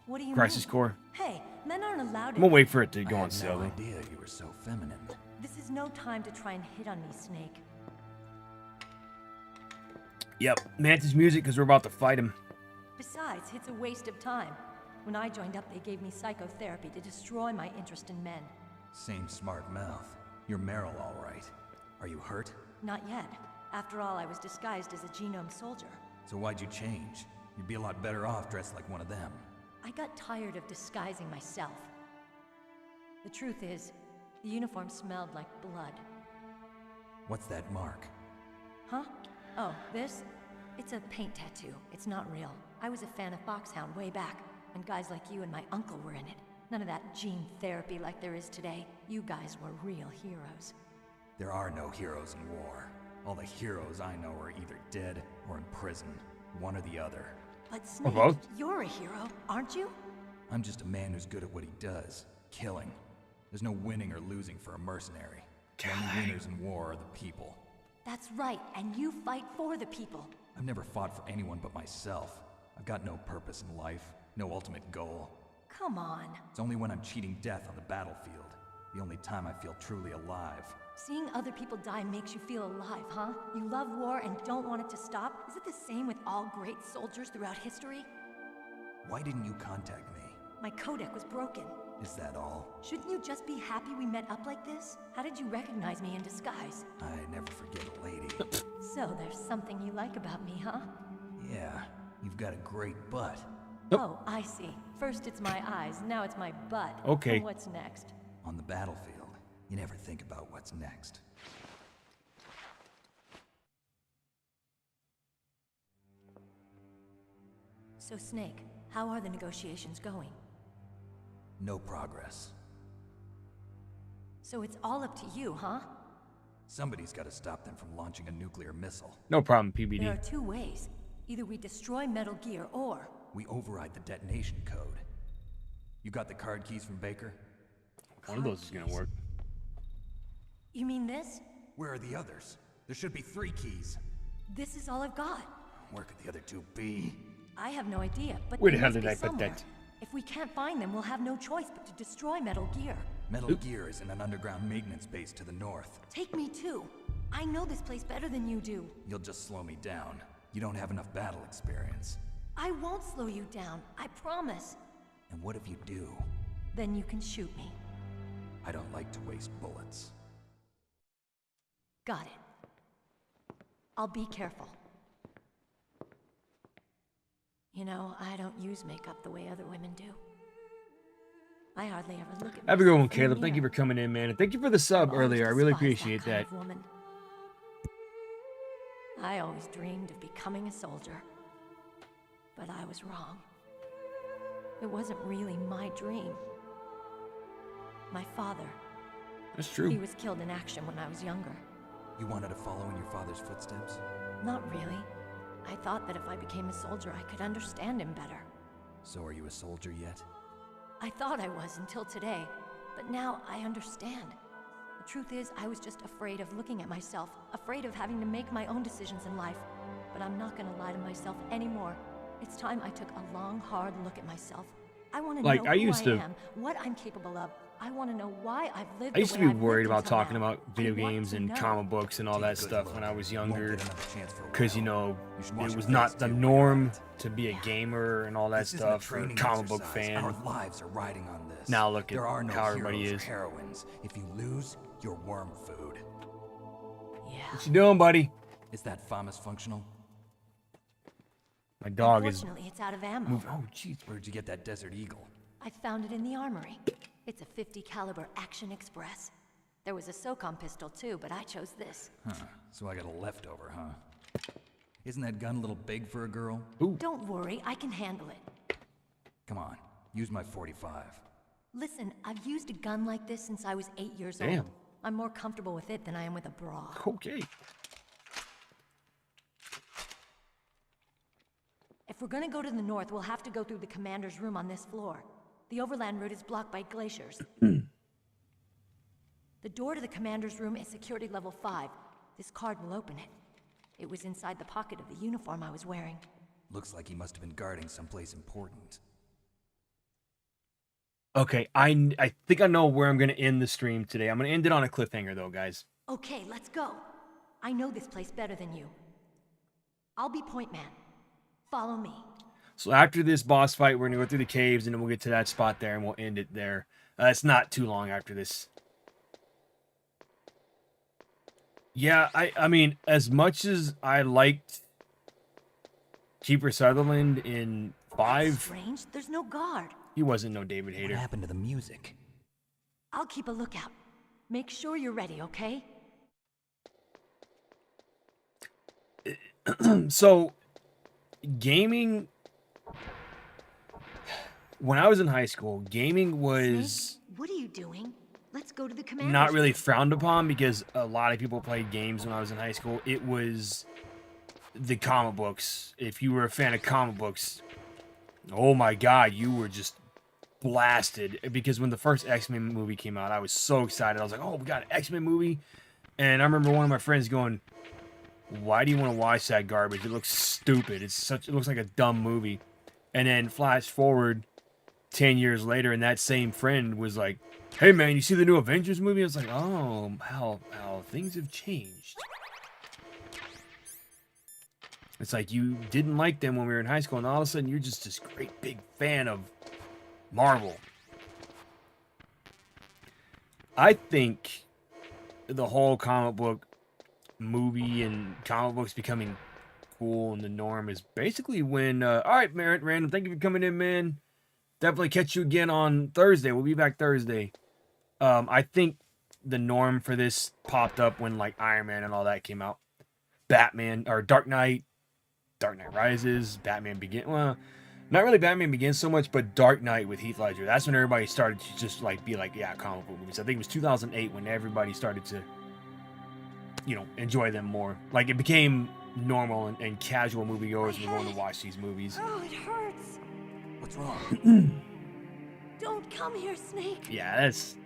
What do you Crisis mean? Core. Hey, men aren't allowed to. I'm gonna wait for it to go I on had sale. no idea you were so feminine. This is no time to try and hit on me, Snake. Yep, Mantis music because we're about to fight him. Besides, it's a waste of time. When I joined up, they gave me psychotherapy to destroy my interest in men. Same smart mouth. You're Meryl, all right. Are you hurt? Not yet. After all, I was disguised as a genome soldier. So why'd you change? You'd be a lot better off dressed like one of them. I got tired of disguising myself. The truth is, the uniform smelled like blood. What's that mark? Huh? Oh, this? It's a paint tattoo. It's not real. I was a fan of Foxhound way back, when guys like you and my uncle were in it. None of that gene therapy like there is today. You guys were real heroes. There are no heroes in war. All the heroes I know are either dead or in prison. One or the other. But Snake, both? you're a hero, aren't you? I'm just a man who's good at what he does. Killing. There's no winning or losing for a mercenary. The only winners in war are the people. That's right, and you fight for the people. I've never fought for anyone but myself. I've got no purpose in life, no ultimate goal. Come on. It's only when I'm cheating death on the battlefield. The only time I feel truly alive. Seeing other people die makes you feel alive, huh? You love war and don't want it to stop? Is it the same with all great soldiers throughout history? Why didn't you contact me? My codec was broken. Is that all? Shouldn't you just be happy we met up like this? How did you recognize me in disguise? I never forget a lady. So there's something you like about me, huh? Yeah, you've got a great butt. Oh, I see. First it's my eyes, now it's my butt. Okay. What's next? On the battlefield, you never think about what's next. So Snake, how are the negotiations going? No progress. So it's all up to you, huh? Somebody's got to stop them from launching a nuclear missile. No problem, PBD. There are two ways. Either we destroy Metal Gear, or... we override the detonation code. You got the card keys from Baker? One of those is gonna work. You mean this? Where are the others? There should be 3 keys. This is all I've got. Where could the other 2 be? I have no idea, but Where they the hell must did be I put somewhere. that? If we can't find them, we'll have no choice but to destroy Metal Gear. Metal Gear is in an underground maintenance base to the north. Take me too. I know this place better than you do. You'll just slow me down. You don't have enough battle experience. I won't slow you down, I promise. And what if you do? Then you can shoot me. I don't like to waste bullets. Got it. I'll be careful. You know, I don't use makeup the way other women do. I hardly ever look at Have a good one, myself in the Caleb. Thank you mirror. for coming in, man. And thank you for the sub I've always earlier. I really despised appreciate kind that. of woman. I always dreamed of becoming a soldier. But I was wrong. It wasn't really my dream. My father. That's true. He was killed in action when I was younger. You wanted to follow in your father's footsteps? Not really. I thought that if I became a soldier, I could understand him better. So are you a soldier yet? I thought I was until today, but now I understand. The truth is, I was just afraid of looking at myself, afraid of having to make my own decisions in life. But I'm not gonna lie to myself anymore. It's time I took a long, hard look at myself. I want to know who I am, what I'm capable of. I want to know why I've lived I used the to way be I've worried lived about until talking now. about video I want games to and know. comic books and all that stuff when I was younger. Because, you know, wash it your was face not the too, norm to be a gamer and all that This isn't a stuff, or a training comic book exercise. fan. Our lives are riding on this. Now look at there are no how everybody heroes or is. heroines. If you lose, you're worm food. Yeah. What you doing, buddy? Is that FAMAS functional? My dog is... Unfortunately, it's out of ammo. Oh, jeez. Where'd you get that Desert Eagle? I found it in the armory. It's a .50 caliber Action Express. There was a SOCOM pistol too, but I chose this. Huh. So I got a leftover, huh? Isn't that gun a little big for a girl? Don't worry, I can handle it. Come on, use my 45. Listen, I've used a gun like this since I was 8 years Damn. old. I'm more comfortable with it than I am with a bra. Okay. If we're gonna go to the north, we'll have to go through the commander's room on this floor. The overland route is blocked by glaciers. The door to the commander's room is security level 5. This card will open it. It was inside the pocket of the uniform I was wearing. Looks like he must have been guarding someplace important. Okay, I think I know where I'm going to end the stream today. I'm going to end it on a cliffhanger, though, guys. Okay, let's go. I know this place better than you. I'll be point man. Follow me. So after this boss fight, we're going to go through the caves, and then we'll get to that spot there, and we'll end it there. It's not too long after this. Yeah, I mean, as much as I liked Kiefer Sutherland in 5... Strange, there's no guard. He wasn't no David Hayter. What happened to the music? I'll keep a lookout. Make sure you're ready, okay? So, gaming... When I was in high school, gaming was... Snake, what are you doing? Let's go to the commander's not really room. frowned upon because a lot of people played games when I was in high school. It was the comic books. If you were a fan of comic books, oh my god, you were just blasted. Because when the first X-Men movie came out, I was so excited. I was like, oh, we got an X-Men movie. And I remember one of my friends going, why do you want to watch that garbage? It looks stupid. It looks like a dumb movie. And then flash forward 10 years later, and that same friend was like, hey man, you see the new Avengers movie? I was like, oh, how things have changed. It's like you didn't like them when we were in high school, and all of a sudden you're just this great big fan of Marvel. I think the whole comic book movie and comic books becoming cool and the norm is basically when, all right, Merritt, Random, thank you for coming in, man. Definitely catch you again on Thursday. We'll be back Thursday. I think the norm for this popped up when like Iron Man and all that came out. Batman or Dark Knight Rises, Batman Begins. Well, not really Batman Begins so much, but Dark Knight with Heath Ledger. That's when everybody started to just like be like, yeah, comic book movies. I think it was 2008 when everybody started to, you know, enjoy them more. Like it became normal and casual moviegoers were going to watch these movies. Oh, it hurts. What's wrong? Don't come here, Snake. Yeah, that's...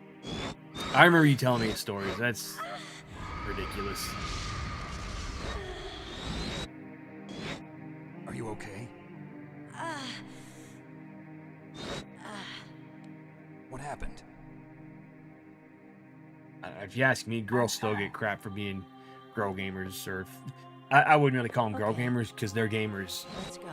I remember you telling me stories. That's ridiculous. Are you okay? What happened? If you ask me, girls still get crap for being girl gamers, or... I wouldn't really call them girl gamers, because they're gamers. Let's go.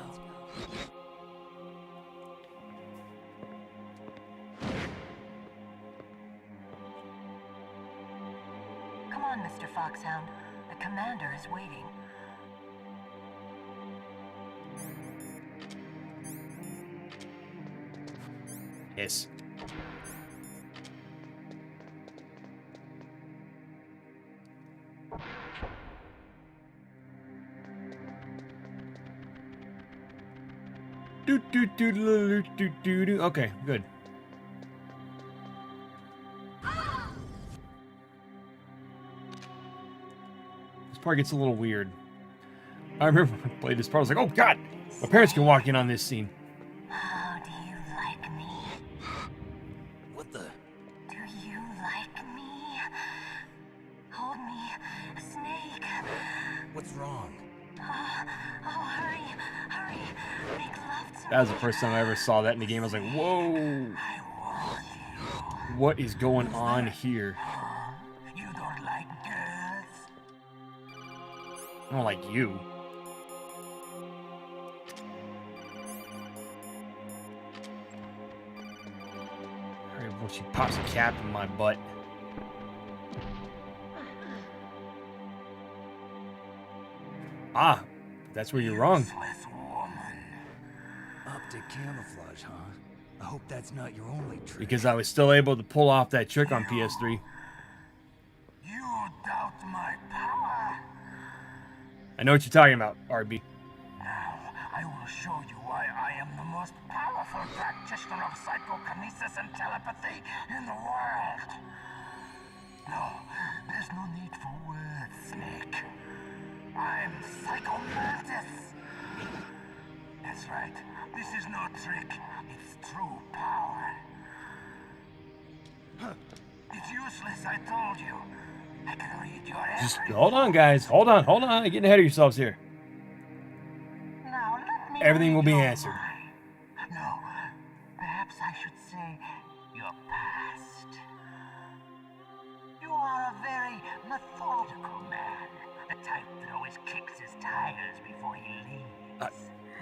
Come on, Mr. Foxhound. The commander is waiting. Yes. Okay, good. This part gets a little weird. I remember when I played this part, I was like, oh god! My parents can walk in on this scene. How do you like me? What the? Do you like me? Hold me, Snake. What's wrong? Oh, hurry, hurry. Make love to me. That was the first time I ever saw that in the game. I was like, whoa! What is going on here? You don't like girls? I don't like you. Alright, well, she pops a cap in my butt. Ah, that's where you're wrong. Optic camouflage, huh? I hope that's not your only trick. Because I was still able to pull off that trick on PS3. You doubt my power? I know what you're talking about, RB. Now, I will show you why I am the most powerful practitioner of psychokinesis and telepathy in the world. No, there's no need for words, Snake. I'm Psycho Mantis. That's right, This is no trick. It's true power. It's useless, I told you. I can read your Just hold on, guys. Hold on. You're getting ahead of yourselves here. Now let me Everything will be answered. No, perhaps I should say your past. You are a very methodical man. The type that always kicks his tires before he leaves.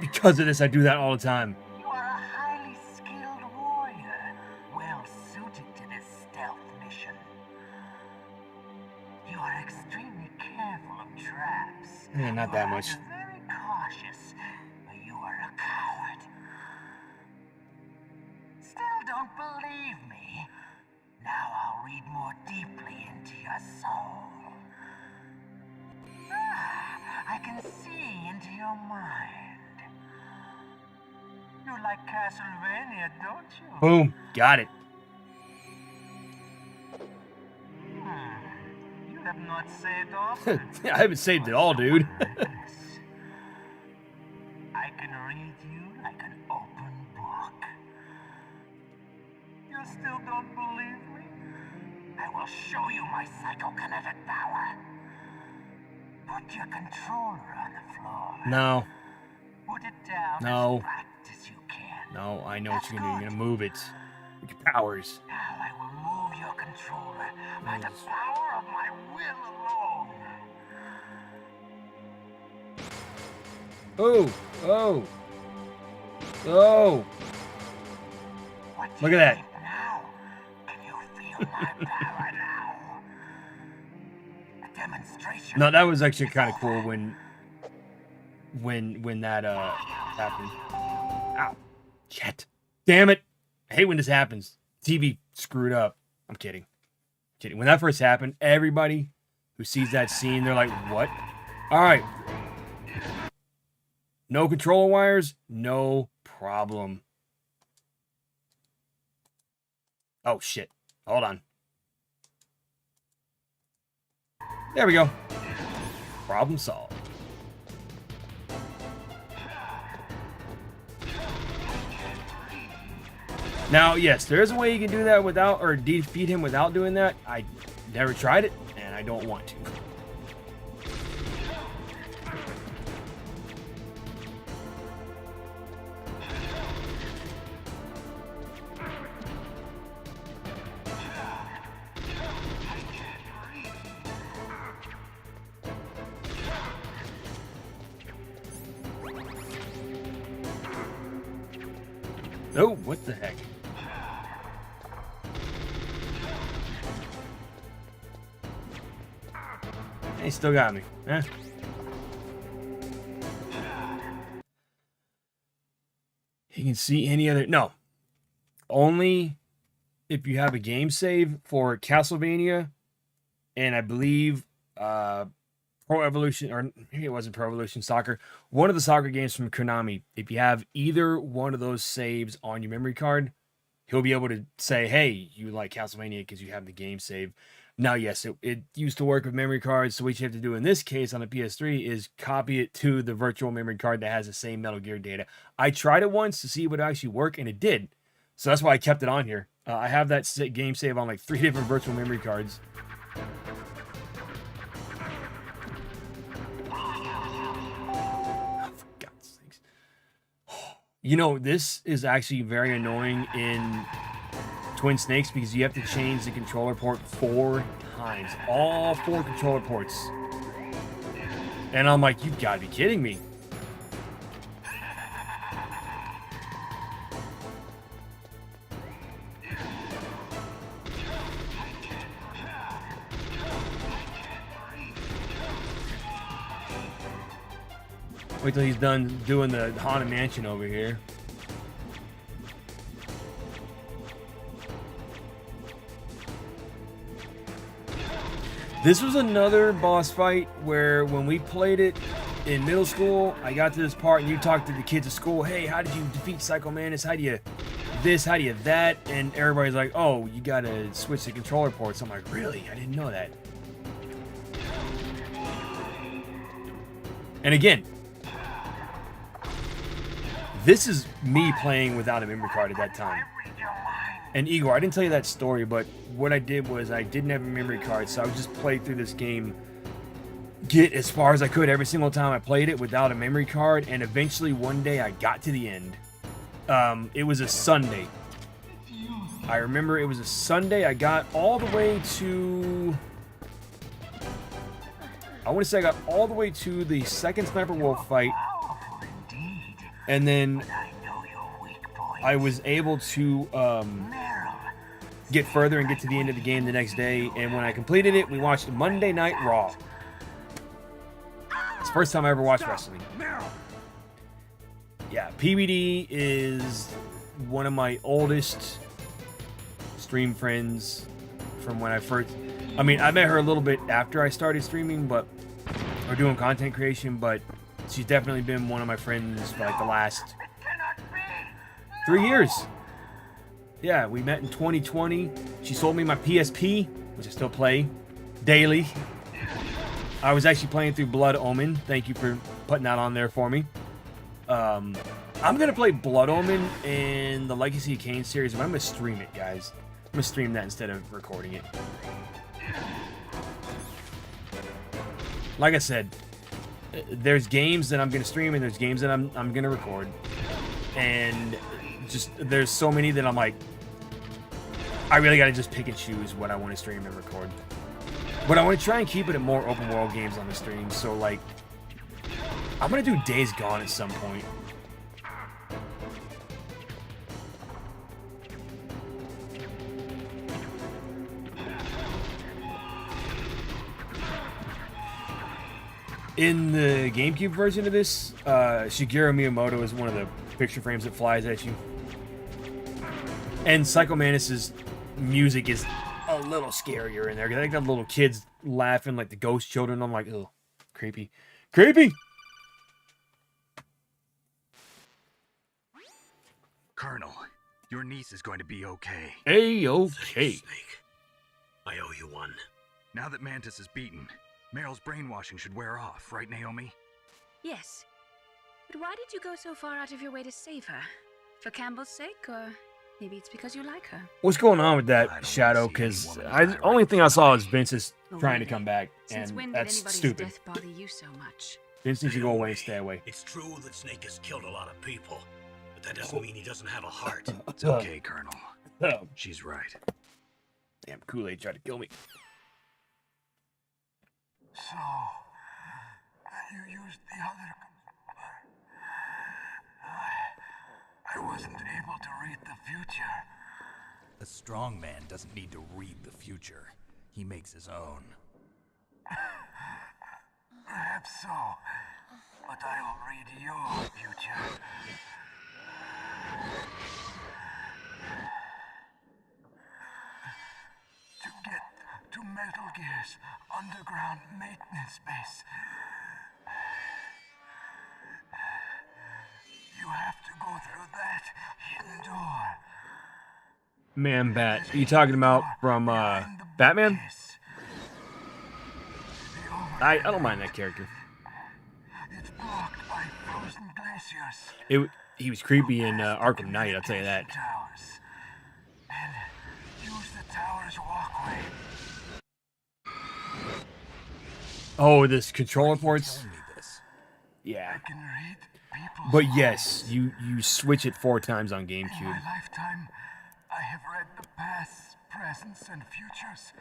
Because of this, I do that all the time. You are a highly skilled warrior, well suited to this stealth mission. You are extremely careful of traps. Yeah, not that much. You are very cautious, but you are a coward. Still don't believe me? Now I'll read more deeply into your soul. I can see into your mind. You like Castlevania, don't you? Boom. Got it. You have not saved often. I haven't saved it all, dude. I can read you like an open book. You still don't believe me? I will show you my psychokinetic power. Put your controller on the floor. No. Put it down No. as practice you can. No, I know what you're gonna do. You're gonna move it. With your powers. Now I will move your controller by the power of my will alone. Oh. Look at that. Now, can you feel my power now? A demonstration. No, that was actually kind of cool when that happened. Ow. Shit. Damn it. I hate when this happens. TV screwed up. I'm kidding. When that first happened, everybody who sees that scene, they're like, what? All right. No controller wires, no problem. Oh, shit. Hold on. There we go. Problem solved. Now, yes, there is a way you can do that without, or defeat him without doing that. I never tried it, and I don't want to. Oh, what the heck? He still got me. Eh? You can see any other... No. Only if you have a game save for Castlevania and I believe Pro Evolution, or maybe it wasn't Pro Evolution Soccer, one of the soccer games from Konami. If you have either one of those saves on your memory card, he'll be able to say, hey, you like Castlevania because you have the game save. Now, yes, it used to work with memory cards, so what you have to do in this case on the PS3 is copy it to the virtual memory card that has the same Metal Gear data. I tried it once to see if it would actually work, and it did. So that's why I kept it on here. I have that game save on like 3 different virtual memory cards. Oh, for God's sakes. You know, this is actually very annoying in Twin Snakes because you have to change the controller port 4 times. All 4 controller ports. And I'm like, you gotta be kidding me. Wait till he's done doing the Haunted Mansion over here. This was another boss fight where when we played it in middle school, I got to this part and you talked to the kids at school, hey, how did you defeat Psycho Mantis? How do you this? How do you that? And everybody's like, oh, you gotta switch the controller ports. I'm like, really? I didn't know that. And again, This is me playing without a memory card at that time. And Igor, I didn't tell you that story, but what I did was I didn't have a memory card, so I would just play through this game, get as far as I could every single time I played it without a memory card, and eventually one day I got to the end. It was a Sunday. I remember it was a Sunday. I got all the way to... I want to say I got all the way to the second Sniper Wolf fight. And then I was able to get further and get to the end of the game the next day. And when I completed it, we watched Monday Night Raw. It's the first time I ever watched wrestling. Yeah, PBD is one of my oldest stream friends from when I first... I mean, I met her a little bit after I started streaming, but... or doing content creation, but she's definitely been one of my friends for like the last 3 years. Yeah, we met in 2020. She sold me my PSP, which I still play daily. I was actually playing through Blood Omen. Thank you for putting that on there for me. I'm going to play Blood Omen in the Legacy of Kain series, but I'm going to stream it, guys. I'm going to stream that instead of recording it. Like I said, there's games that I'm going to stream and there's games that I'm going to record. And just, there's so many that I'm like, I really got to just pick and choose what I want to stream and record. But I want to try and keep it at more open world games on the stream. So like, I'm going to do Days Gone at some point. In the GameCube version of this, Shigeru Miyamoto is one of the picture frames that flies at you. And Psycho Mantis's music is a little scarier in there. They got little kids laughing like the ghost children. I'm like, oh, creepy. Creepy! Colonel, your niece is going to be okay. A-okay. Snake. I owe you one. Now that Mantis is beaten, Meryl's brainwashing should wear off, right, Naomi? Yes. But why did you go so far out of your way to save her? For Campbell's sake, or maybe it's because you like her? What's going on with that, Shadow? Because the only thing I saw is Vince is trying to come back, Since and when that's did anybody's stupid. death bother you so much? Vince needs to go away and stay away. It's true that Snake has killed a lot of people, but that doesn't mean he doesn't have a heart. It's okay, Colonel. She's right. Damn, Kool-Aid tried to kill me. So, you used the other... I wasn't able to read the future. A strong man doesn't need to read the future. He makes his own. Perhaps so, but I'll read your future. To get to Metal Gear's underground maintenance base, you have to go through that hidden door. Man Bat. Are you talking about from Batman? I don't mind that character. It's blocked by frozen glaciers. He was creepy in Arkham Knight, I'll tell you that. Towers. And use the tower's walkway. Oh, this controller ports? Yeah. I can read people's But yes, minds. you switch it 4 times on In GameCube. my lifetime, I have read the pasts, presents, and futures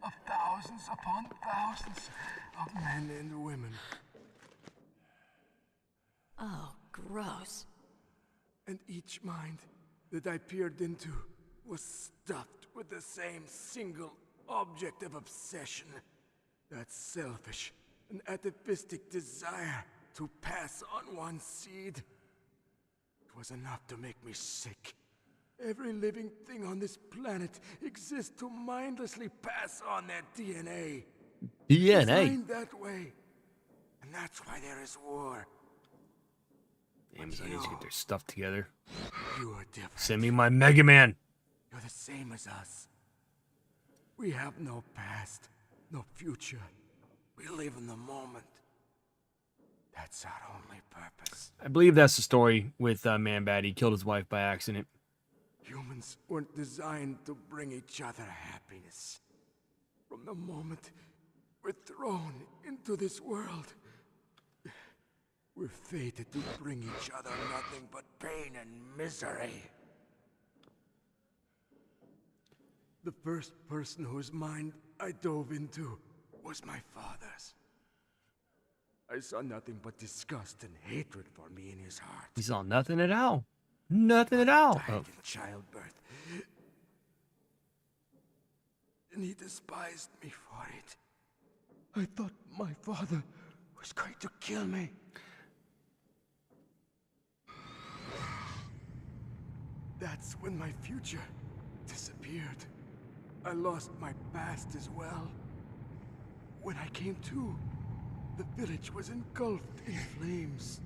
of thousands upon thousands of men and women. Oh, gross. And each mind that I peered into was stuffed with the same single object of obsession. That selfish and atavistic desire to pass on one seed. It was enough to make me sick. Every living thing on this planet exists to mindlessly pass on their DNA. DNA? Designed that way. And that's why there is war. Amazon needs to get their stuff together. You are different. Send me my Mega Man. You're the same as us. We have no past, no future. We live in the moment. That's our only purpose. I believe that's the story with Man-Bat. He killed his wife by accident. Humans weren't designed to bring each other happiness. From the moment we're thrown into this world, we're fated to bring each other nothing but pain and misery. The first person whose mind I dove into was my father's. I saw nothing but disgust and hatred for me in his heart. He saw nothing at all. Nothing at all. Died in childbirth. And he despised me for it. I thought my father was going to kill me. That's when my future disappeared. I lost my past as well. When I came to, the village was engulfed in flames.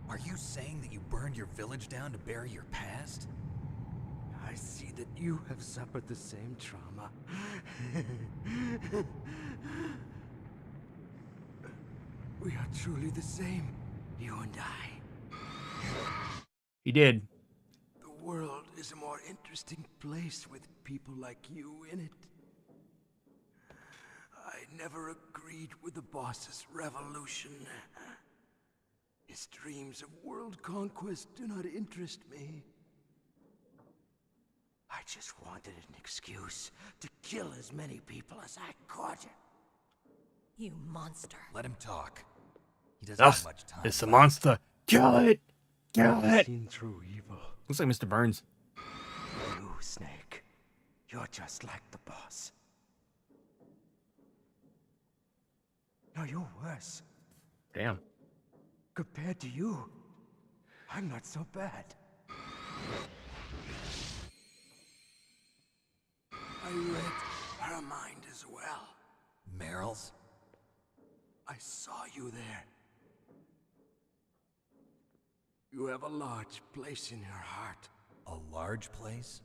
Are you saying that you burned your village down to bury your past? I see that you have suffered the same trauma. We are truly the same, you and I. He did. The world is a more interesting place with people like you in it. I never agreed with the boss's revolution. His dreams of world conquest do not interest me. I just wanted an excuse to kill as many people as I could. You monster. Let him talk. He doesn't have much time. It's a monster. Kill it. Kill it. Seen through evil. Looks like Mr. Burns. You, Snake. You're just like the boss. No, you're worse. Damn. Compared to you, I'm not so bad. I read her mind as well. Meryl's? I saw you there. You have a large place in your heart. A large place?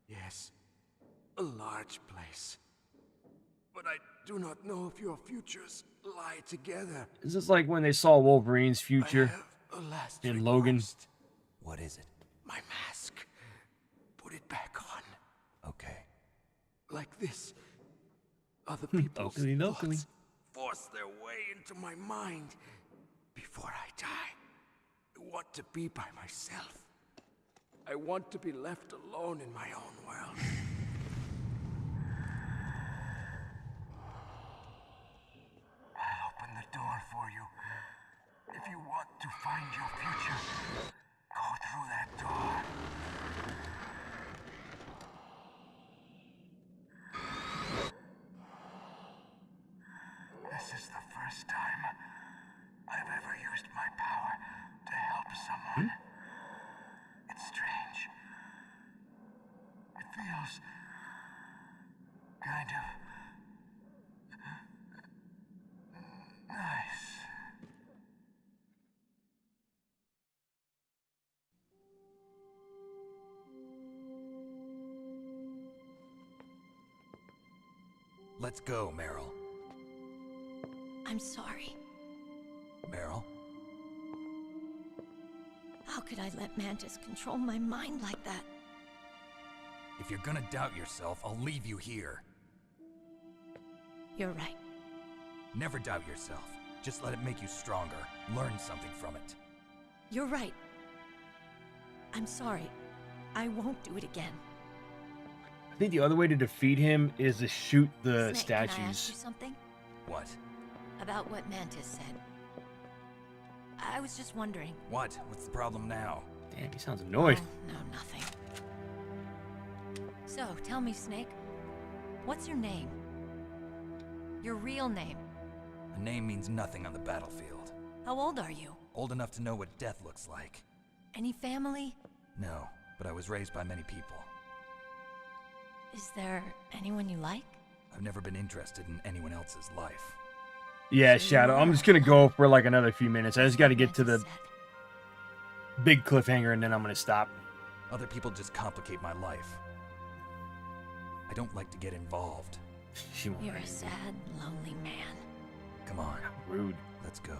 Yes, a large place. But I do not know if your futures lie together. Is this like when they saw Wolverine's future A last in Logan? request. What is it? My mask. Put it back on. Okay. Like this. Other people's Oakley dokley. thoughts force their way into my mind. Before I die, I want to be by myself. I want to be left alone in my own world. I'll open the door for you. If you want to find your future, go through that door. This is the first time I've ever used my power to help someone. It's strange. It feels kind of nice. Let's go, Meryl. I'm sorry. Meryl? How could I let Mantis control my mind like that? If you're gonna doubt yourself, I'll leave you here. You're right. Never doubt yourself. Just let it make you stronger. Learn something from it. You're right. I'm sorry. I won't do it again. I think the other way to defeat him is to shoot the Snake, can I ask statues. you something? What? About what Mantis said. I was just wondering. What? What's the problem now? Damn, he sounds annoyed. Oh, no, nothing. So, tell me, Snake. What's your name? Your real name? A name means nothing on the battlefield. How old are you? Old enough to know what death looks like. Any family? No, but I was raised by many people. Is there anyone you like? I've never been interested in anyone else's life. Yeah, Shadow. I'm just gonna go for like another few minutes. I just got to get to the big cliffhanger, and then I'm gonna stop. Other people just complicate my life. I don't like to get involved. She won't. You're a sad, lonely man. Come on. Rude. Let's go.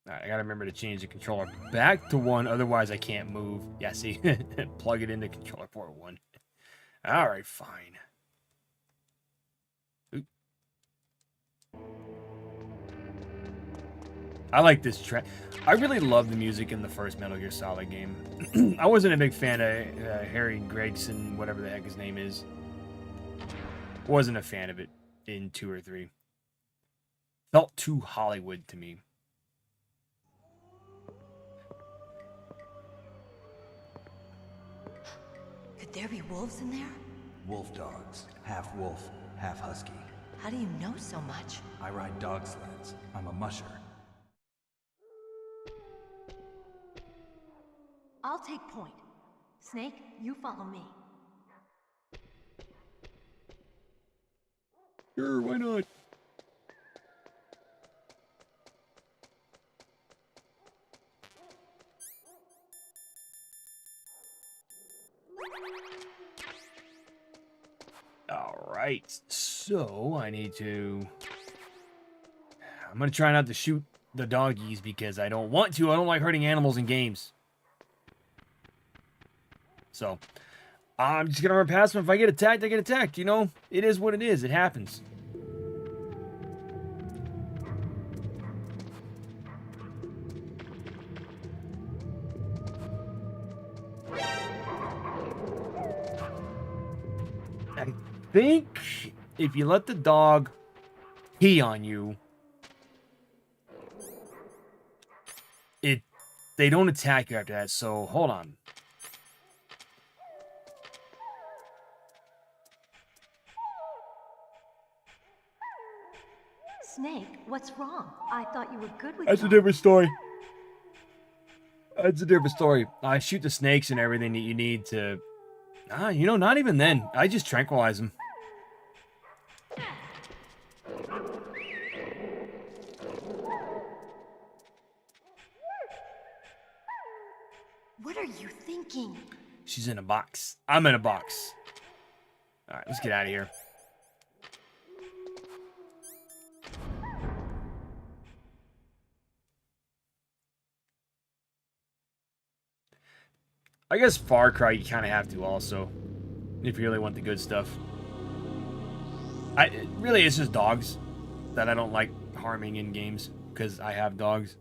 Alright, I gotta remember to change the controller back to 1, otherwise I can't move. Yeah, see? Plug it into controller port 1. Alright, fine. Oop. I like this track. I really love the music in the first Metal Gear Solid game. I wasn't a big fan of Harry Gregson, whatever the heck his name is. Wasn't a fan of it in 2 or 3. Felt too Hollywood to me. Could there be wolves in there? Wolf dogs. Half wolf, half husky. How do you know so much? I ride dog sleds. I'm a musher. I'll take point. Snake, you follow me. Sure, why not? Alright, so I need to... I'm gonna try not to shoot the doggies because I don't want to. I don't like hurting animals in games. So, I'm just gonna run past them. If I get attacked, I get attacked, you know? It is what it is. It happens. I think if you let the dog pee on you, they don't attack you after that. So hold on. Snake, what's wrong? I thought you were good with That's a different story. That's a different story. I shoot the snakes and everything that you need to... you know, not even then. I just tranquilize them. What are you thinking? She's in a box. I'm in a box. Alright, let's get out of here. I guess Far Cry you kind of have to also, if you really want the good stuff. Really, it's just dogs that I don't like harming in games because I have dogs.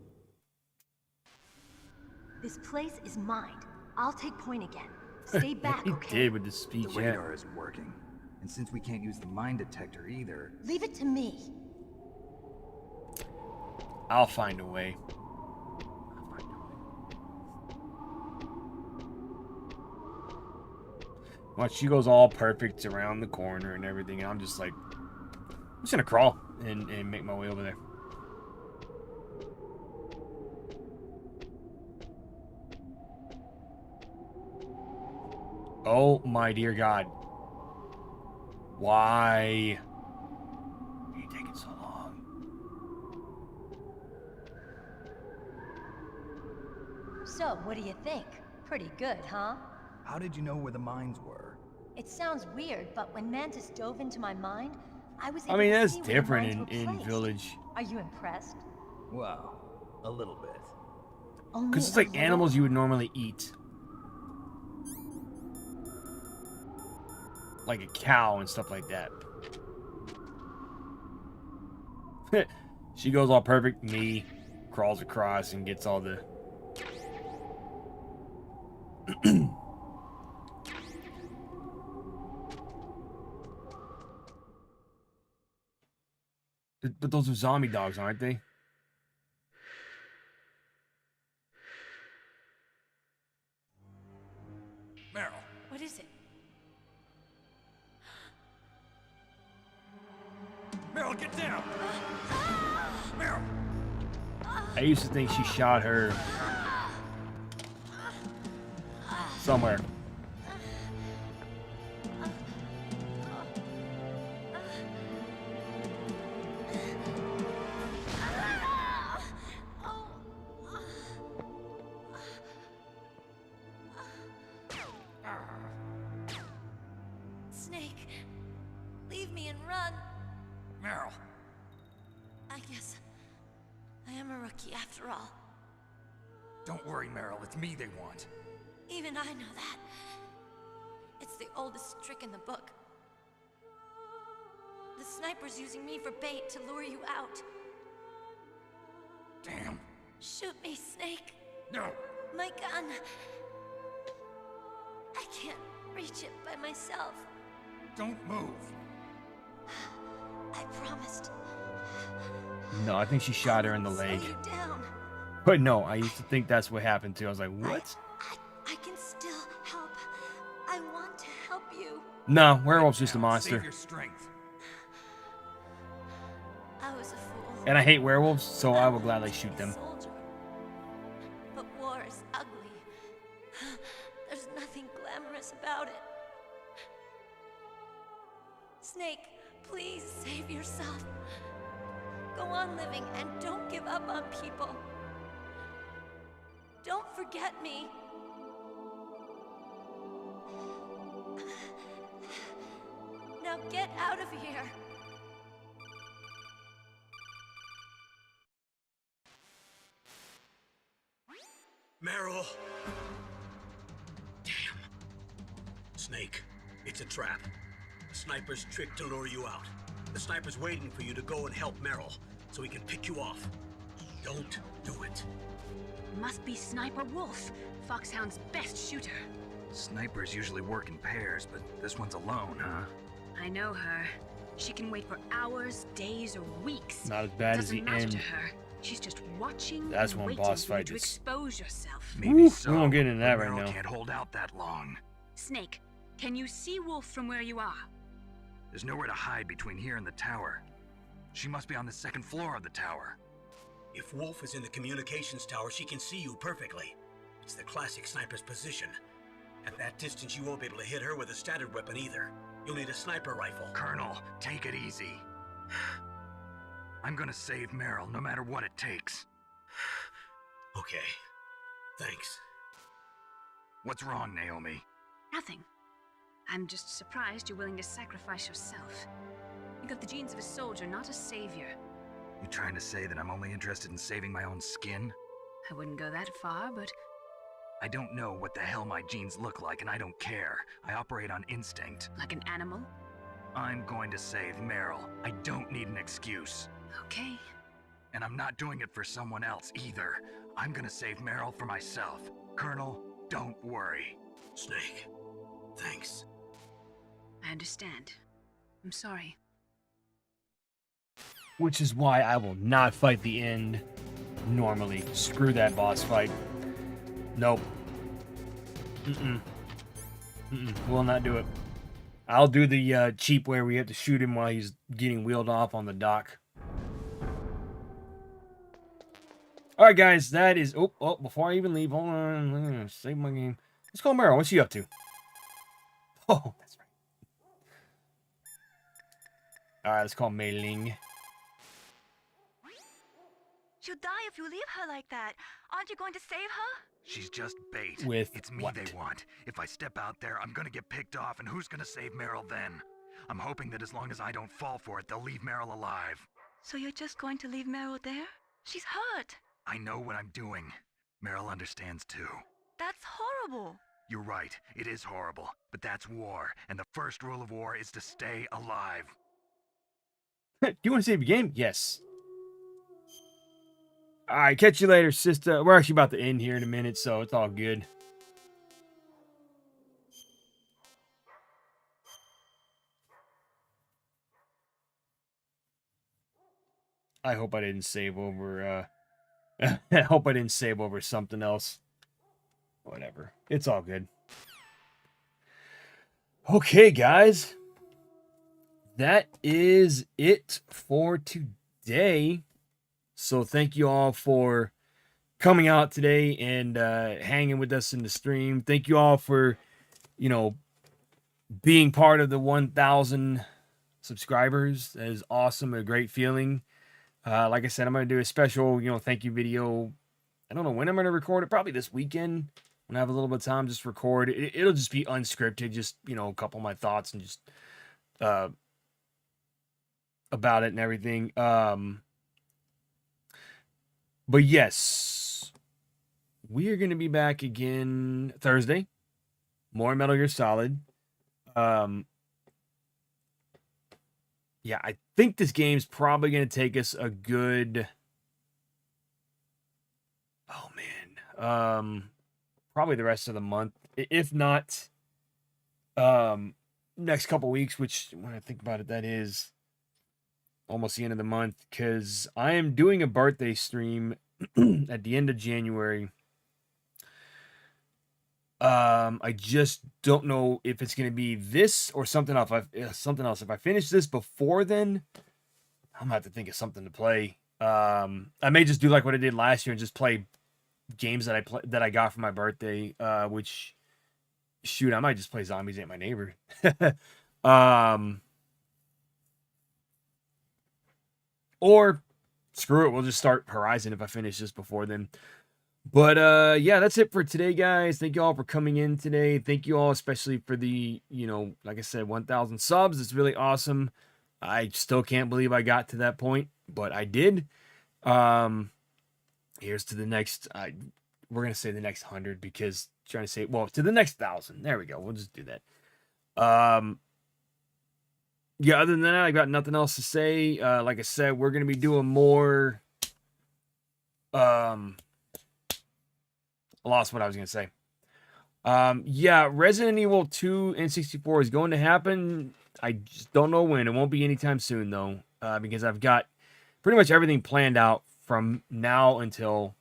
This place is mine. I'll take point again. Stay back, He okay? did with the speech. The radar isn't working. And since we can't use the mine detector either... Leave it to me. I'll find a way. Once she goes all perfect around the corner and everything, and I'm just like, I'm just gonna crawl and make my way over there. Oh my dear God. Why are you taking so long? So, what do you think? Pretty good, huh? How did you know where the mines were? It sounds weird, but when Mantis dove into my mind, I was able I mean, to that's see where the different mines were in placed. Village. Are you impressed? Well, a little bit. Only Because it's a like little? animals you would normally eat. Like a cow and stuff like that. She goes all perfect. Me crawls across and gets all the... But those are zombie dogs, aren't they? Meryl. What is it? Meryl, get down! Meryl! I used to think she shot her somewhere. Snake, leave me and run. Meryl. I guess I am a rookie after all. Don't worry, Meryl. It's me they want. Even I know that. It's the oldest trick in the book. The sniper's using me for bait to lure you out. Damn. Shoot me, Snake. No. My gun. I can't reach it by myself. Don't move. I promised. No, I think she shot her in the leg. Slow you down. But no, I used to think that's what happened too. I was like, what? I can still help. I want to help you. No, werewolf's just a monster. Save your strength. I was a fool. And I hate werewolves, so I will gladly shoot them. Soldier. But war is ugly. There's nothing glamorous about it. Snake, please save yourself. Go on living and don't give up on people. Don't forget me. Now get out of here. Meryl! Damn. Snake, it's a trap. The sniper's trick to lure you out. The sniper's waiting for you to go and help Meryl, so he can pick you off. Don't do it. Must be Sniper Wolf, Foxhound's best shooter. Snipers usually work in pairs, but this one's alone, huh? I know her. She can wait for hours, days, or weeks. Not as bad as the Doesn't matter end. to her. She's just watching That's and one waiting boss for you fight to is- expose yourself. Maybe Oof, so. we won't get into that but right Meryl now. Can't hold out that long. Snake, can you see Wolf from where you are? There's nowhere to hide between here and the tower. She must be on the second floor of the tower. If Wolf is in the communications tower, she can see you perfectly. It's the classic sniper's position. At that distance, you won't be able to hit her with a standard weapon either. You'll need a sniper rifle. Colonel, take it easy. I'm gonna save Meryl, no matter what it takes. Okay. Thanks. What's wrong, Naomi? Nothing. I'm just surprised you're willing to sacrifice yourself. You got the genes of a soldier, not a savior. You trying to say that I'm only interested in saving my own skin? I wouldn't go that far, but I don't know what the hell my genes look like, and I don't care. I operate on instinct. like an animal? I'm going to save Meryl. I don't need an excuse. Okay. And I'm not doing it for someone else either. I'm gonna save Meryl for myself. Colonel, don't worry. Snake, thanks. I understand. I'm sorry. Which is why I will not fight the end normally. Screw that boss fight. Nope. Will not do it. I'll do the cheap way where you have to shoot him while he's getting wheeled off on the dock. Alright, guys, that is... Oh, before I even leave, hold on. I'm gonna save my game. Let's call Meryl. What's she up to? Oh, that's right. Alright, let's call Mei Ling. She'll die if you leave her like that. Aren't you going to save her? She's just bait. With It's me what? they want. If I step out there, I'm gonna get picked off, and who's gonna save Meryl then? I'm hoping that as long as I don't fall for it, they'll leave Meryl alive. So you're just going to leave Meryl there? She's hurt. I know what I'm doing. Meryl understands too. That's horrible. You're right, it is horrible, but that's war, and the first rule of war is to stay alive. Do you want to save your game? Yes. Alright, catch you later, sister. We're actually about to end here in a minute, so it's all good. I hope I didn't save over, I hope I didn't save over something else. Whatever. It's all good. Okay, guys. That is it for today. So thank you all for coming out today and hanging with us in the stream. Thank you all for, being part of the 1,000 subscribers. That is awesome. A great feeling. Like I said, I'm going to do a special, thank you video. I don't know when I'm going to record it. Probably this weekend when I have a little bit of time. Just record. It'll just be unscripted. Just, a couple of my thoughts and just about it and everything. But yes, we are going to be back again Thursday. More Metal Gear Solid. Yeah, I think this game's probably going to take us a good... Oh, man. Probably the rest of the month. If not, next couple weeks, which, when I think about it, that is almost the end of the month, because I am doing a birthday stream at the end of January. I just don't know if it's gonna be this or something else. If I finish this before then, I'm gonna have to think of something to play. I may just do like what I did last year and just play games that I got for my birthday. Which, shoot, I might just play Zombies Ate My Neighbor. Or screw it, we'll just start Horizon if I finish this before then. But yeah, that's it for today, guys. Thank you all for coming in today. Thank you all, especially for the, like I said, 1,000 subs. It's really awesome. I still can't believe I got to that point, but I did. Here's to the next, we're going to say the next 100 because trying to say, well, to the next 1,000. There we go. We'll just do that. Yeah, other than that, I got nothing else to say. Like I said, we're going to be doing more, I lost what I was going to say. Yeah, Resident Evil 2 N64 is going to happen. I just don't know when. It won't be anytime soon, though, because I've got pretty much everything planned out from now until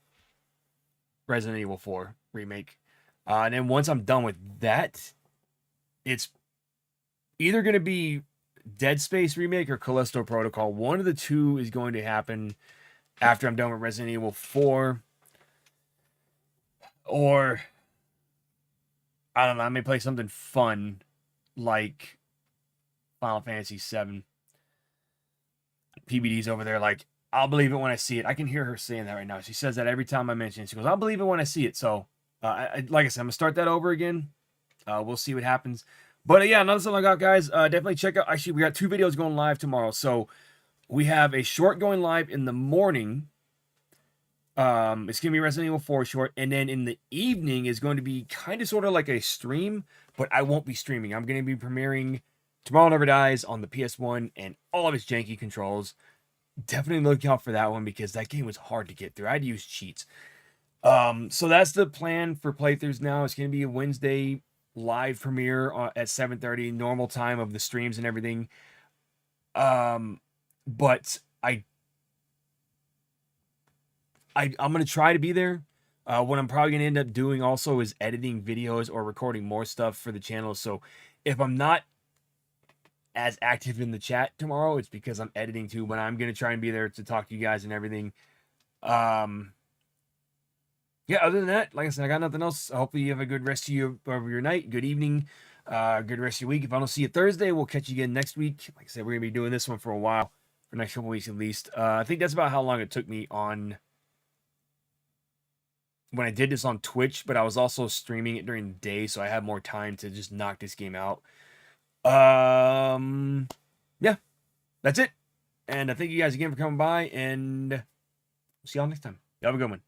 Resident Evil 4 remake. And then once I'm done with that, it's either going to be Dead Space remake or Callisto Protocol. One of the two is going to happen after I'm done with Resident Evil 4. Or, I don't know, I may play something fun like Final Fantasy VII. PBD's over there like, I'll believe it when I see it. I can hear her saying that right now. She says that every time I mention it. She goes, I'll believe it when I see it. So, like I said, I'm going to start that over again. We'll see what happens. But yeah, another something I got, guys. Definitely check out. Actually, we got 2 videos going live tomorrow. So, we have a short going live in the morning. It's going to be Resident Evil 4 short. And then in the evening is going to be kind of sort of like a stream. But I won't be streaming. I'm going to be premiering Tomorrow Never Dies on the PS1 and all of its janky controls. Definitely look out for that one because that game was hard to get through. I had to use cheats. So that's the plan for playthroughs now. It's going to be a Wednesday live premiere at 7:30 normal time of the streams and everything. But I'm going to try to be there. What I'm probably going to end up doing also is editing videos or recording more stuff for the channel. So if I'm not as active in the chat tomorrow, it's because I'm editing too, but I'm going to try and be there to talk to you guys and everything. Yeah, other than that, like I said, I got nothing else. Hopefully you have a good rest of your night, good evening, good rest of your week. If I don't see you Thursday, we'll catch you again next week. Like I said, we're going to be doing this one for a while, for the next couple weeks at least. I think that's about how long it took me on when I did this on Twitch, but I was also streaming it during the day, so I had more time to just knock this game out. Yeah, that's it. And I thank you guys again for coming by, and see y'all next time. Y'all have a good one.